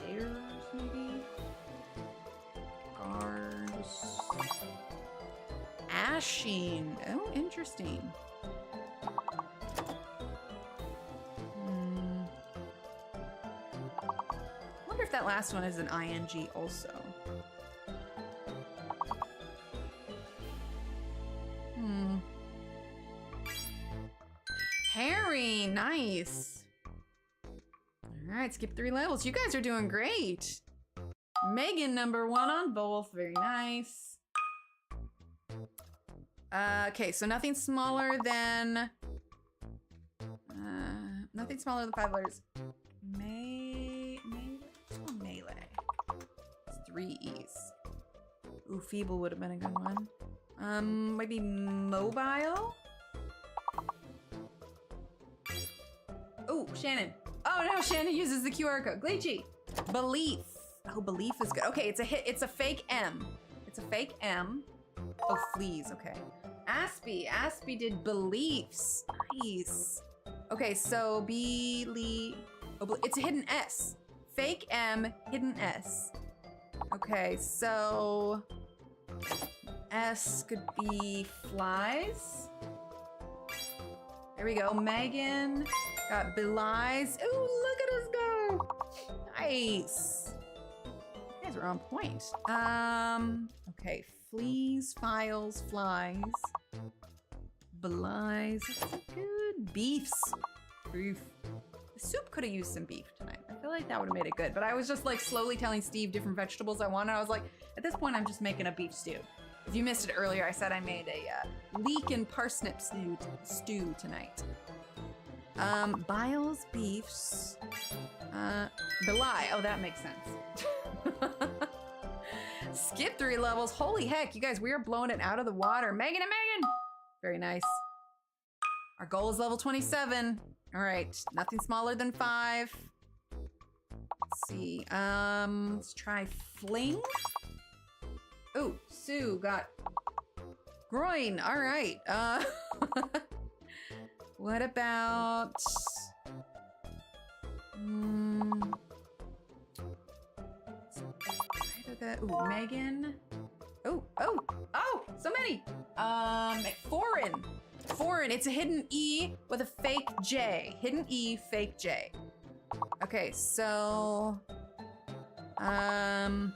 Dares, maybe? Guards. Ashing. Oh, interesting. That last one is an ing also. Herring, nice. All right, skip 3 levels. You guys are doing great. Megan, number 1 on both. Very nice. Okay, so nothing smaller than 5 letters. Melee. It's 3 E's. Ooh, feeble would have been a good one. Maybe mobile? Oh, Shannon. Oh no, Shannon uses the QR code. Glitchy. Belief. Oh, belief is good. Okay, it's a fake M. It's a fake M. Oh, fleas, okay. Aspie did beliefs. Nice. Okay, so it's a hidden S. Fake M, hidden S. Okay, so S could be flies. There we go. Megan got belies. Ooh, look at us go. Nice. You guys are on point. Okay, fleas, files, flies, belies. That's so good. Beefs. Beef. The soup could have used some beef tonight. I feel like that would have made it good, but I was just like slowly telling Steve different vegetables I wanted. I was like, at this point, I'm just making a beef stew. If you missed it earlier, I said I made a leek and parsnip stew tonight. Biles, beefs, belie. Oh, that makes sense. Skip 3 levels. Holy heck, you guys, we are blowing it out of the water. Megan and Megan. Very nice. Our goal is level 27. All right, nothing smaller than 5. Let's see. Let's try fling. Oh, Sue got groin. All right. What about either that? Ooh, Megan. Oh, so many. Foreign. Foreign, it's a hidden E with a fake J. Hidden E, fake J. Okay, so, oh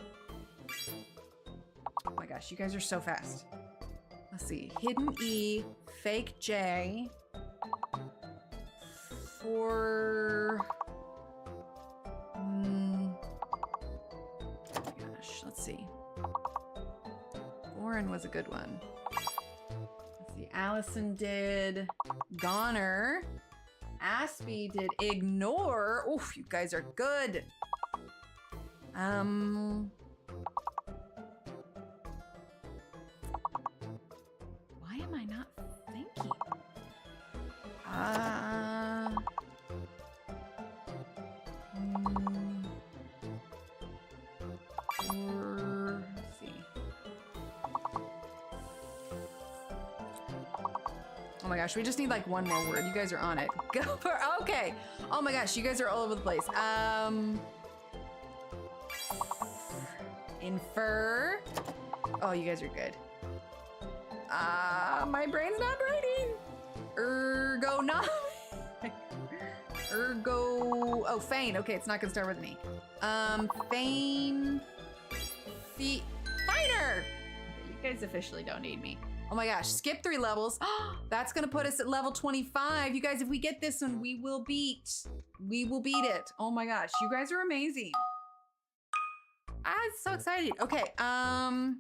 my gosh, you guys are so fast. Let's see, hidden E, fake J, for, oh my gosh, let's see. Foreign was a good one. Let's see, Allison did Goner. Aspie did ignore. Oof, you guys are good. Why am I not thinking? Let's see. Oh my gosh, we just need like one more word. You guys are on it. Go for, okay. Oh my gosh, you guys are all over the place. Infer. Oh, you guys are good. My brain's not writing. Ergonomic. Oh, feign. Okay, it's not gonna start with me. Feign. Fighter. You guys officially don't need me. Oh my gosh, skip 3 levels. That's gonna put us at level 25. You guys, if we get this one, we will beat it. Oh my gosh, you guys are amazing. I'm so excited. Okay, wow,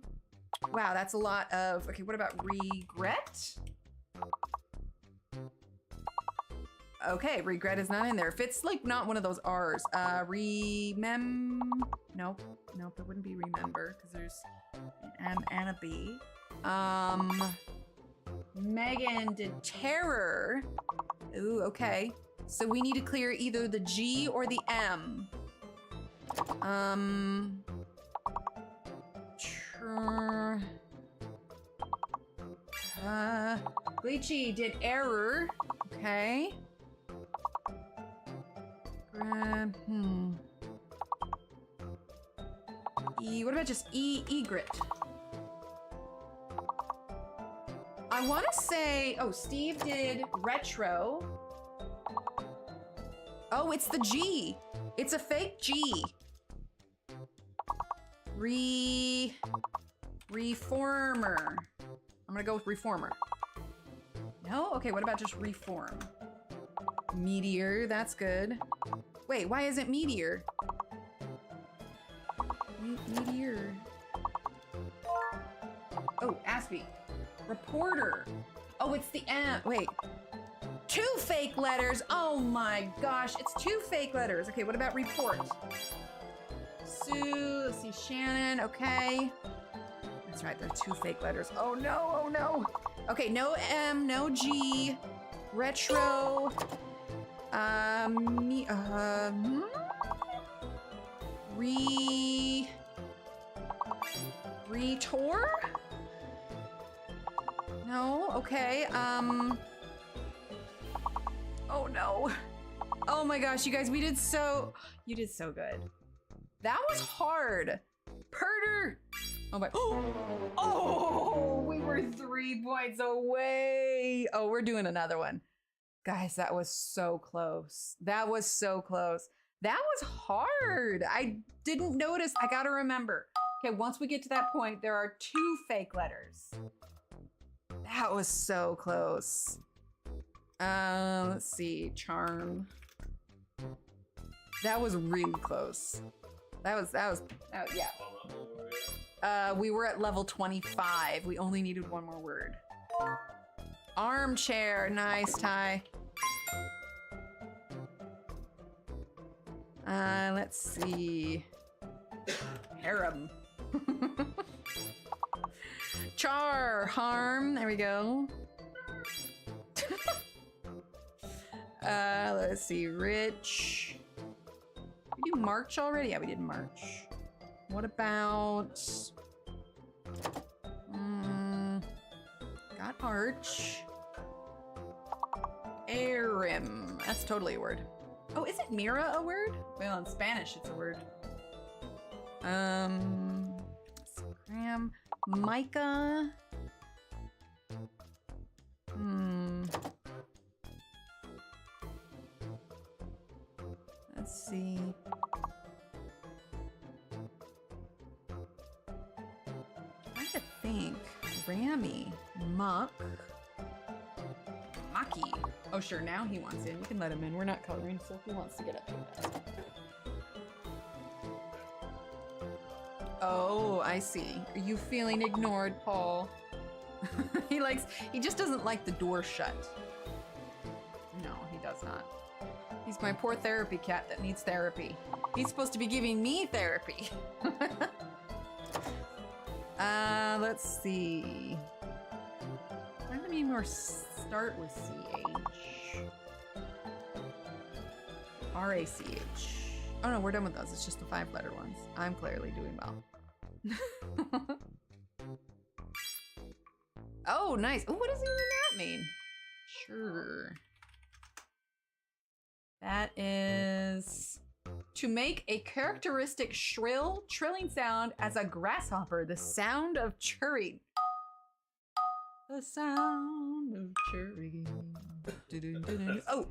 that's a lot of, okay, what about regret? Okay, regret is not in there. If it's like not one of those R's, nope, it wouldn't be remember, because there's an M and a B. Megan did terror. Ooh, okay. So we need to clear either the G or the M. Glitchy did error. Okay. E, what about just egret? I want to say, oh, Steve did retro. Oh, it's the G. It's a fake G. Reformer. I'm gonna go with reformer. No? Okay, what about just reform? Meteor, that's good. Wait, why isn't meteor? Meteor. Oh, Aspie. Reporter. Oh, it's the M. Wait. 2 fake letters. Oh my gosh, it's 2 fake letters. Okay, what about report? Sue, let's see, Shannon, okay. That's right, there are 2 fake letters. Oh no, oh no. Okay, no M, no G. Retro. Retor? No, okay, oh no. Oh my gosh, you guys, you did so good. That was hard. Perter. Oh my, oh, we were 3 points away. Oh, we're doing another one. Guys, that was so close. That was so close. That was hard. I didn't notice, I gotta remember. Okay, once we get to that point, there are 2 fake letters. That was so close. Let's see, charm. That was really close. That was yeah. We were at level 25. We only needed 1 more word. Armchair, nice, Ty. Let's see. Harem. Harm, there we go. Let's see, rich. We do March already? Yeah, we did March. What about... got Arch. Arim. That's totally a word. Oh, isn't Mira a word? Well, in Spanish, it's a word. Scram. Micah. Let's see. I could think. Rammy. Muck. Mucky. Oh, sure. Now he wants in. You can let him in. We're not coloring, so he wants to get up to that. Oh, I see. Are you feeling ignored, Paul? He just doesn't like the door shut. No, he does not. He's my poor therapy cat that needs therapy. He's supposed to be giving me therapy. Let's see. How many more start with CH? RACH. Oh no, we're done with those. It's just the 5-letter ones. I'm clearly doing well. Oh, nice. Oh, what does even that mean? Sure. That is to make a characteristic shrill, trilling sound as a grasshopper. The sound of churring. The sound of churring. Oh,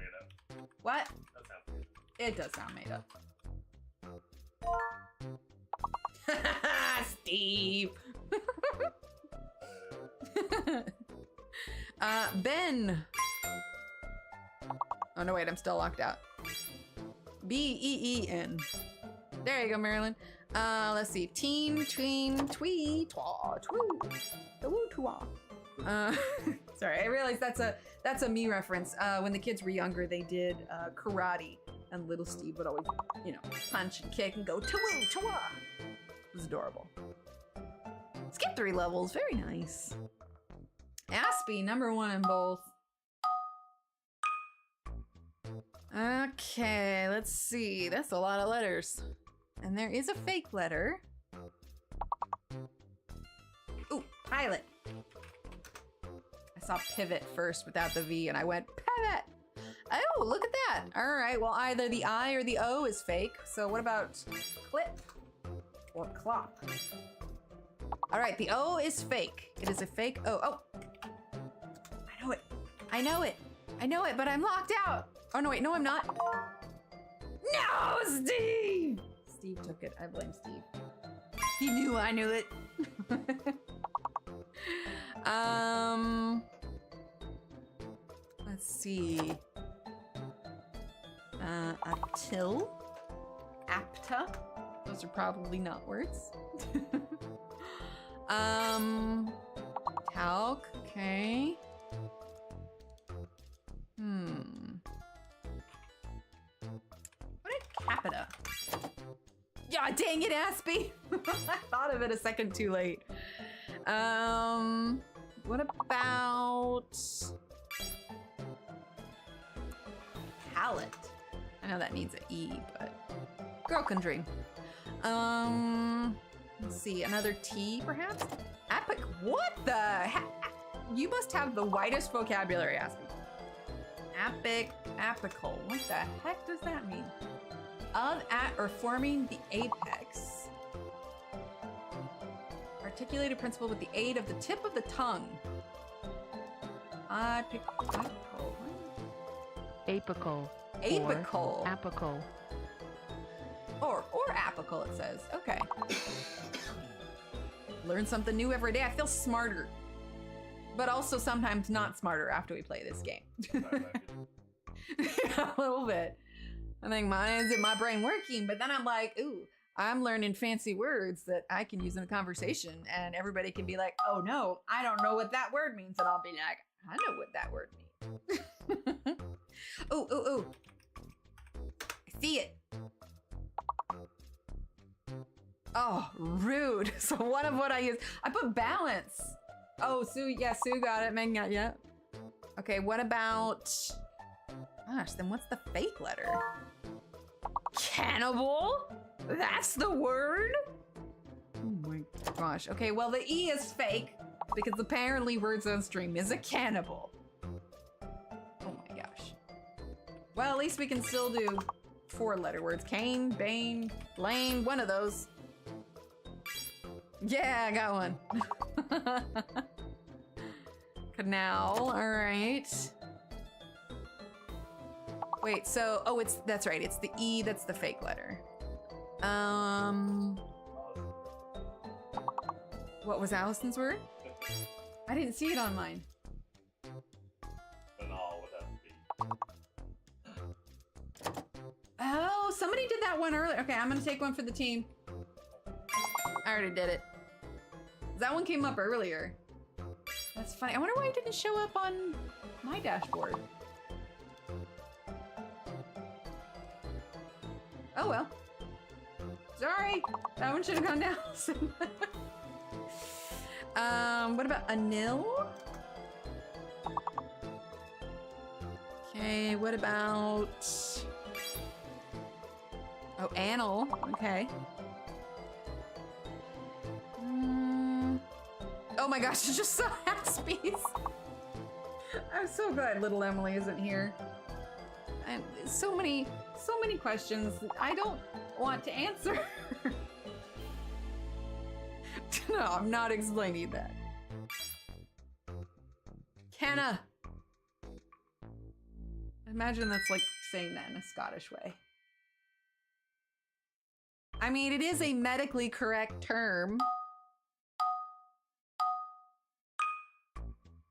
what? It does sound made up. Steve. Ben. Oh no, wait, I'm still locked out. B-E-E-N. There you go, Marilyn. Let's see. Teen, tween, twee, twa, twoo, woo, twa. Sorry, I realized that's a me reference. When the kids were younger, they did karate, and little Steve would always, punch and kick and go ta-woo, ta-wah. It was adorable. Skip 3 levels, very nice. Aspie, #1 in both. Okay, let's see. That's a lot of letters. And there is a fake letter. Ooh, pilot. I saw pivot first without the V and I went, pivot! Oh, look at that. All right, well, either the I or the O is fake. So what about clip or clop? All right, the O is fake. It is a fake O. Oh, I know it. I know it. I know it, but I'm locked out. Oh, no, wait, no, I'm not. No, Steve! Steve took it. I blame Steve. He knew I knew it. Let's see. Aptil? Apta? Those are probably not words. Talc, okay. What is capita? Yeah, dang it, Aspie! I thought of it a second too late. What about palette? I know that needs an E, but girl can dream. Let's see, another T, perhaps? Epic, what the heck? You must have the widest vocabulary, Aspie. Epic, apical. What the heck does that mean? Of, at, or forming the apex. Articulated principle with the aid of the tip of the tongue. Apical. Apical. Apical. Apical. Or apical, it says. Okay. Learn something new every day. I feel smarter. But also sometimes not smarter after we play this game. A little bit. I think my brain working, but then I'm like, ooh, I'm learning fancy words that I can use in a conversation, and everybody can be like, oh no, I don't know what that word means, and I'll be like, I know what that word means. Ooh. I see it. Oh, rude. So one of what I use, I put balance. Oh, Sue, yeah, Sue got it, Megan got it, yeah. Okay, what about, gosh, then what's the fake letter? Cannibal? That's the word? Oh my gosh. Okay, well, the E is fake because apparently Words on Stream is a cannibal. Oh my gosh. Well, at least we can still do 4-letter words. Cain, Bane, Blaine, one of those. Yeah, I got one. Canal, all right. Wait, so, oh, that's right, it's the E, that's the fake letter. What was Allison's word? I didn't see it on mine. Banal would have to be. Oh, somebody did that one earlier. Okay, I'm gonna take one for the team. I already did it. That one came up earlier. That's funny. I wonder why it didn't show up on my dashboard. Oh well. Sorry, that one should have gone down. What about Anil? Okay, what about... Oh, Anil, okay. Oh my gosh, I just saw Haspies. I'm so glad little Emily isn't here. And so many questions I don't want to answer. No, I'm not explaining that. Kenna. Imagine that's like saying that in a Scottish way. I mean, it is a medically correct term.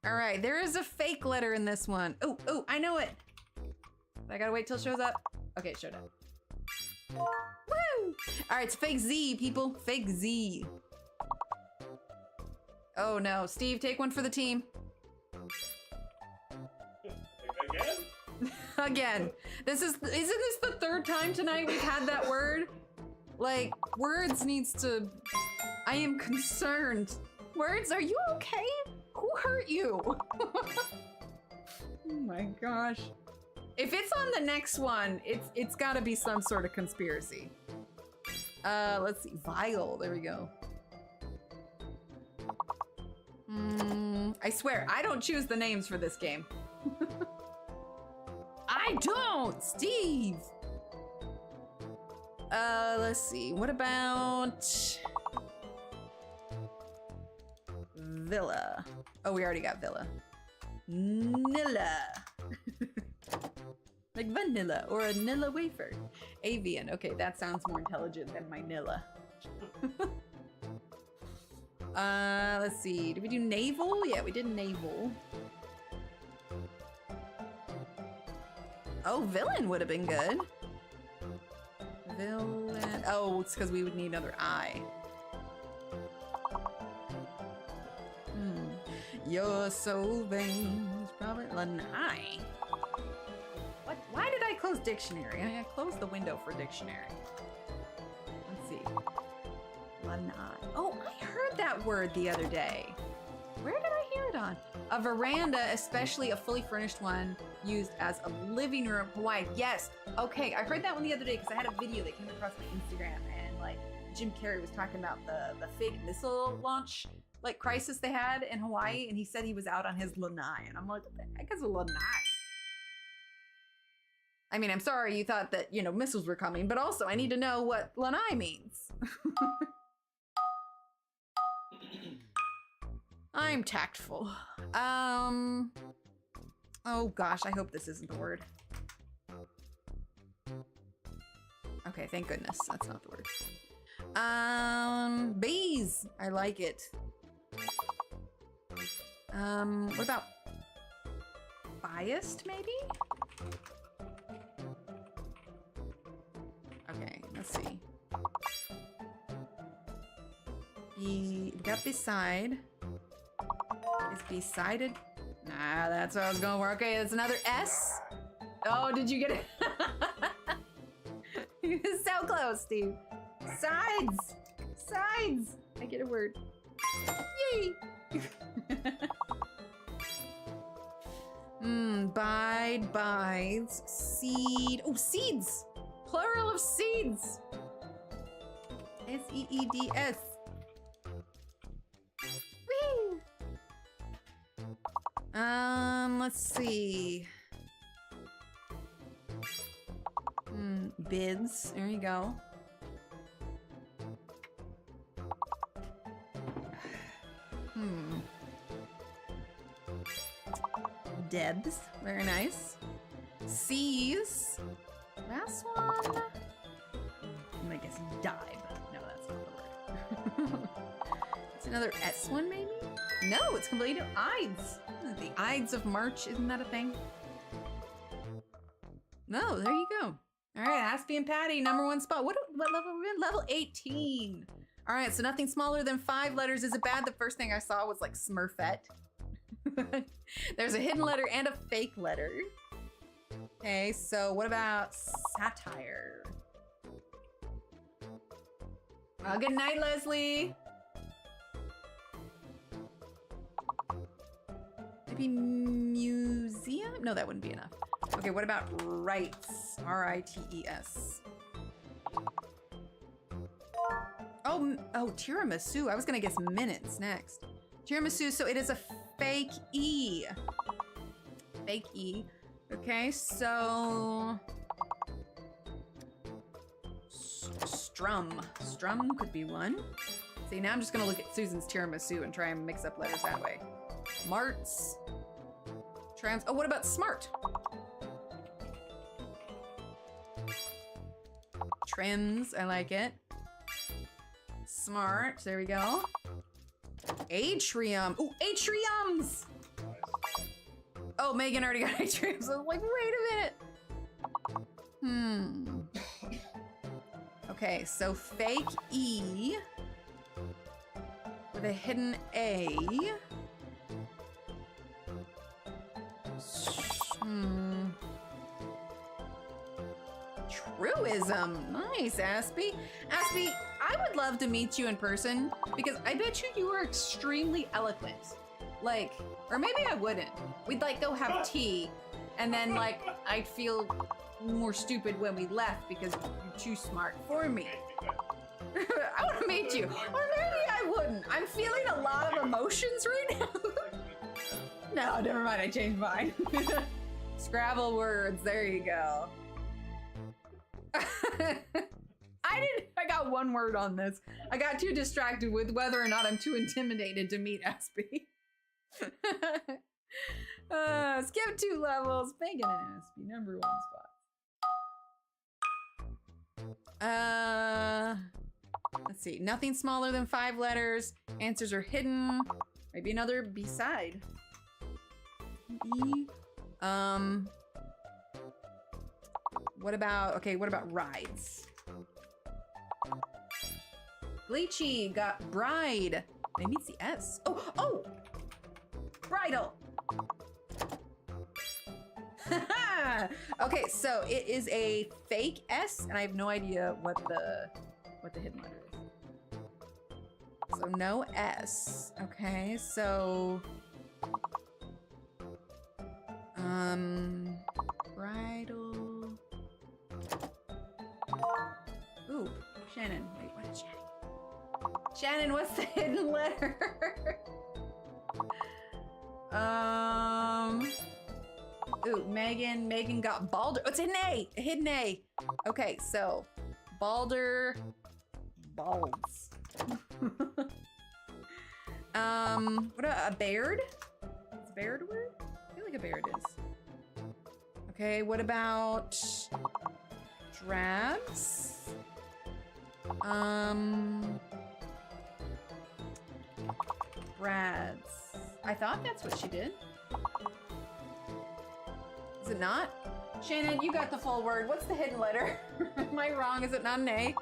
All right, there is a fake letter in this one. Oh, I know it. I gotta wait till it shows up. Okay, it showed up. Woo! All right, it's fake Z, people. Fake Z. Oh no, Steve, take one for the team. Again? Again. Isn't this the third time tonight we've had that word? Like, words needs to... I am concerned. Words, are you okay? Who hurt you? Oh my gosh. If it's on the next one, it's gotta be some sort of conspiracy. Let's see, vile, there we go. I swear, I don't choose the names for this game. I don't, Steve! Let's see, what about... Villa. Oh, we already got Villa. Nilla. Like vanilla or a Nilla wafer. Avian. Okay, that sounds more intelligent than my Nilla. Let's see. Did we do naval? Yeah, we did naval. Oh, villain would have been good. Villain. Oh, it's because we would need another I. Your soul veins probably lanai. What? Why did I close dictionary? I closed the window for dictionary. Let's see. Lanai. Oh, I heard that word the other day. Where did I hear it on? A veranda, especially a fully furnished one, used as a living room. Hawaii. Yes. Okay, I heard that one the other day because I had a video that came across my Instagram and like Jim Carrey was talking about the fake missile launch like crisis they had in Hawaii, and he said he was out on his lanai, and I'm like, what the heck is a lanai? I mean, I'm sorry you thought that, you know, missiles were coming, but also I need to know what lanai means. I'm tactful. Oh gosh, I hope this isn't the word. Okay, thank goodness that's not the word. Bees, I like it. What about biased, maybe? Okay, let's see. We got beside. Is besided? Nah, that's what I was going for. Okay, that's another S. Oh, did you get it? You were so close, Steve. Sides! Sides! I get a word. Yay! Bide, bides, seed. Oh, seeds! Plural of seeds! S-E-E-D-S. Whee! Let's see. Bids. There you go. Debs. Very nice. C's. Last one. I'm gonna guess dive. No, that's not the word. It's another S one, maybe? No, it's completely Ides. The Ides of March, isn't that a thing? No, there you go. All right, Aspie and Patty, number 1 spot. What level are we in? Level 18. All right, so nothing smaller than 5 letters. Is it bad? The first thing I saw was like Smurfette. There's a hidden letter and a fake letter. Okay, so what about satire? Well, good night, Leslie. Maybe museum? No, that wouldn't be enough. Okay, what about rites? R-I-T-E-S. Oh, tiramisu. I was gonna guess minutes next. Tiramisu, so it is a fake E. Fake E. Okay, so... Strum. Strum could be one. See, now I'm just gonna look at Susan's tiramisu and try and mix up letters that way. Marts. Oh, what about smart? Trims, I like it. Smart, there we go. Atrium. Ooh, atriums! Oh, Megan already got atriums. I was like, wait a minute. Okay, so fake E with a hidden A. Truism. Nice, Aspie. Aspie, I would love to meet you in person because I bet you are extremely eloquent. Like, or maybe I wouldn't. We'd like go have tea and then like I'd feel more stupid when we left because you're too smart for me. I want to meet you. Or maybe I wouldn't. I'm feeling a lot of emotions right now. No, never mind. I changed mine. Scrabble words. There you go. I got one word on this. I got too distracted with whether or not I'm too intimidated to meet Aspie. Skip 2 levels. Megan and Aspie, number 1 spot. Let's see. Nothing smaller than 5 letters. Answers are hidden. Maybe another B-side. E. What about rides? Gleechy got bride. Maybe it's the S. Oh! Bridal. Okay, so it is a fake S, and I have no idea what the hidden letter is. So no S. Okay, so bridal. Ooh, Shannon. Wait, what is Shannon? Shannon, what's the hidden letter? Ooh, Megan got Balder. Oh, it's a hidden A. Okay, so Balder, balls. What a Baird? Is Baird a word? I feel like a Baird is. Okay, what about drabs? Brads. I thought that's what she did. Is it not? Shannon, you got the full word. What's the hidden letter? Am I wrong? Is it not an A?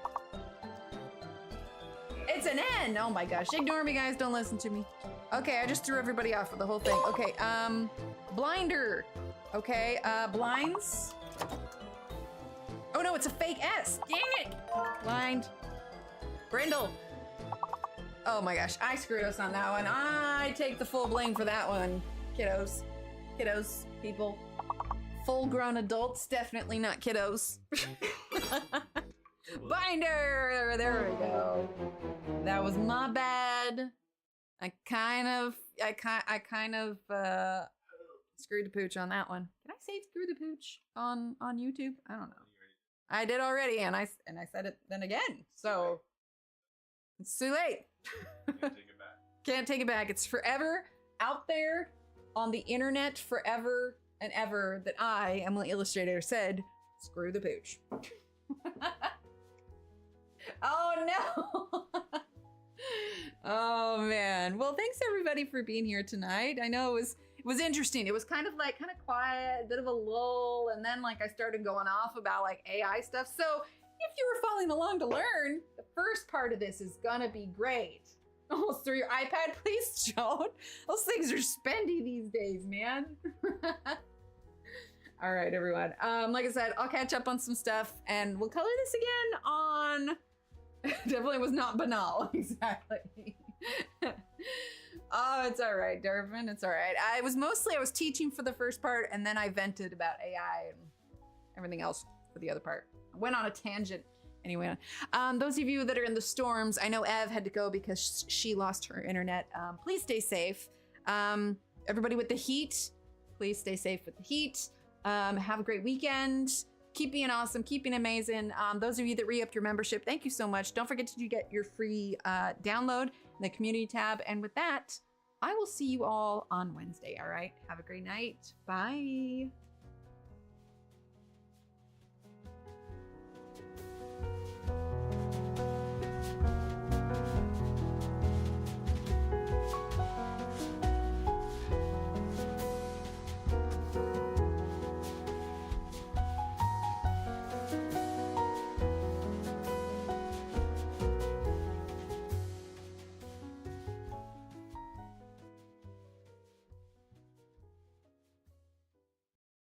It's an N! Oh my gosh. Ignore me, guys. Don't listen to me. Okay, I just threw everybody off with the whole thing. Okay, blinder. Okay, blinds. Oh no, it's a fake S. Dang it! Blind. Brindle. Oh my gosh, I screwed us on that one. I take the full blame for that one. Kiddos. Kiddos, people. Full-grown adults, definitely not kiddos. Binder! There we go. That was my bad. I kind of screwed the pooch on that one. Can I say screw the pooch on YouTube? I don't know. I did already, and I said it then again. So it's too late. Can't take it back. Can't take it back. It's forever out there on the internet forever and ever that I, Emily Illustrator, said, screw the pooch. Oh no. Oh man. Well, thanks everybody for being here tonight. I know it was interesting. It was kind of quiet, a bit of a lull, and then like I started going off about like AI stuff. So if you were following along to learn, the first part of this is gonna be great. Almost threw your iPad, please don't. Those things are spendy these days, man. All right, everyone. Like I said, I'll catch up on some stuff and we'll color this again on... Definitely was not banal, exactly. Oh, it's all right, Darvin, it's all right. I was teaching for the first part and then I vented about AI and everything else for the other part. I went on a tangent. Anyway, those of you that are in the storms, I know Ev had to go because she lost her internet. Please stay safe. Everybody with the heat, please stay safe with the heat. Have a great weekend. Keep being awesome, keep being amazing. Those of you that re-upped your membership, thank you so much. Don't forget to get your free download in the community tab. And with that, I will see you all on Wednesday, all right? Have a great night. Bye.